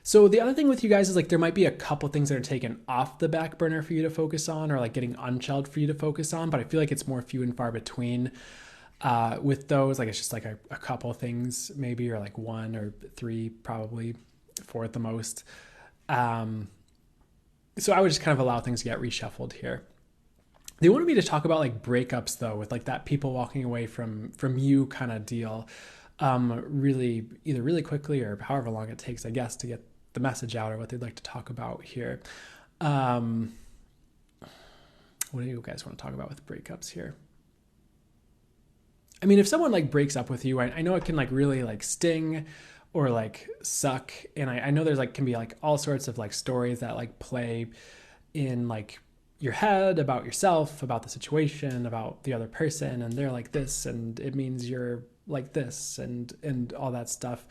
So the other thing with you guys is like there might be a couple things that are taken off the back burner for you to focus on, or like getting unshelled for you to focus on, but I feel like it's more few and far between with those. Like it's just like a couple things maybe, or like 1 or 3, probably 4 at the most. So I would just kind of allow things to get reshuffled here. They wanted me to talk about like breakups though, with like that people walking away from you kind of deal. Really either really quickly or however long it takes, I guess, to get the message out or what they'd like to talk about here. What do you guys want to talk about with breakups here? I mean, if someone like breaks up with you, I know it can like really like sting or like suck. And I know there's like can be like all sorts of like stories that like play in like your head about yourself, about the situation, about the other person, and they're like this and it means you're like this and all that stuff.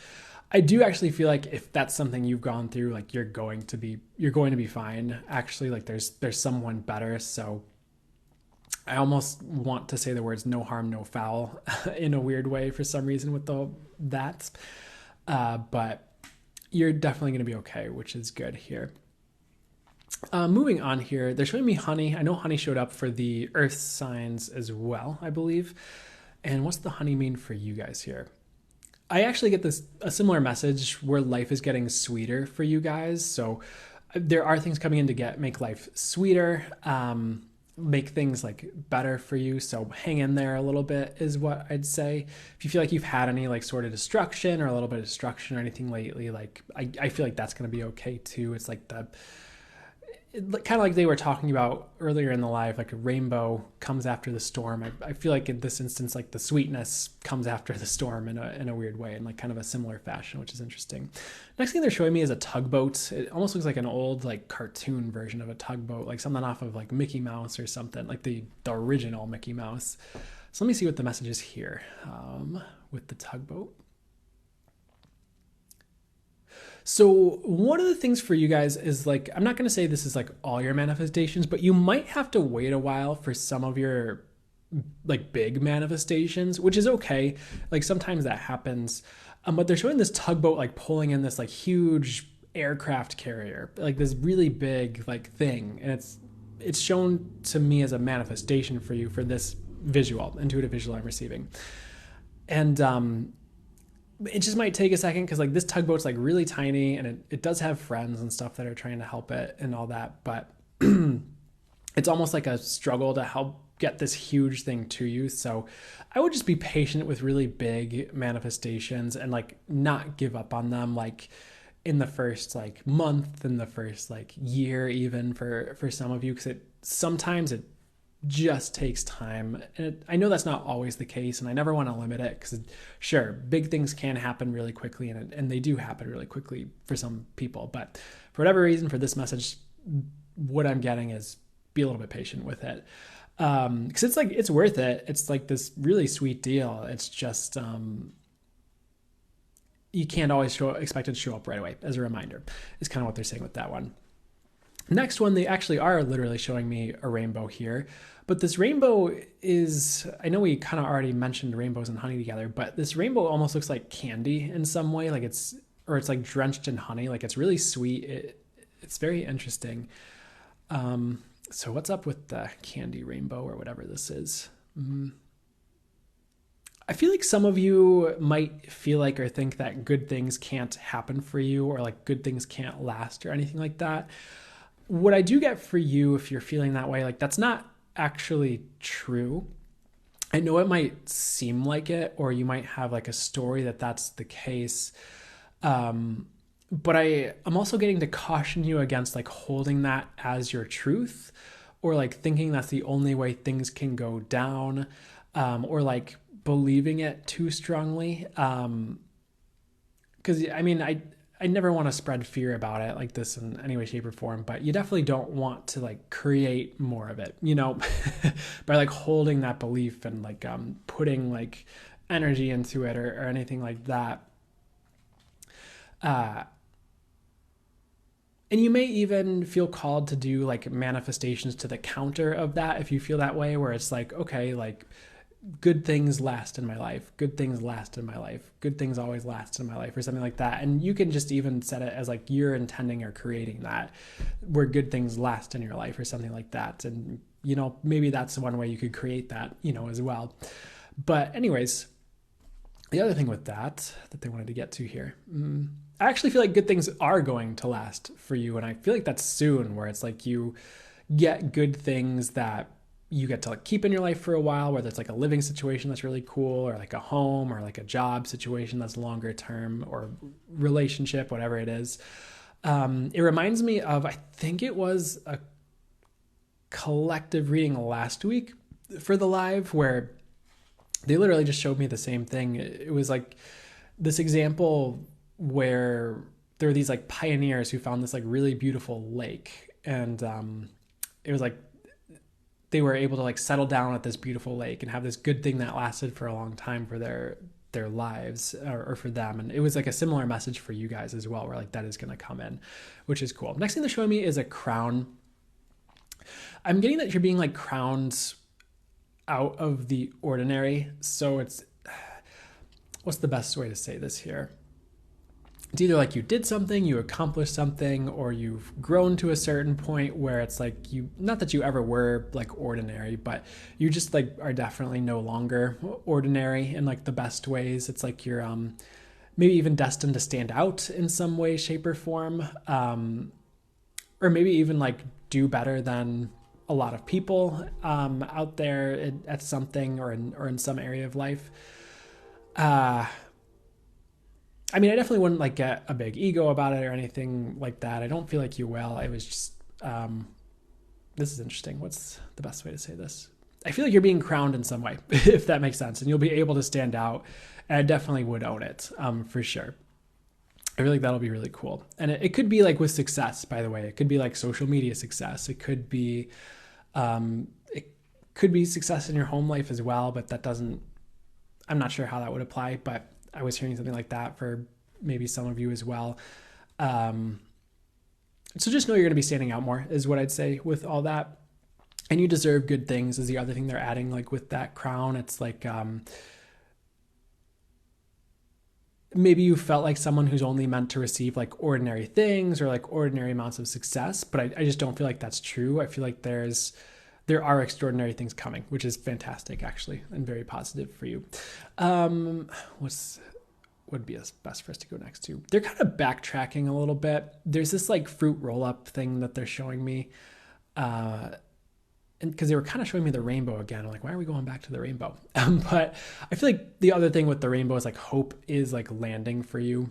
I do actually feel like if that's something you've gone through, like you're going to be fine. Actually, like there's someone better. So I almost want to say the words no harm, no foul in a weird way for some reason with that. But you're definitely going to be okay, which is good here. Moving on here, they're showing me honey. I know honey showed up for the earth signs as well, I believe. And what's the honey mean for you guys here? I actually get a similar message where life is getting sweeter for you guys. So there are things coming in to make life sweeter, make things like better for you. So hang in there a little bit is what I'd say. If you feel like you've had any like sort of destruction or a little bit of destruction or anything lately, like I feel like that's going to be okay too. It's like kind of like they were talking about earlier in the live, like a rainbow comes after the storm. I feel like in this instance, like the sweetness comes after the storm in a weird way, in like kind of a similar fashion, which is interesting. Next thing they're showing me is a tugboat. It almost looks like an old like cartoon version of a tugboat, like something off of like Mickey Mouse or something, like the original Mickey Mouse. So let me see what the message is here with the tugboat. So one of the things for you guys is like, I'm not going to say this is like all your manifestations, but you might have to wait a while for some of your like big manifestations, which is okay. Like sometimes that happens. But they're showing this tugboat like pulling in this like huge aircraft carrier, like this really big like thing. And it's shown to me as a manifestation for you for this intuitive visual I'm receiving. And it just might take a second because like this tugboat's like really tiny and it does have friends and stuff that are trying to help it and all that. But it's almost like a struggle to help get this huge thing to you. So I would just be patient with really big manifestations and like not give up on them like in the first like month, in the first like year, even for some of you, because it just takes time. And I know that's not always the case, and I never want to limit it because, sure, big things can happen really quickly, and they do happen really quickly for some people. But for whatever reason, for this message, what I'm getting is be a little bit patient with it, because it's like it's worth it. It's like this really sweet deal. It's just you can't always expect it to show up right away. As a reminder, is kind of what they're saying with that one. Next one, they actually are literally showing me a rainbow here. But this rainbow is, I know we kind of already mentioned rainbows and honey together, but this rainbow almost looks like candy in some way. Like it's like drenched in honey. Like it's really sweet. It's very interesting. So what's up with the candy rainbow or whatever this is? I feel like some of you might feel like or think that good things can't happen for you, or like good things can't last or anything like that. What I do get for you, if you're feeling that way, like that's not actually true. I know it might seem like it, or you might have like a story that that's the case. But I'm also getting to caution you against like holding that as your truth, or like thinking that's the only way things can go down, or like believing it too strongly. Because I mean, I never want to spread fear about it like this in any way, shape, or form, but you definitely don't want to like create more of it, you know, by like holding that belief and like putting like energy into it or anything like that. And you may even feel called to do like manifestations to the counter of that if you feel that way, where it's like, okay, like good things last in my life, good things last in my life, good things always last in my life, or something like that. And you can just even set it as like you're intending or creating that, where good things last in your life or something like that. And, you know, maybe that's one way you could create that, you know, as well. But anyways, the other thing with that they wanted to get to here, I actually feel like good things are going to last for you. And I feel like that's soon, where it's like you get good things that you get to like keep in your life for a while, whether it's like a living situation that's really cool, or like a home, or like a job situation that's longer term, or relationship, whatever it is. It reminds me of, I think it was a collective reading last week for the live, where they literally just showed me the same thing. It was like this example where there were these like pioneers who found this like really beautiful lake, and it was like they were able to like settle down at this beautiful lake and have this good thing that lasted for a long time for their lives, or for them. And it was like a similar message for you guys as well, where like that is going to come in, which is cool. Next thing they're showing me is a crown. I'm getting that you're being like crowned out of the ordinary. So it's, what's the best way to say this here? It's either like you did something, you accomplished something, or you've grown to a certain point where it's like you, not that you ever were like ordinary, but you just like are definitely no longer ordinary in like the best ways. It's like you're maybe even destined to stand out in some way, shape, or form, or maybe even like do better than a lot of people out there at something, or in some area of life. I mean, I definitely wouldn't like get a big ego about it or anything like that. I don't feel like you will. I was just, this is interesting. What's the best way to say this? I feel like you're being crowned in some way, if that makes sense, and you'll be able to stand out. And I definitely would own it, for sure. I feel like that'll be really cool. And it could be like with success, by the way. It could be like social media success. It could be success in your home life as well, but that doesn't, I'm not sure how that would apply, but I was hearing something like that for maybe some of you as well. So just know you're going to be standing out more is what I'd say with all that. And you deserve good things is the other thing they're adding, like with that crown. It's like, maybe you felt like someone who's only meant to receive like ordinary things or like ordinary amounts of success, but I just don't feel like that's true. I feel like there are extraordinary things coming, which is fantastic, actually, and very positive for you. Would be best for us to go next to? They're kind of backtracking a little bit. There's this like fruit roll-up thing that they're showing me. because they were kind of showing me the rainbow again. I'm like, why are we going back to the rainbow? But I feel like the other thing with the rainbow is like hope is like landing for you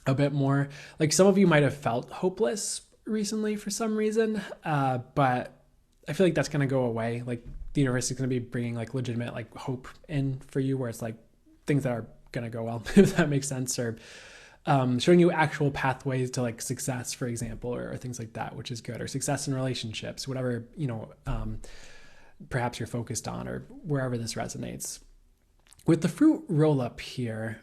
a bit more. Like some of you might have felt hopeless recently for some reason, but I feel like that's going to go away. Like the universe is going to be bringing like legitimate like hope in for you, where it's like things that are going to go well, if that makes sense, or showing you actual pathways to like success, for example, or things like that, which is good, or success in relationships, whatever, perhaps you're focused on, or wherever this resonates. With the fruit roll up here,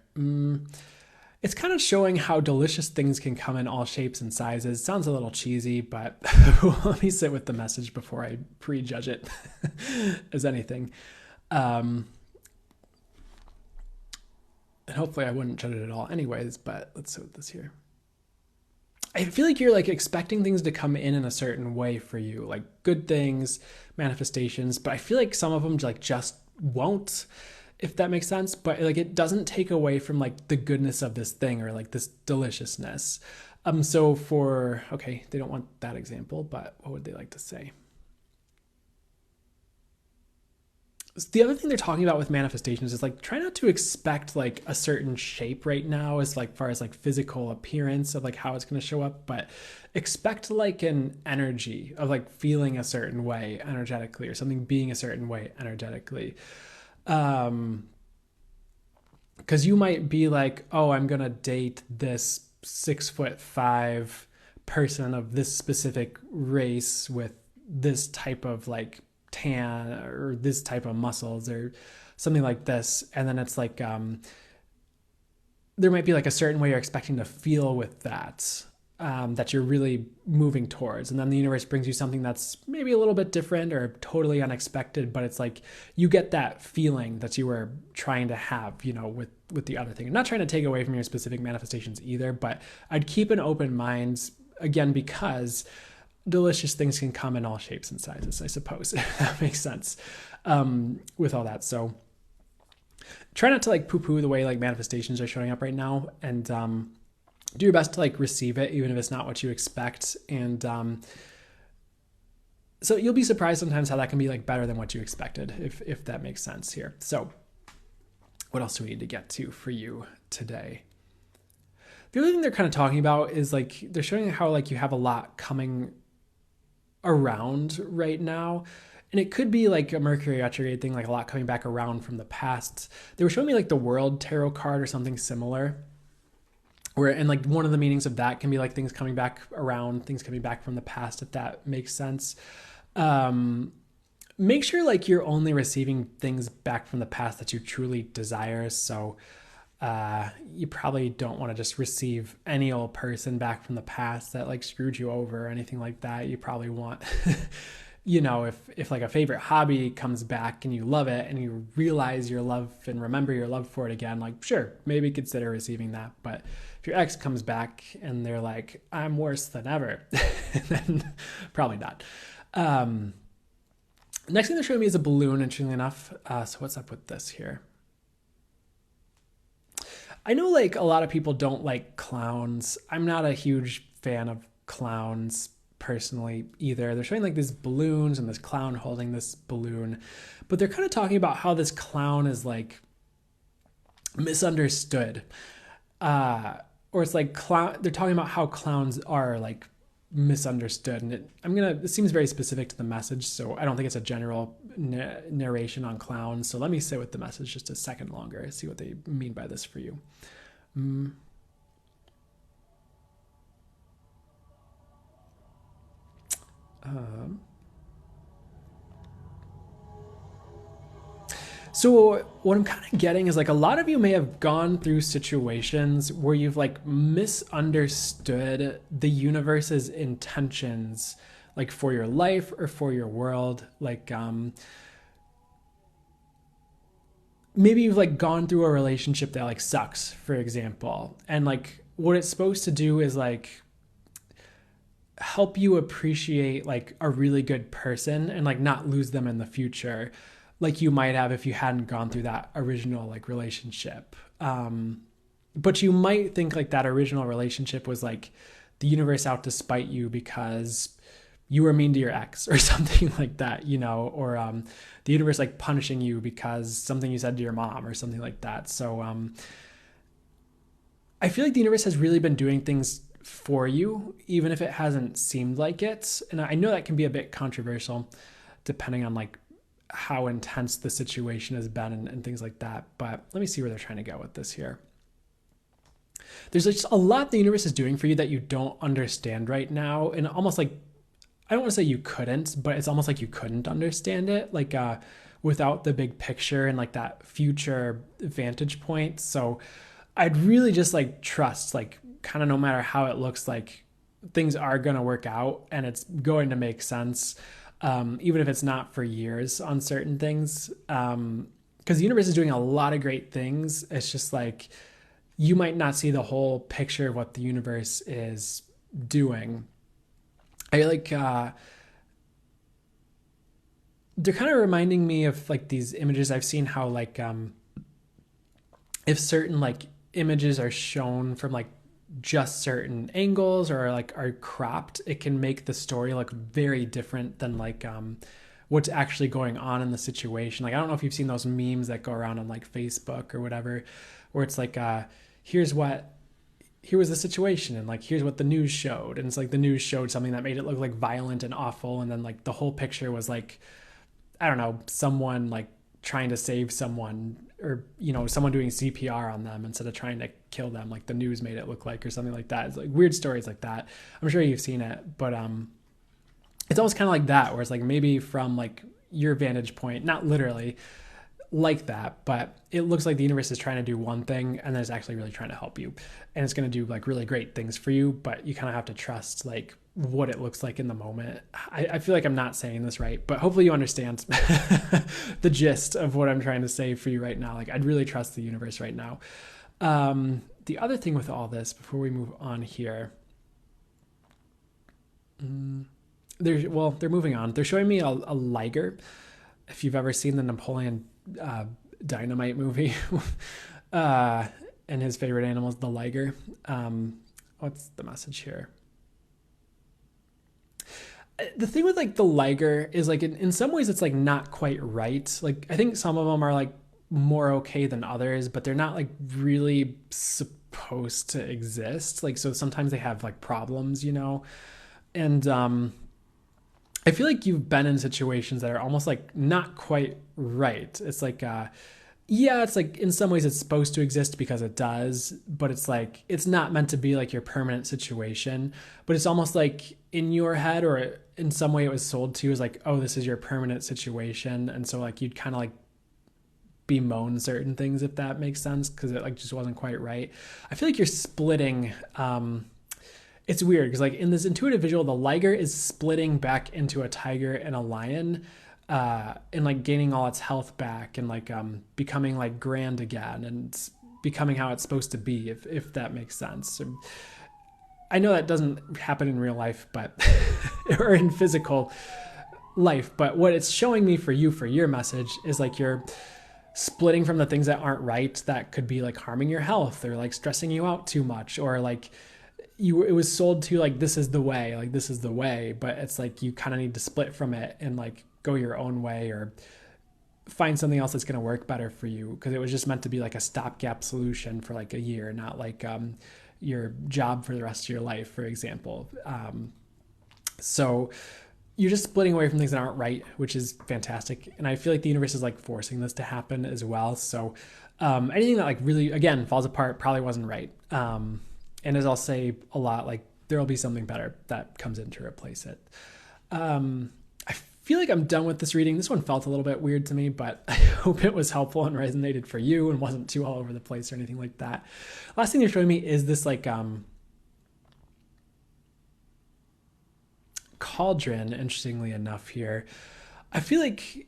it's kind of showing how delicious things can come in all shapes and sizes. Sounds a little cheesy, but let me sit with the message before I prejudge it as anything. And hopefully I wouldn't judge it at all anyways, but let's sit with this here. I feel like you're like expecting things to come in a certain way for you, like good things, manifestations, but I feel like some of them like just won't, if that makes sense. But like it doesn't take away from like the goodness of this thing or like this deliciousness. So for, okay, they don't want that example, but what would they like to say? The other thing they're talking about with manifestations is like try not to expect like a certain shape right now as like far as like physical appearance of like how it's going to show up, but expect like an energy of like feeling a certain way energetically, or something being a certain way energetically. Because you might be like, oh, I'm going to date this 6'5" person of this specific race with this type of like tan or this type of muscles or something like this. And then it's like, there might be like a certain way you're expecting to feel with that, that you're really moving towards. And then the universe brings you something that's maybe a little bit different or totally unexpected, but it's like you get that feeling that you were trying to have, with the other thing. I'm not trying to take away from your specific manifestations either, but I'd keep an open mind, again, because delicious things can come in all shapes and sizes, I suppose, if that makes sense, with all that. So try not to like poo-poo the way like manifestations are showing up right now, and do your best to like receive it, even if it's not what you expect. And so you'll be surprised sometimes how that can be like better than what you expected, if that makes sense here. So what else do we need to get to for you today? The other thing they're kind of talking about is like they're showing how like you have a lot coming around right now, and it could be like a Mercury retrograde thing, like a lot coming back around from the past. They were showing me like the World Tarot card or something similar, where, and like one of the meanings of that can be like things coming back around, things coming back from the past, if that makes sense. Make sure like you're only receiving things back from the past that you truly desire. So you probably don't want to just receive any old person back from the past that like screwed you over or anything like that. You probably want, if like a favorite hobby comes back and you love it and you realize your love and remember your love for it again, like sure, maybe consider receiving that. But if your ex comes back and they're like, I'm worse than ever, then probably not. Next thing they're showing me is a balloon, interestingly enough. So what's up with this here? I know like a lot of people don't like clowns. I'm not a huge fan of clowns personally either. They're showing like these balloons and this clown holding this balloon, but they're kind of talking about how this clown is like misunderstood. Or it's like they're talking about how clowns are like misunderstood. And it seems very specific to the message, so I don't think it's a general narration on clowns. So let me sit with the message just a second longer and see what they mean by this for you. So what I'm kind of getting is like a lot of you may have gone through situations where you've like misunderstood the universe's intentions, like for your life or for your world. Like maybe you've like gone through a relationship that like sucks, for example, and like what it's supposed to do is like help you appreciate like a really good person and like not lose them in the future, like you might have if you hadn't gone through that original like relationship. But you might think like that original relationship was like the universe out to spite you because you were mean to your ex or something like that, you know, or the universe like punishing you because something you said to your mom or something like that. So I feel like the universe has really been doing things for you, even if it hasn't seemed like it. And I know that can be a bit controversial depending on like how intense the situation has been and things like that. But let me see where they're trying to go with this here. There's just a lot the universe is doing for you that you don't understand right now. And almost like, I don't want to say you couldn't, but it's almost like you couldn't understand it, like without the big picture and like that future vantage point. So I'd really just like trust, like kind of no matter how it looks like, things are going to work out and it's going to make sense, even if it's not for years on certain things. Because the universe is doing a lot of great things. It's just like you might not see the whole picture of what the universe is doing. I like they're kind of reminding me of like these images I've seen, how like if certain like images are shown from like just certain angles or like are cropped, it can make the story look very different than like what's actually going on in the situation. Like I don't know if you've seen those memes that go around on like Facebook or whatever, where it's like here was the situation and like here's what the news showed, and it's like the news showed something that made it look like violent and awful, and then like the whole picture was like, I don't know, someone like trying to save someone, or you know, someone doing CPR on them instead of trying to kill them, like the news made it look like, or something like that. It's like weird stories like that. I'm sure you've seen it, but it's almost kind of like that, where it's like maybe from like your vantage point, not literally like that, but it looks like the universe is trying to do one thing and then it's actually really trying to help you, and it's going to do like really great things for you, but you kind of have to trust like what it looks like in the moment. I feel like I'm not saying this right, but hopefully you understand the gist of what I'm trying to say for you right now. Like I'd really trust the universe right now. The other thing with all this, before we move on here, they're moving on. They're showing me a liger. If you've ever seen the Napoleon Dynamite movie, and his favorite animal is the liger. What's the message here? The thing with like the liger is like in some ways it's like not quite right. Like I think some of them are like more okay than others, but they're not like really supposed to exist. Like so sometimes they have like problems, you know. And I feel like you've been in situations that are almost like not quite right. It's like yeah, it's like in some ways it's supposed to exist because it does, but it's like it's not meant to be like your permanent situation. But it's almost like in your head, or in some way it was sold to you as like, oh, this is your permanent situation. And so like you'd kind of like bemoan certain things, if that makes sense, because it like just wasn't quite right. I feel like you're splitting. It's weird because like in this intuitive visual, the liger is splitting back into a tiger and a lion, and like gaining all its health back and like becoming like grand again and becoming how it's supposed to be, if that makes sense. I know that doesn't happen in real life, but or in physical life, but what it's showing me for you, for your message, is like you're splitting from the things that aren't right, that could be like harming your health or like stressing you out too much, or like it was sold to like this is the way, but it's like you kind of need to split from it and like go your own way, or find something else that's going to work better for you, because it was just meant to be like a stopgap solution for like a year, not like your job for the rest of your life, for example. So you're just splitting away from things that aren't right, which is fantastic. And I feel like the universe is like forcing this to happen as well. So anything that like really, again, falls apart probably wasn't right. And as I'll say a lot, like there'll be something better that comes in to replace it. I feel like I'm done with this reading. This one felt a little bit weird to me, but I hope it was helpful and resonated for you and wasn't too all over the place or anything like that. Last thing they're showing me is this like cauldron, interestingly enough here. I feel like,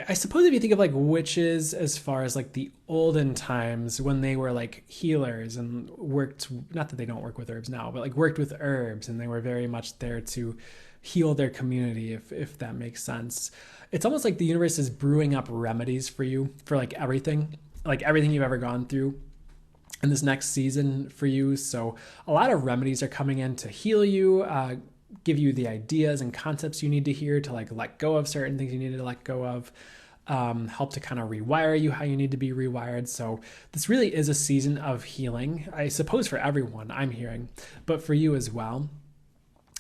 I suppose if you think of like witches as far as like the olden times when they were like healers and worked, not that they don't work with herbs now, but like worked with herbs, and they were very much there to heal their community, if that makes sense. It's almost like the universe is brewing up remedies for you for like everything you've ever gone through in this next season for you. So a lot of remedies are coming in to heal you, give you the ideas and concepts you need to hear to like let go of certain things you need to let go of, help to kind of rewire you how you need to be rewired. So this really is a season of healing, I suppose, for everyone, I'm hearing, but for you as well.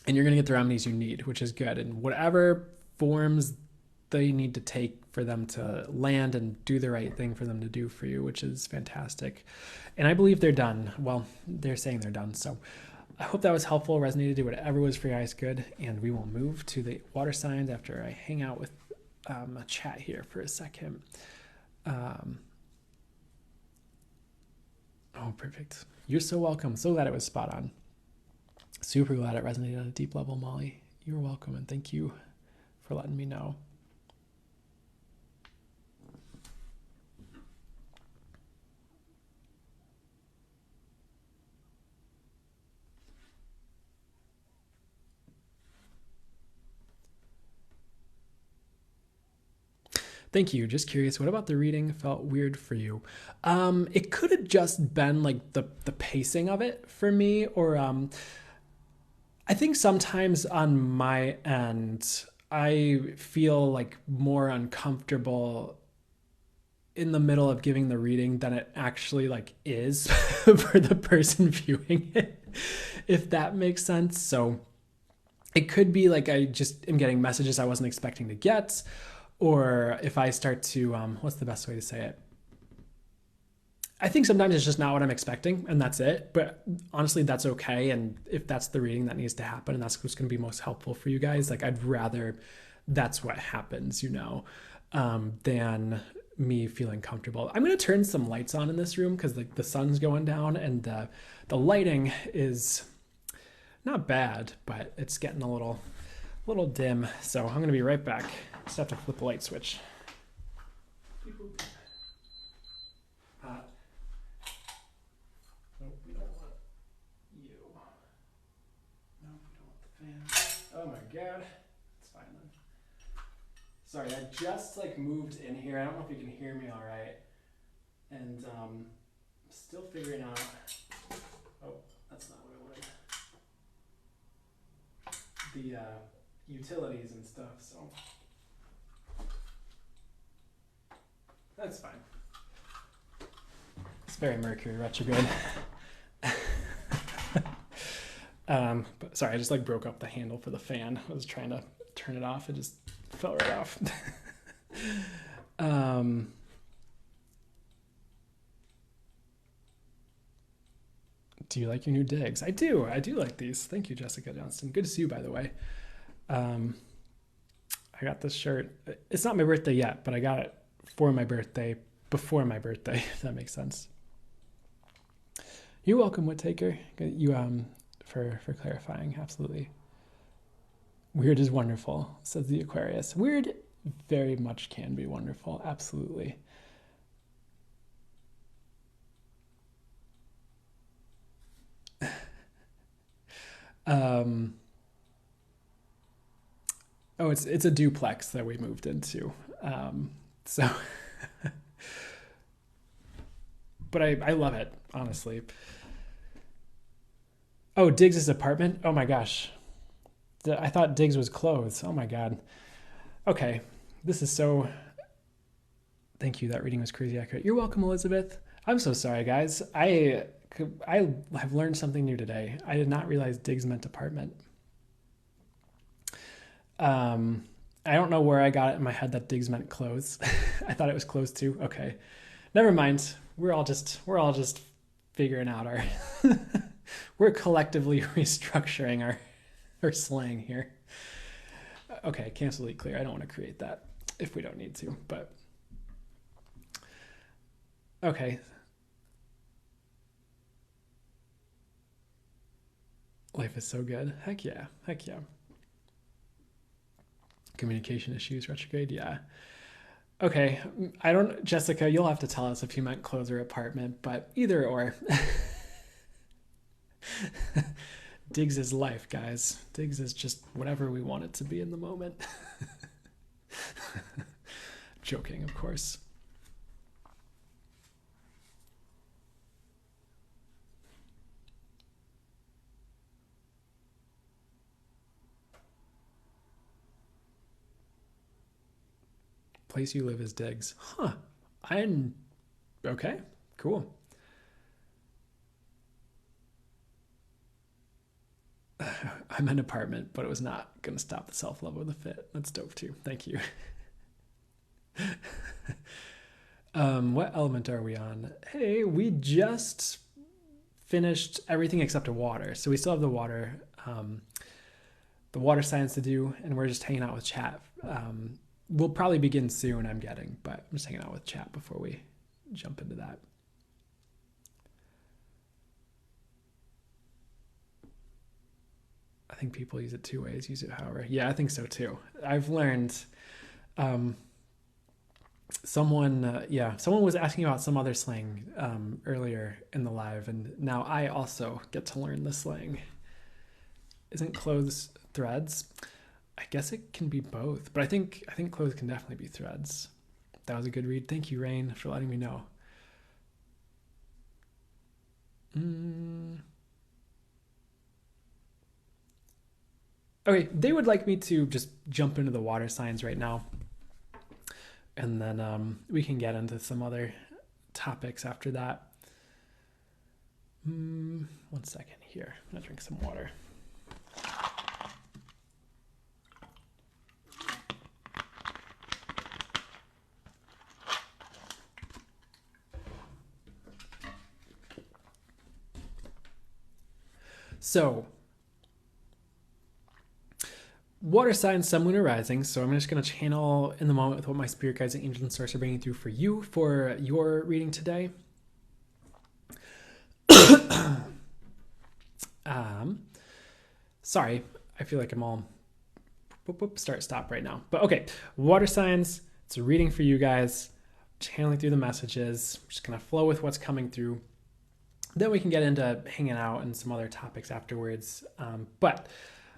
And you're going to get the remedies you need, which is good. And whatever forms they need to take for them to land and do the right thing for them to do for you, which is fantastic. And I believe they're done. Well, they're saying they're done. So I hope that was helpful, resonated, did whatever was for your highest good. And we will move to the water signs after I hang out with a chat here for a second. Oh, perfect. You're so welcome. So glad it was spot on. Super glad it resonated on a deep level, Molly. You're welcome, and thank you for letting me know. Thank you. Just curious, what about the reading felt weird for you? It could have just been like the pacing of it for me, or I think sometimes on my end, I feel like more uncomfortable in the middle of giving the reading than it actually like is for the person viewing it, if that makes sense. So it could be like I just am getting messages I wasn't expecting to get, or if I start to, what's the best way to say it? I think sometimes it's just not what I'm expecting, and that's it. But honestly, that's okay. And if that's the reading that needs to happen, and that's what's going to be most helpful for you guys, like I'd rather that's what happens, than me feeling comfortable. I'm going to turn some lights on in this room because like the sun's going down, and the lighting is not bad, but it's getting a little dim. So I'm going to be right back. Just have to flip the light switch. Nope, we don't want you. Nope, we don't want the fan. Oh my god. It's fine then. Sorry, I just like moved in here. I don't know if you can hear me all right. And I'm still figuring out. Oh, that's not what I wanted. The utilities and stuff, so that's fine. It's very Mercury retrograde. But sorry, I just like broke up the handle for the fan. I was trying to turn it off. It just fell right off. Do you like your new digs? I do like these. Thank you, Jessica Johnston. Good to see you, by the way. I got this shirt. It's not my birthday yet, but I got it for my birthday, before my birthday, if that makes sense. You're welcome, Whittaker. You for clarifying, absolutely. Weird is wonderful, says the Aquarius. Weird very much can be wonderful, absolutely. Oh, it's a duplex that we moved into. So, but I love it, honestly. Oh, Diggs' apartment? Oh my gosh. I thought Diggs was clothes. Oh my God. Okay. This is so... Thank you. That reading was crazy accurate. You're welcome, Elizabeth. I'm so sorry, guys. I have learned something new today. I did not realize Diggs meant apartment. I don't know where I got it in my head that Diggs meant clothes. I thought it was clothes too. Okay. Never mind. We're all just figuring out our... We're collectively restructuring our slang here. Okay, cancel delete clear. I don't want to create that if we don't need to, but okay. Life is so good. Heck yeah. Heck yeah. Communication issues, retrograde. Yeah. Okay. Jessica, you'll have to tell us if you meant clothes or apartment, but either or. Diggs is life, guys. Diggs is just whatever we want it to be in the moment. Joking, of course. Place you live is digs. Huh. Okay, cool. I'm an apartment, but it was not going to stop the self-love of the fit. That's dope too. Thank you. What element are we on? Hey, we just finished everything except water. So we still have the water science to do, and we're just hanging out with chat. We'll probably begin soon, I'm getting, but I'm just hanging out with chat before we jump into that. I think people use it two ways, use it however. Yeah, I think so too. I've learned, someone was asking about some other slang earlier in the live, and now I also get to learn the slang. Isn't clothes threads? I guess it can be both, but I think clothes can definitely be threads. That was a good read. Thank you, Rain, for letting me know. Okay, they would like me to just jump into the water signs right now, and then we can get into some other topics after that. 1 second here. I'm gonna drink some water. So, water signs, sun, moon, or rising. So I'm just going to channel in the moment with what my spirit guides and angels and source are bringing through for you for your reading today. Sorry, I feel like I'm all start stop right now. But okay, water signs. It's a reading for you guys. Channeling through the messages. I'm just going to flow with what's coming through. Then we can get into hanging out and some other topics afterwards. But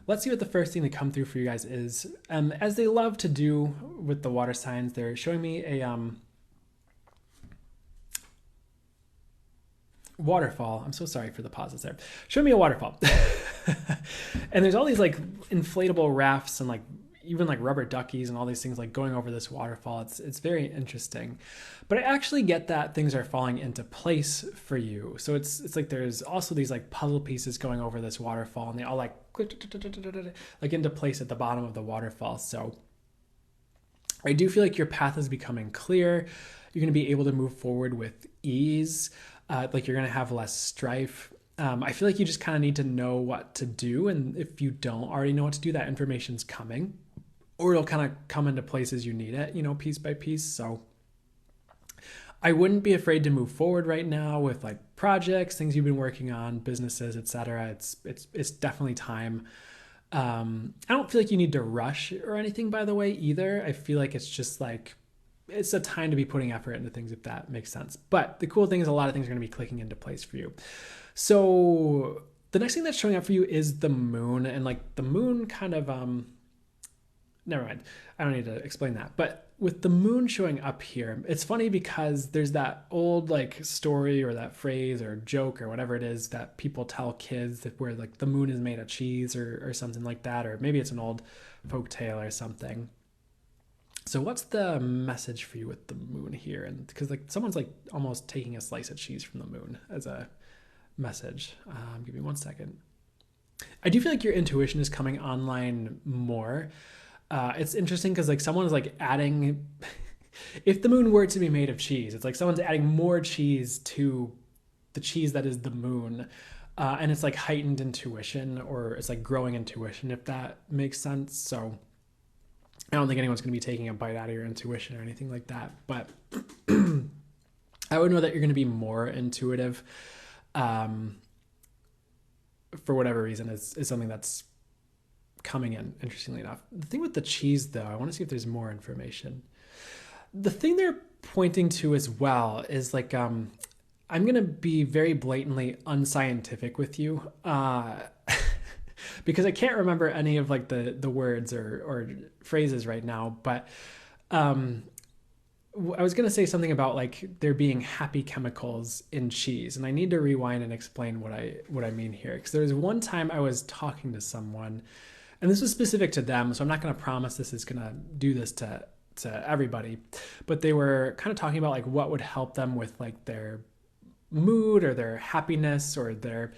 let's see what the first thing to come through for you guys is. As they love to do with the water signs, they're showing me a waterfall. I'm so sorry for the pauses there. Show me a waterfall. And there's all these like inflatable rafts and like even like rubber duckies and all these things like going over this waterfall. It's very interesting. But I actually get that things are falling into place for you. So it's like there's also these like puzzle pieces going over this waterfall, and they all like into place at the bottom of the waterfall. So I do feel like your path is becoming clear. You're going to be able to move forward with ease. Like you're going to have less strife. I feel like you just kind of need to know what to do. And if you don't already know what to do, that information's coming, or it'll kind of come into place as you need it, piece by piece. So I wouldn't be afraid to move forward right now with like projects, things you've been working on, businesses, etc. It's definitely time. I don't feel like you need to rush or anything, by the way, either. I feel like it's just like, it's a time to be putting effort into things, if that makes sense. But the cool thing is a lot of things are going to be clicking into place for you. So the next thing that's showing up for you is the moon, and like the moon kind of, never mind. I don't need to explain that. But with the moon showing up here, it's funny because there's that old like story or that phrase or joke or whatever it is that people tell kids that where like the moon is made of cheese or something like that, or maybe it's an old folk tale or something. So what's the message for you with the moon here? And because like someone's like almost taking a slice of cheese from the moon as a message. Give me 1 second. I do feel like your intuition is coming online more. It's interesting because like someone's like adding, if the moon were to be made of cheese, it's like someone's adding more cheese to the cheese that is the moon. And it's like heightened intuition, or it's like growing intuition, if that makes sense. So I don't think anyone's going to be taking a bite out of your intuition or anything like that. But I would know that you're going to be more intuitive for whatever reason is something that's coming in, interestingly enough. The thing with the cheese, though, I want to see if there's more information. The thing they're pointing to as well is like, I'm going to be very blatantly unscientific with you because I can't remember any of like the words or phrases right now. But I was going to say something about like there being happy chemicals in cheese, and I need to rewind and explain what I mean here. Because there was one time I was talking to someone, and this was specific to them, so I'm not going to promise this is going to do this to to everybody, but they were kind of talking about like what would help them with like their mood or their happiness or their,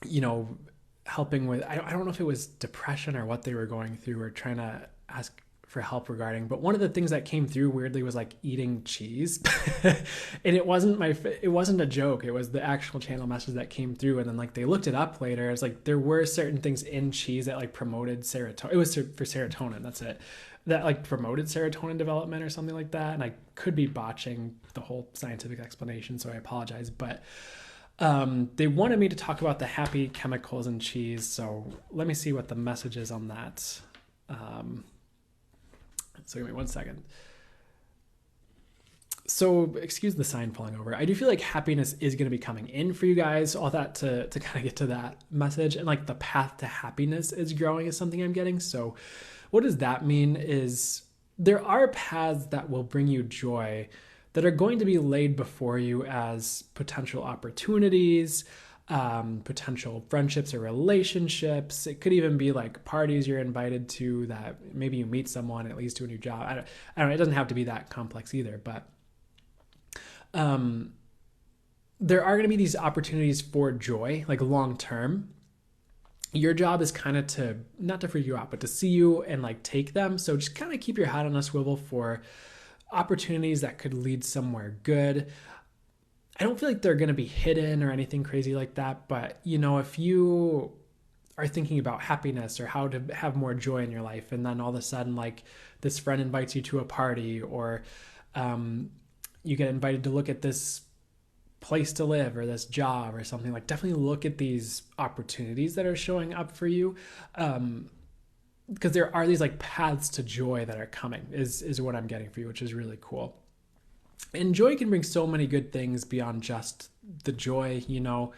you know, helping with, I don't know if it was depression or what they were going through or trying to ask for help regarding, but one of the things that came through weirdly was like eating cheese. And it wasn't a joke. It was the actual channel message that came through. And then like they looked it up later. It's like there were certain things in cheese that like promoted serotonin. It was for serotonin. That's it. That like promoted serotonin development or something like that. And I could be botching the whole scientific explanation, so I apologize. But they wanted me to talk about the happy chemicals in cheese. So let me see what the message is on that. So give me 1 second. So excuse the sign falling over. I do feel like happiness is going to be coming in for you guys. All that to kind of get to that message, and like the path to happiness is growing is something I'm getting. So what does that mean is there are paths that will bring you joy that are going to be laid before you as potential opportunities, potential friendships or relationships. It could even be like parties you're invited to that maybe you meet someone, at least doing your job. I don't know. It doesn't have to be that complex either, but there are going to be these opportunities for joy, like long term. Your job is kind of to, not to freak you out, but to see you and like take them. So just kind of keep your head on a swivel for opportunities that could lead somewhere good. I don't feel like they're going to be hidden or anything crazy like that. But, you know, if you are thinking about happiness or how to have more joy in your life, and then all of a sudden, like this friend invites you to a party, or you get invited to look at this place to live or this job or something, like definitely look at these opportunities that are showing up for you. Because there are these like paths to joy that are coming is what I'm getting for you, which is really cool. And joy can bring so many good things beyond just the joy, you know.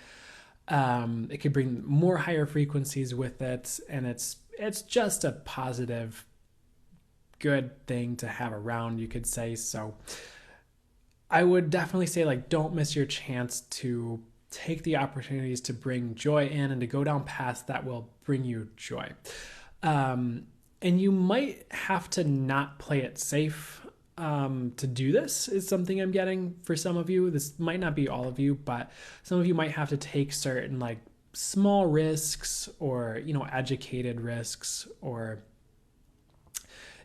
It could bring more higher frequencies with it, and it's just a positive, good thing to have around, you could say. So I would definitely say, like, don't miss your chance to take the opportunities to bring joy in and to go down paths that will bring you joy. And you might have to not play it safe to do this, is something I'm getting for some of you. This might not be all of you, but some of you might have to take certain like small risks, or, you know, educated risks, or,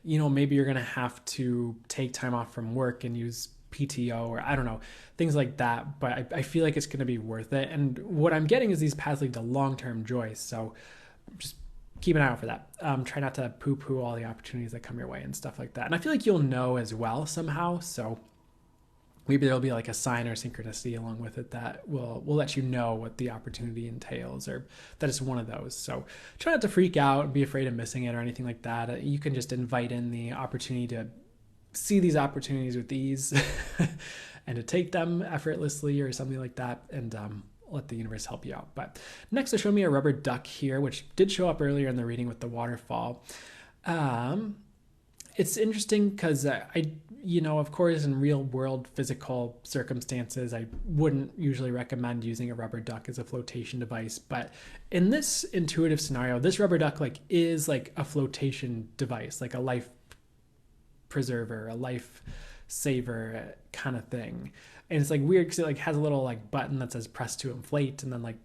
you know, maybe you're going to have to take time off from work and use PTO, or I don't know, things like that. But I feel like it's going to be worth it. And what I'm getting is these paths lead to long-term joy. So just keep an eye out for that. Try not to poo-poo all the opportunities that come your way and stuff like that. And I feel like you'll know as well somehow. So maybe there'll be like a sign or synchronicity along with it that will let you know what the opportunity entails, or that it's one of those. So try not to freak out and be afraid of missing it or anything like that. You can just invite in the opportunity to see these opportunities with ease and to take them effortlessly or something like that, and let the universe help you out. But next they showed me a rubber duck here, which did show up earlier in the reading with the waterfall. It's interesting because you know, of course, in real world physical circumstances, I wouldn't usually recommend using a rubber duck as a flotation device. But in this intuitive scenario, this rubber duck like is like a flotation device, like a life preserver, a life saver kind of thing. And it's like weird because it like has a little like button that says press to inflate, and then like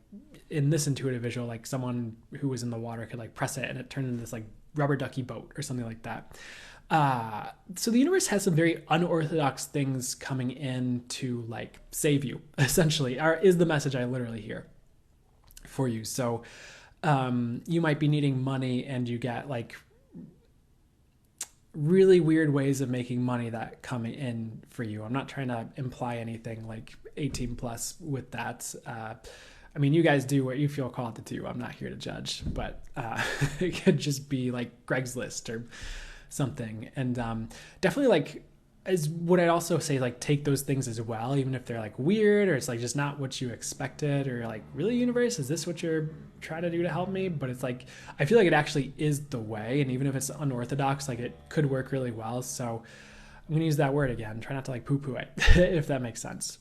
in this intuitive visual, like someone who was in the water could like press it and it turned into this like rubber ducky boat or something like that. So the universe has some very unorthodox things coming in to like save you, essentially, is the message I literally hear for you. So you might be needing money and you get like really weird ways of making money that come in for you. I'm not trying to imply anything like 18 plus with that. I mean, you guys do what you feel called to do. I'm not here to judge, but it could just be like Craigslist or something. And definitely like, is what I'd also say, like take those things as well, even if they're like weird or it's like just not what you expected, or like, really, universe, is this what you're trying to do to help me? But it's like, I feel like it actually is the way. And even if it's unorthodox, like it could work really well. So I'm going to use that word again. Try not to like poo-poo it, if that makes sense.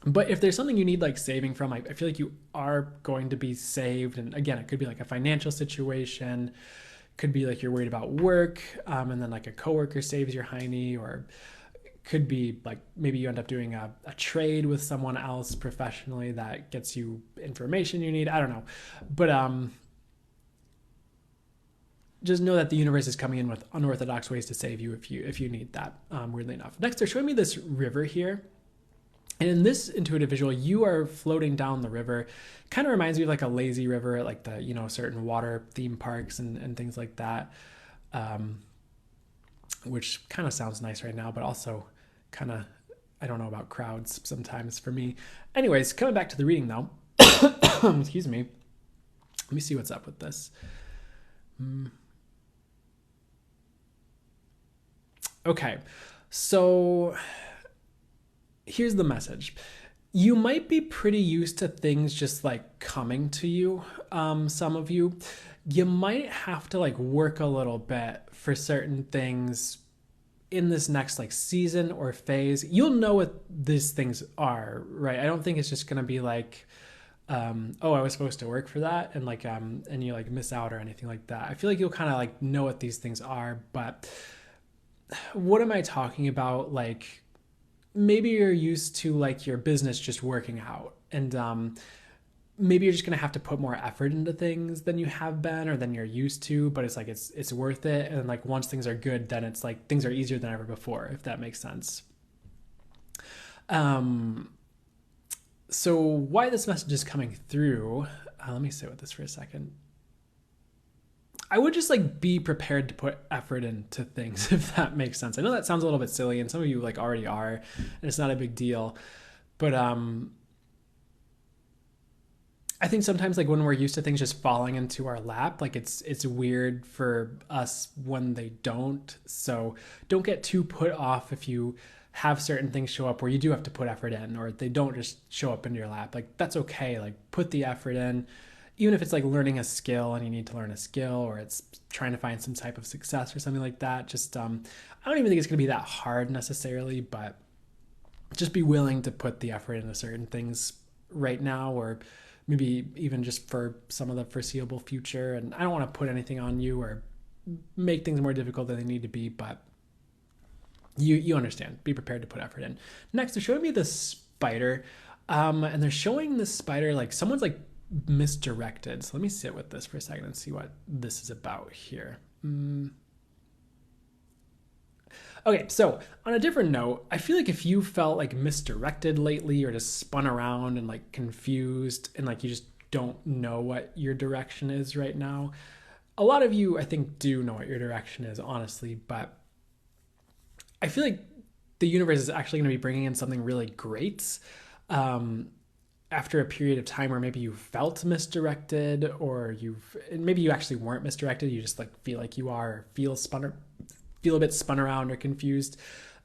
But if there's something you need like saving from, I feel like you are going to be saved. And again, it could be like a financial situation, Could be like you're worried about work, and then like a coworker saves your hiney, or could be like maybe you end up doing a trade with someone else professionally that gets you information you need. I don't know. But just know that the universe is coming in with unorthodox ways to save you if you need that, weirdly enough. Next, they're showing me this river here. And in this intuitive visual, you are floating down the river. Kind of reminds me of like a lazy river at like the, certain water theme parks and things like that, which kind of sounds nice right now, but also kind of, I don't know about crowds sometimes for me. Anyways, coming back to the reading though. Excuse me. Let me see what's up with this. Okay, so here's the message. You might be pretty used to things just like coming to you. Some of you might have to like work a little bit for certain things in this next like season or phase. You'll know what these things are, right? I don't think it's just going to be like, oh, I was supposed to work for that. And like, and you like miss out or anything like that. I feel like you'll kind of like know what these things are, but what am I talking about? Like, maybe you're used to like your business just working out, and maybe you're just gonna have to put more effort into things than you have been or than you're used to, but it's like it's worth it. And like once things are good, then it's like things are easier than ever before, if that makes sense. So why this message is coming through, let me sit with this for a second. I would just like be prepared to put effort into things, if that makes sense. I know that sounds a little bit silly, and some of you like already are, and it's not a big deal. But I think sometimes like when we're used to things just falling into our lap, like it's weird for us when they don't. So don't get too put off if you have certain things show up where you do have to put effort in, or they don't just show up into your lap. Like that's okay. Like put the effort in. Even if it's like learning a skill and you need to learn a skill, or it's trying to find some type of success or something like that. Just, I don't even think it's going to be that hard necessarily, but just be willing to put the effort into certain things right now, or maybe even just for some of the foreseeable future. And I don't want to put anything on you or make things more difficult than they need to be, but you understand. Be prepared to put effort in. Next, they're showing me the spider, and they're showing the spider like someone's like misdirected. So let me sit with this for a second and see what this is about here. Okay, so on a different note, I feel like if you felt like misdirected lately, or just spun around and like confused and like you just don't know what your direction is right now, a lot of you I think do know what your direction is, honestly, but I feel like the universe is actually going to be bringing in something really great. After a period of time where maybe you felt misdirected, or maybe you actually weren't misdirected, you just like feel like you are, or feel a bit spun around or confused.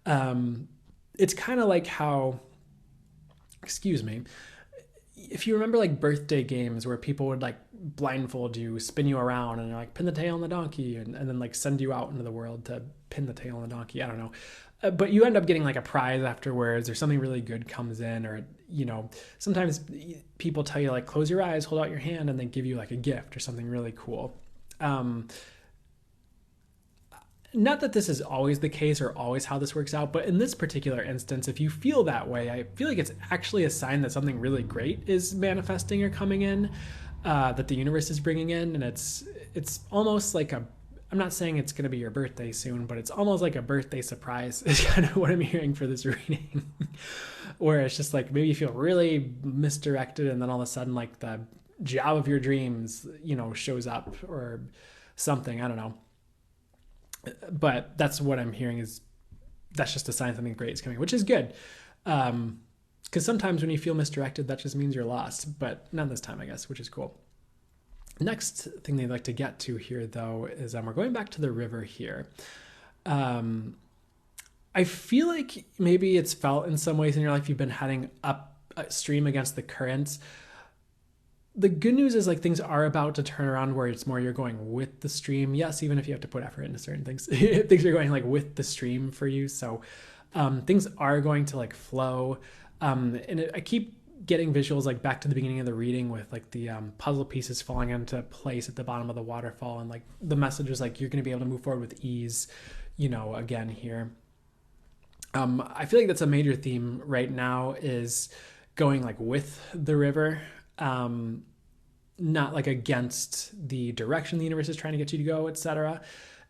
It's kind of like how, excuse me, if you remember like birthday games where people would like blindfold you, spin you around, and like pin the tail on the donkey, and then like send you out into the world to pin the tail on the donkey. I don't know. But you end up getting like a prize afterwards, or something really good comes in, or, sometimes people tell you like, close your eyes, hold out your hand, and they give you like a gift or something really cool. Not that this is always the case or always how this works out, but in this particular instance, if you feel that way, I feel like it's actually a sign that something really great is manifesting or coming in, that the universe is bringing in. And it's almost like I'm not saying it's going to be your birthday soon, but it's almost like a birthday surprise is kind of what I'm hearing for this reading. Where it's just like, maybe you feel really misdirected, and then all of a sudden like the job of your dreams, shows up or something. I don't know. But that's what I'm hearing, is that's just a sign something great is coming, which is good. Because sometimes when you feel misdirected, that just means you're lost, but not this time, I guess, which is cool. Next thing they'd like to get to here, though, is we're going back to the river here. I feel like maybe it's felt in some ways in your life you've been heading upstream against the currents. The good news is like things are about to turn around where it's more you're going with the stream. Yes, even if you have to put effort into certain things, things are going like with the stream for you. So things are going to like flow. I keep getting visuals like back to the beginning of the reading with like the puzzle pieces falling into place at the bottom of the waterfall, and like the message is like you're going to be able to move forward with ease, again here. I feel like that's a major theme right now, is going like with the river, not like against the direction the universe is trying to get you to go, etc.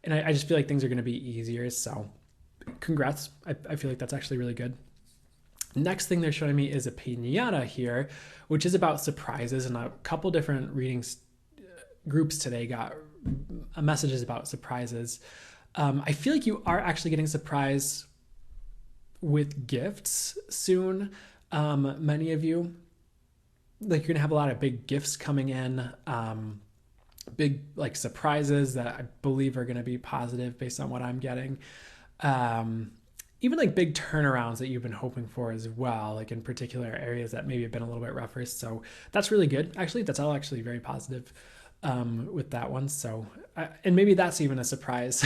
And I just feel like things are going to be easier. So congrats. I feel like that's actually really good. Next thing they're showing me is a piñata here, which is about surprises, and a couple different readings groups today got messages about surprises. I feel like you are actually getting surprised with gifts soon. Many of you, like, you're gonna have a lot of big gifts coming in, big like surprises that I believe are gonna be positive based on what I'm getting. Even like big turnarounds that you've been hoping for as well, like in particular areas that maybe have been a little bit rougher. So that's really good. Actually, that's all actually very positive with that one. So, and maybe that's even a surprise,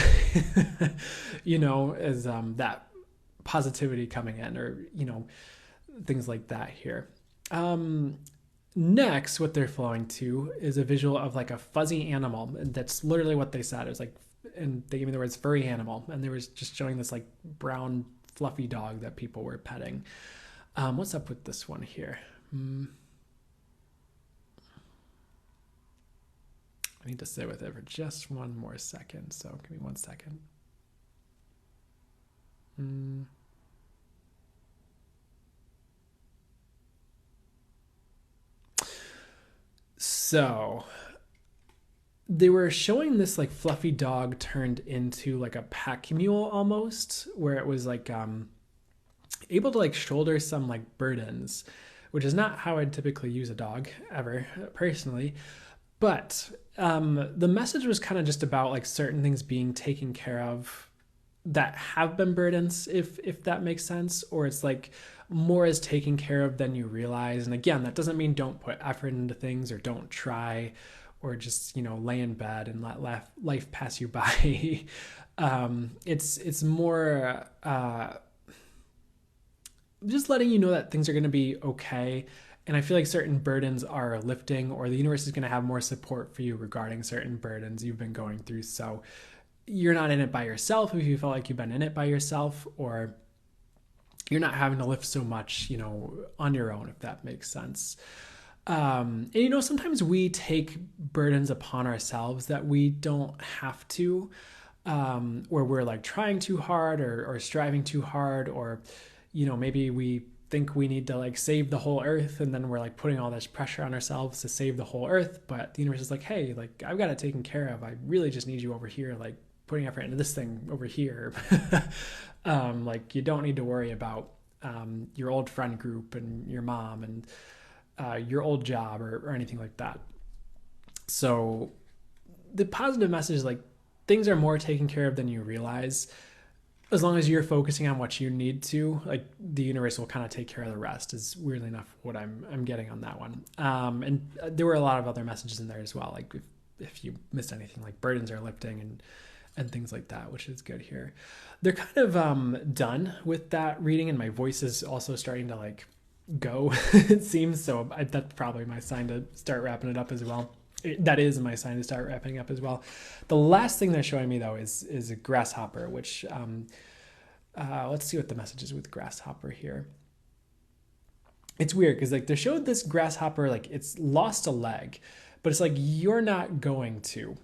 is that positivity coming in, or, things like that here. Next, what they're flowing to is a visual of like a fuzzy animal. And that's literally what they said. It was like, and they gave me the words furry animal, and they were just showing this like brown fluffy dog that people were petting. What's up with this one here? I need to sit with it for just one more second, so give me 1 second. So they were showing this like fluffy dog turned into like a pack mule almost, where it was like able to like shoulder some like burdens, which is not how I'd typically use a dog ever personally. But the message was kind of just about like certain things being taken care of that have been burdens, if that makes sense, or it's like more is taken care of than you realize. And again, that doesn't mean don't put effort into things or don't try, or just, lay in bed and let life pass you by. It's more just letting you know that things are going to be okay. And I feel like certain burdens are lifting, or the universe is going to have more support for you regarding certain burdens you've been going through. So you're not in it by yourself if you felt like you've been in it by yourself, or you're not having to lift so much, on your own, if that makes sense. And, sometimes we take burdens upon ourselves that we don't have to, where we're like trying too hard or striving too hard, or, maybe we think we need to like save the whole earth, and then we're like putting all this pressure on ourselves to save the whole earth. But the universe is like, hey, like, I've got it taken care of. I really just need you over here, like putting effort into this thing over here. Like, you don't need to worry about your old friend group and your mom and your old job or anything like that. So the positive message is like, things are more taken care of than you realize. As long as you're focusing on what you need to, like, the universe will kind of take care of the rest, is weirdly enough what I'm getting on that one. And there were a lot of other messages in there as well. Like, if you missed anything, like burdens are lifting and things like that, which is good here. They're kind of done with that reading, and my voice is also starting to like go, it seems. So that's probably my sign to start wrapping it up as well. That is my sign to start wrapping up as well. The last thing they're showing me, though, is a grasshopper, which let's see what the message is with grasshopper here. It's weird because like they showed this grasshopper, like it's lost a leg, but it's like, you're not going to,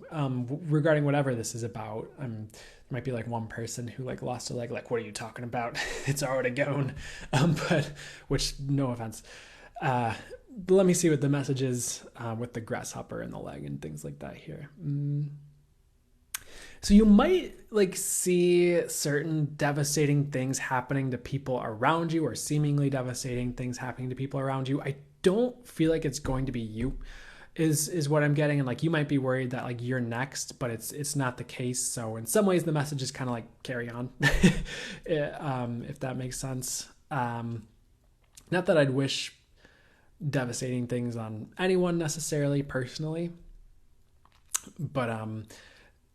regarding whatever this is about. There might be like one person who like lost a leg, like, what are you talking about? It's already gone. But which, no offense. But let me see what the message is with the grasshopper and the leg and things like that here. So you might like see certain devastating things happening to people around you, or seemingly devastating things happening to people around you. I don't feel like it's going to be you, is what I'm getting. And like, you might be worried that like you're next, but it's not the case. So in some ways the message is kind of like, carry on, if that makes sense. Not that I'd wish devastating things on anyone necessarily personally, but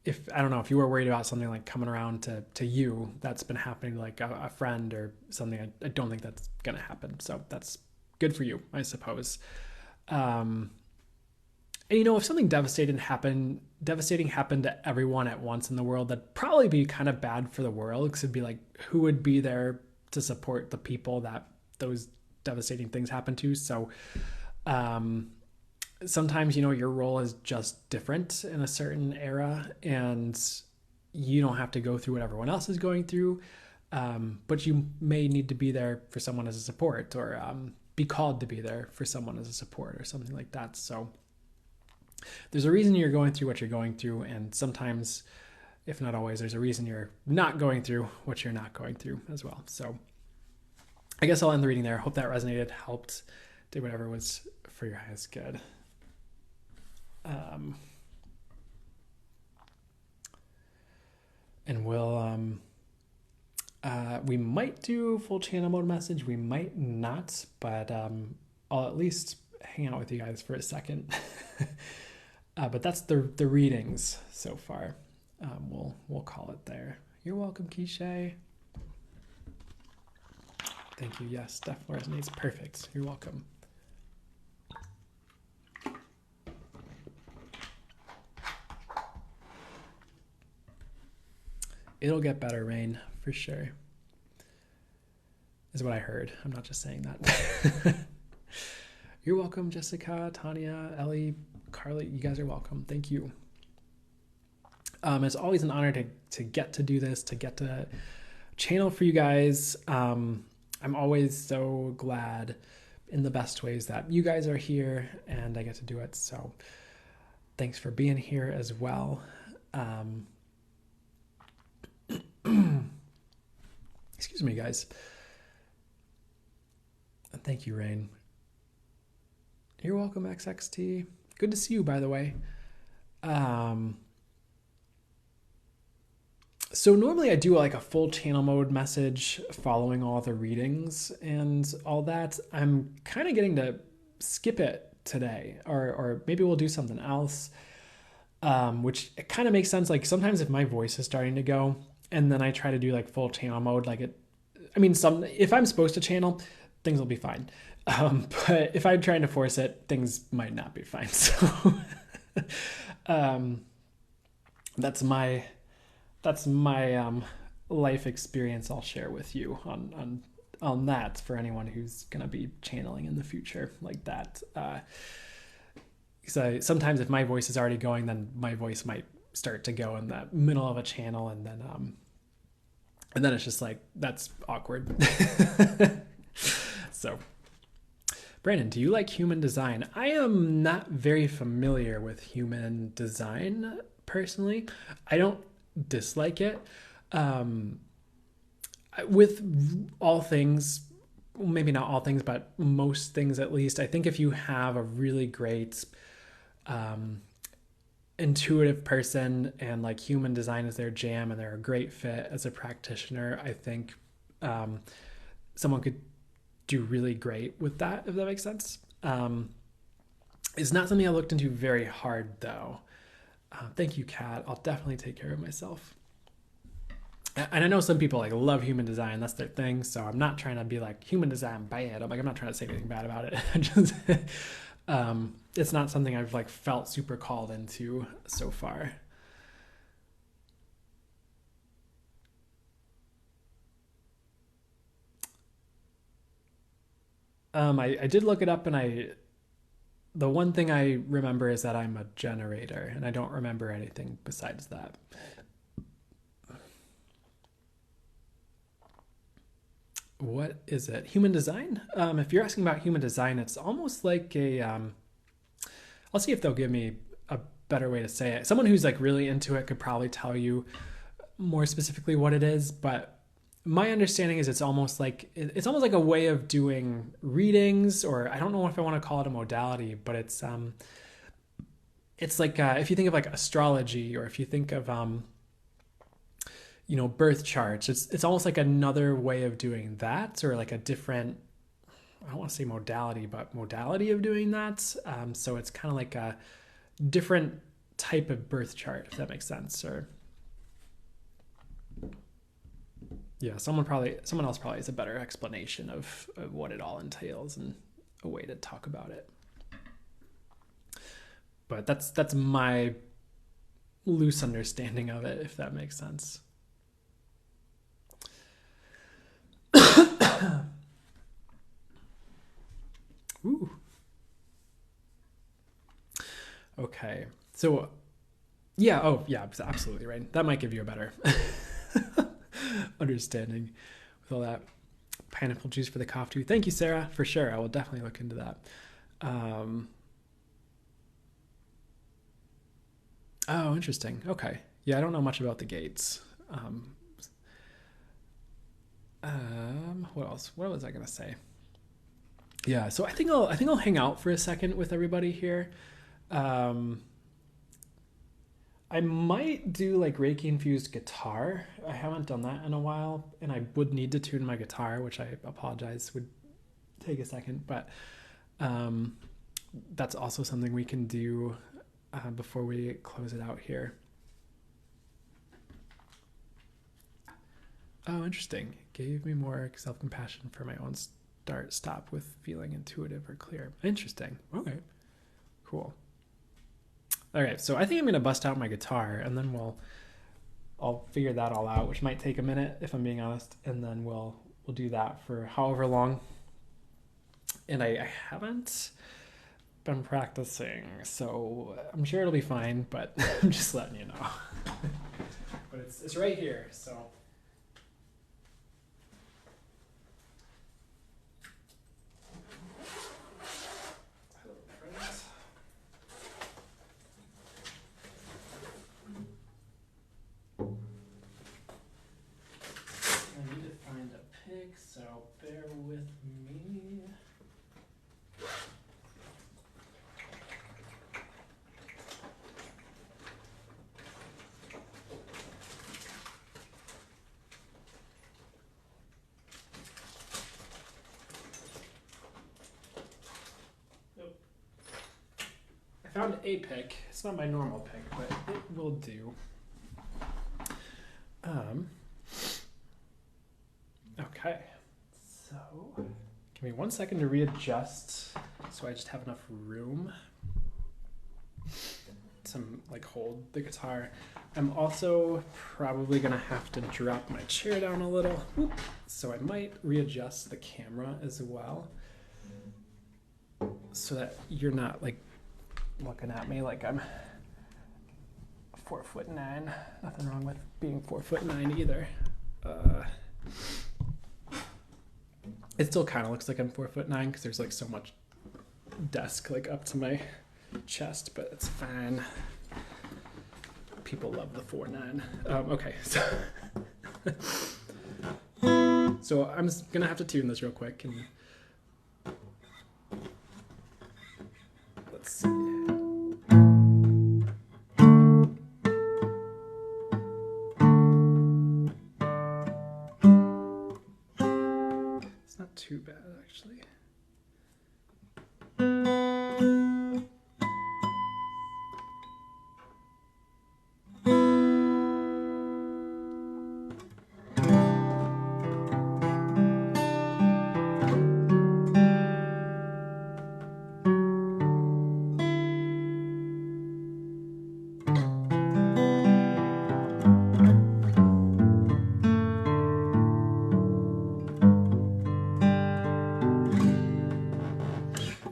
if I don't know, if you were worried about something like coming around to you that's been happening to like a friend or something, I don't think that's gonna happen. So that's good for you, I suppose. And you know, if something devastating happened to everyone at once in the world, that'd probably be kind of bad for the world, because it'd be like, who would be there to support the people that those devastating things happen to? So sometimes, you know, your role is just different in a certain era, and you don't have to go through what everyone else is going through. But you may need to be there for someone as a support, or be called to be there for someone as a support, or something like that. So there's a reason you're going through what you're going through, and sometimes, if not always, there's a reason you're not going through what you're not going through as well. So I guess I'll end the reading there. Hope that resonated, helped, did whatever was for your highest good. And we might do full channel mode message. We might not, but I'll at least hang out with you guys for a second. But that's the readings so far. We'll call it there. You're welcome, Kishay. Thank you. Yes, definitely resonates. Perfect. You're welcome. It'll get better, Rain, for sure. Is what I heard. I'm not just saying that. You're welcome, Jessica, Tanya, Ellie, Carly. You guys are welcome. Thank you. It's always an honor to get to do this, to get to channel for you guys. I'm always so glad in the best ways that you guys are here and I get to do it. So thanks for being here as well. Excuse me, guys. And thank you, Rain. You're welcome, XXT. Good to see you, by the way. So normally I do like a full channel mode message following all the readings and all that. I'm kind of getting to skip it today, or maybe we'll do something else, which it kind of makes sense. Like sometimes if my voice is starting to go and then I try to do like full channel mode, if I'm supposed to channel, things will be fine. But if I'm trying to force it, things might not be fine. So that's my life experience I'll share with you on that for anyone who's going to be channeling in the future like that. So sometimes if my voice is already going, then my voice might start to go in the middle of a channel, and then it's just like, that's awkward. So Brandon, do you like human design? I am not very familiar with human design personally. I don't dislike it. With all things, maybe not all things, but most things at least, I think if you have a really great intuitive person and like human design is their jam and they're a great fit as a practitioner, I think someone could do really great with that, if that makes sense. It's not something I looked into very hard though. Thank you, Kat. I'll definitely take care of myself. And I know some people like love human design. That's their thing. So I'm not trying to be like human design bad. I'm not trying to say anything bad about it. Just, it's not something I've like felt super called into so far. I did look it up, and the one thing I remember is that I'm a generator, and I don't remember anything besides that. What is it? Human design? If you're asking about human design, it's almost like I'll see if they'll give me a better way to say it. Someone who's like really into it could probably tell you more specifically what it is, but my understanding is it's almost like a way of doing readings, or I don't know if I want to call it a modality, but it's like if you think of like astrology, or if you think of birth charts, it's almost like another way of doing that, or like a different, I don't want to say modality, but modality of doing that. So it's kind of like a different type of birth chart, if that makes sense. Or yeah, someone else probably has a better explanation of what it all entails and a way to talk about it. But that's my loose understanding of it, if that makes sense. Ooh. Okay. So, yeah. Oh, yeah. Absolutely right. That might give you a better understanding with all that pineapple juice for the cough too. Thank you, Sarah. For sure, I will definitely look into that. Oh, interesting. Okay. Yeah, I don't know much about the gates. What else? What was I gonna say? Yeah. So I think I'll hang out for a second with everybody here. Um, I might do like Reiki infused guitar. I haven't done that in a while, and I would need to tune my guitar, which I apologize would take a second, but that's also something we can do before we close it out here. Oh, interesting. Gave me more self-compassion for my own stop with feeling intuitive or clear. Interesting. Okay, cool. All right, so I think I'm gonna bust out my guitar, and then I'll figure that all out, which might take a minute if I'm being honest, and then we'll do that for however long. And I haven't been practicing, so I'm sure it'll be fine, but I'm just letting you know. But it's right here, so. So bear with me. I found a pick. It's not my normal pick, but it will do. Okay. So, give me 1 second to readjust so I just have enough room to like hold the guitar. I'm also probably gonna have to drop my chair down a little, so I might readjust the camera as well, so that you're not like looking at me like I'm 4'9". Nothing wrong with being 4'9" either. It still kind of looks like I'm 4'9" because there's like so much desk like up to my chest, but it's fine. People love the 4'9". Okay, so I'm just gonna have to tune this real quick and let's see. It's not too bad actually.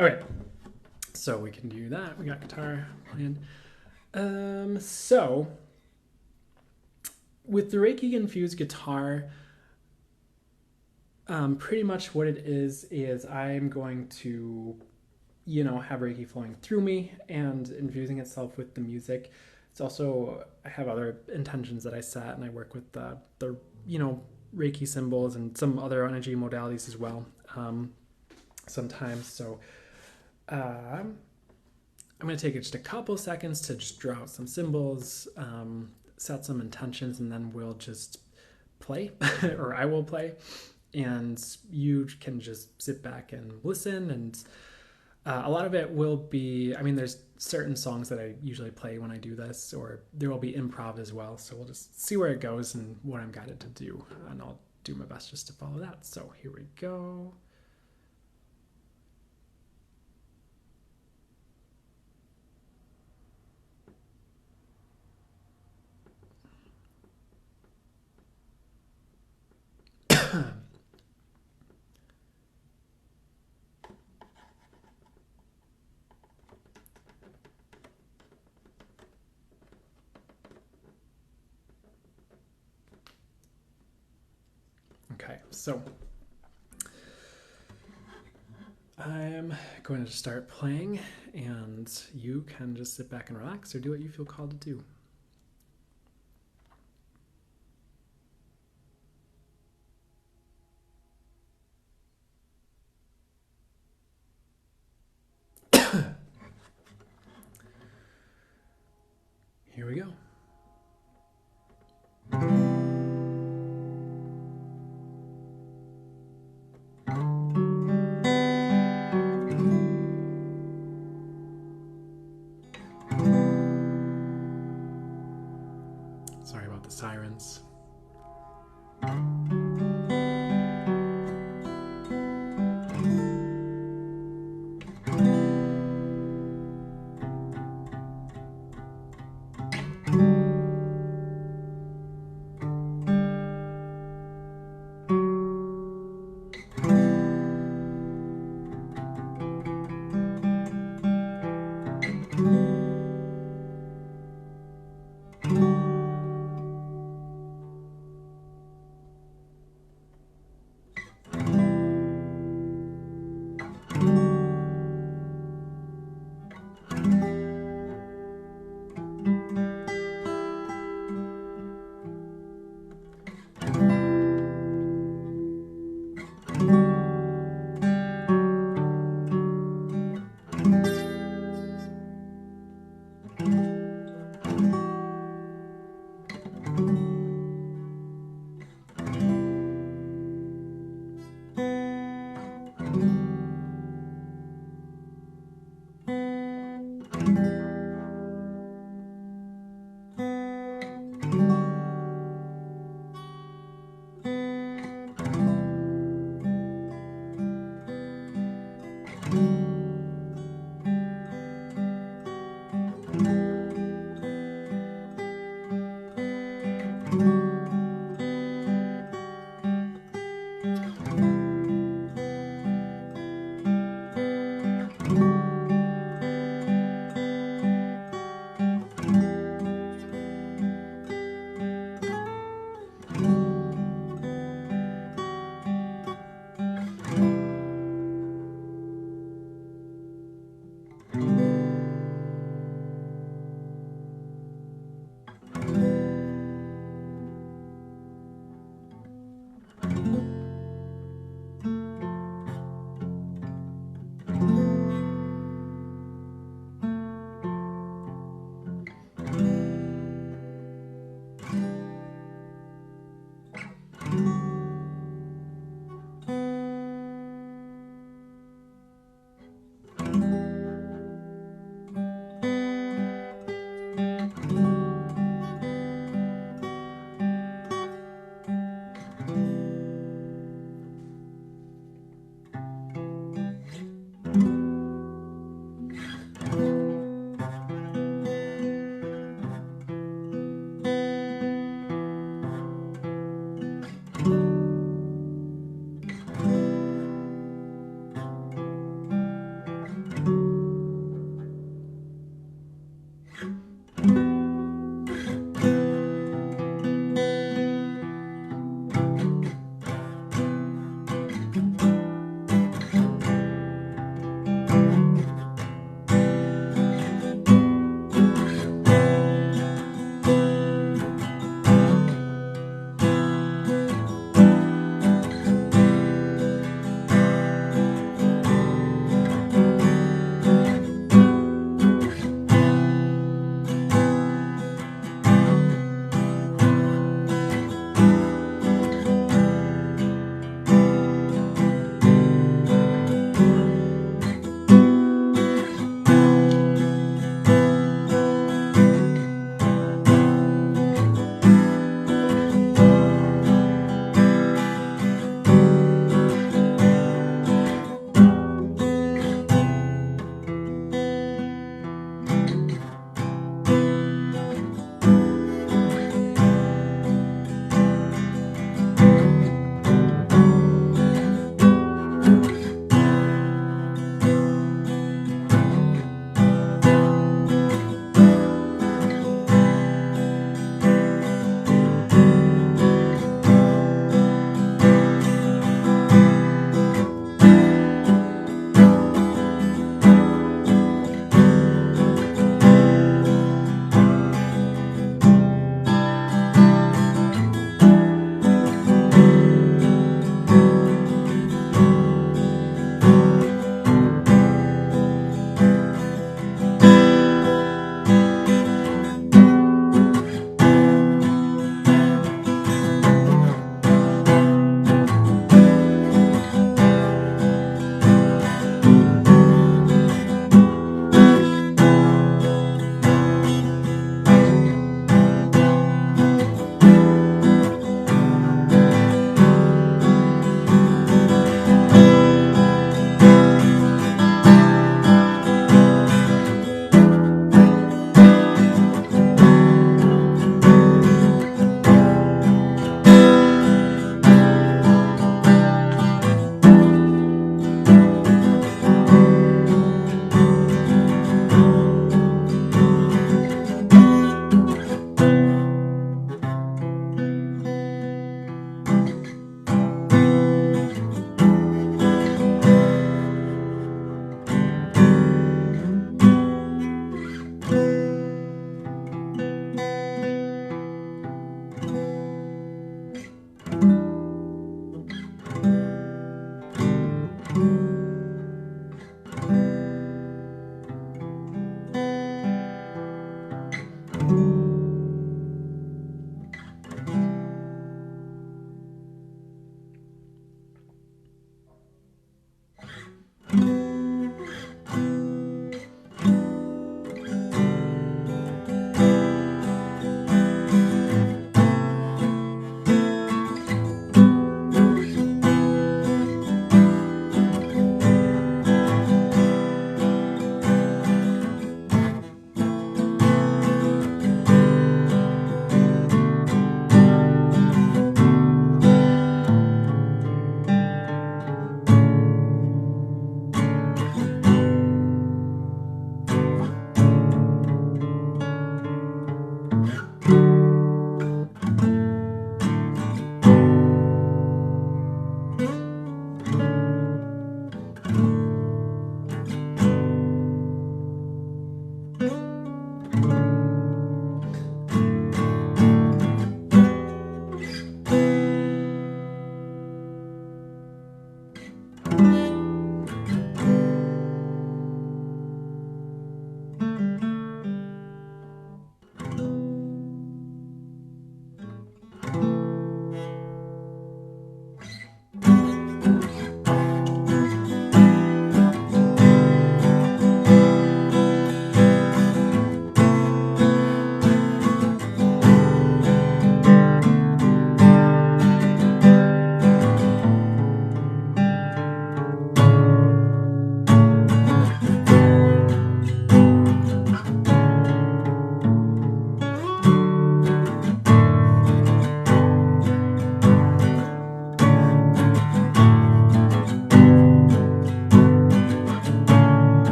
All right, so we can do that. We got guitar playing. So with the Reiki infused guitar, pretty much what it is I'm going to, have Reiki flowing through me and infusing itself with the music. It's also, I have other intentions that I set, and I work with the Reiki symbols and some other energy modalities as well sometimes. So I'm going to take just a couple seconds to just draw out some symbols, set some intentions, and then we'll just play, or I will play, and you can just sit back and listen. And a lot of it will be, there's certain songs that I usually play when I do this, or there will be improv as well. So we'll just see where it goes and what I'm guided to do, and I'll do my best just to follow that. So here we go. Okay, so I'm going to start playing, and you can just sit back and relax or do what you feel called to do. Here we go.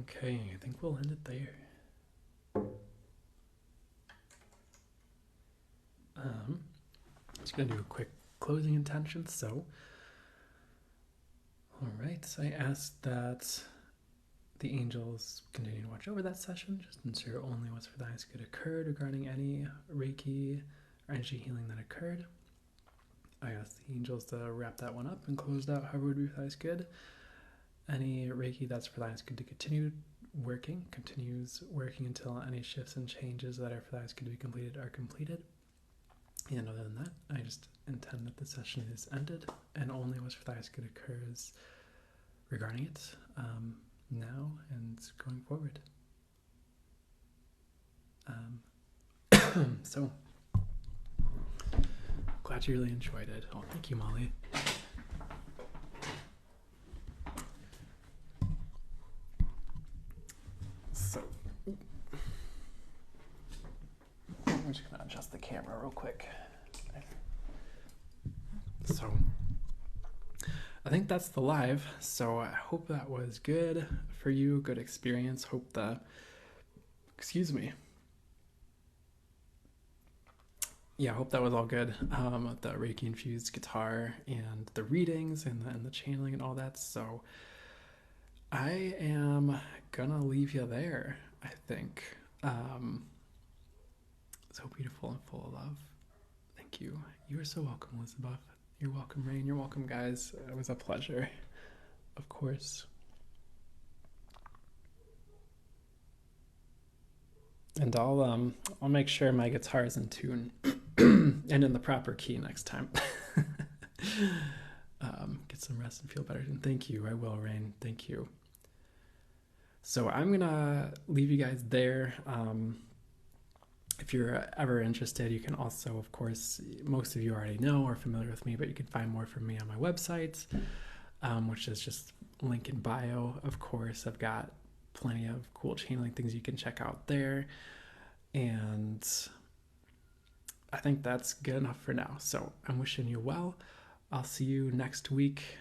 Okay, I think we'll end it there. Just gonna do a quick closing intention. So, all right, I asked that the angels continue to watch over that session, just ensure only what's for the highest good occurred regarding any Reiki or energy healing that occurred. I asked the angels to wrap that one up and close it out however would be for the highest good. Any Reiki that's for the highest good to continues working until any shifts and changes that are for the highest good to be completed are completed. And other than that, I just intend that the session is ended and only what's for the highest good occurs regarding it now and going forward. So, glad you really enjoyed it. Oh, thank you, Molly. So, I'm just gonna adjust the camera real quick. So, I think that's the live. So I hope that was good for you, good experience. Hope the, excuse me. Yeah, I hope that was all good. The Reiki infused guitar and the readings and the channeling and all that. So I am gonna leave you there, I think. So beautiful and full of love. Thank you. You are so welcome, Elizabeth. You're welcome, Rain. You're welcome, guys. It was a pleasure, of course. And I'll make sure my guitar is in tune and in the proper key next time. Get some rest and feel better. And thank you. I will, Rain. Thank you. So I'm gonna leave you guys there. If you're ever interested, you can also, of course, most of you already know or familiar with me, but you can find more from me on my website, which is just link in bio. Of course, I've got plenty of cool channeling things you can check out there. And I think that's good enough for now. So I'm wishing you well. I'll see you next week,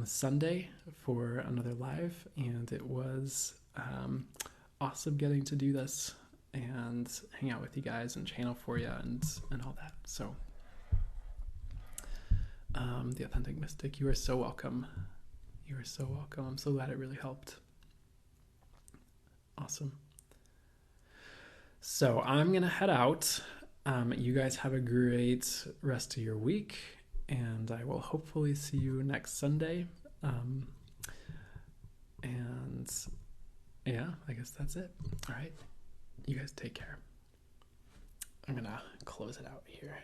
Sunday, for another live. And it was awesome getting to do this and hang out with you guys and channel for you and all that. So the Authentic Mystic, you are so welcome. You are so welcome. I'm so glad it really helped. Awesome. So I'm gonna head out. You guys have a great rest of your week, and I will hopefully see you next Sunday. And yeah, I guess that's it. All right. You guys take care. I'm gonna close it out here.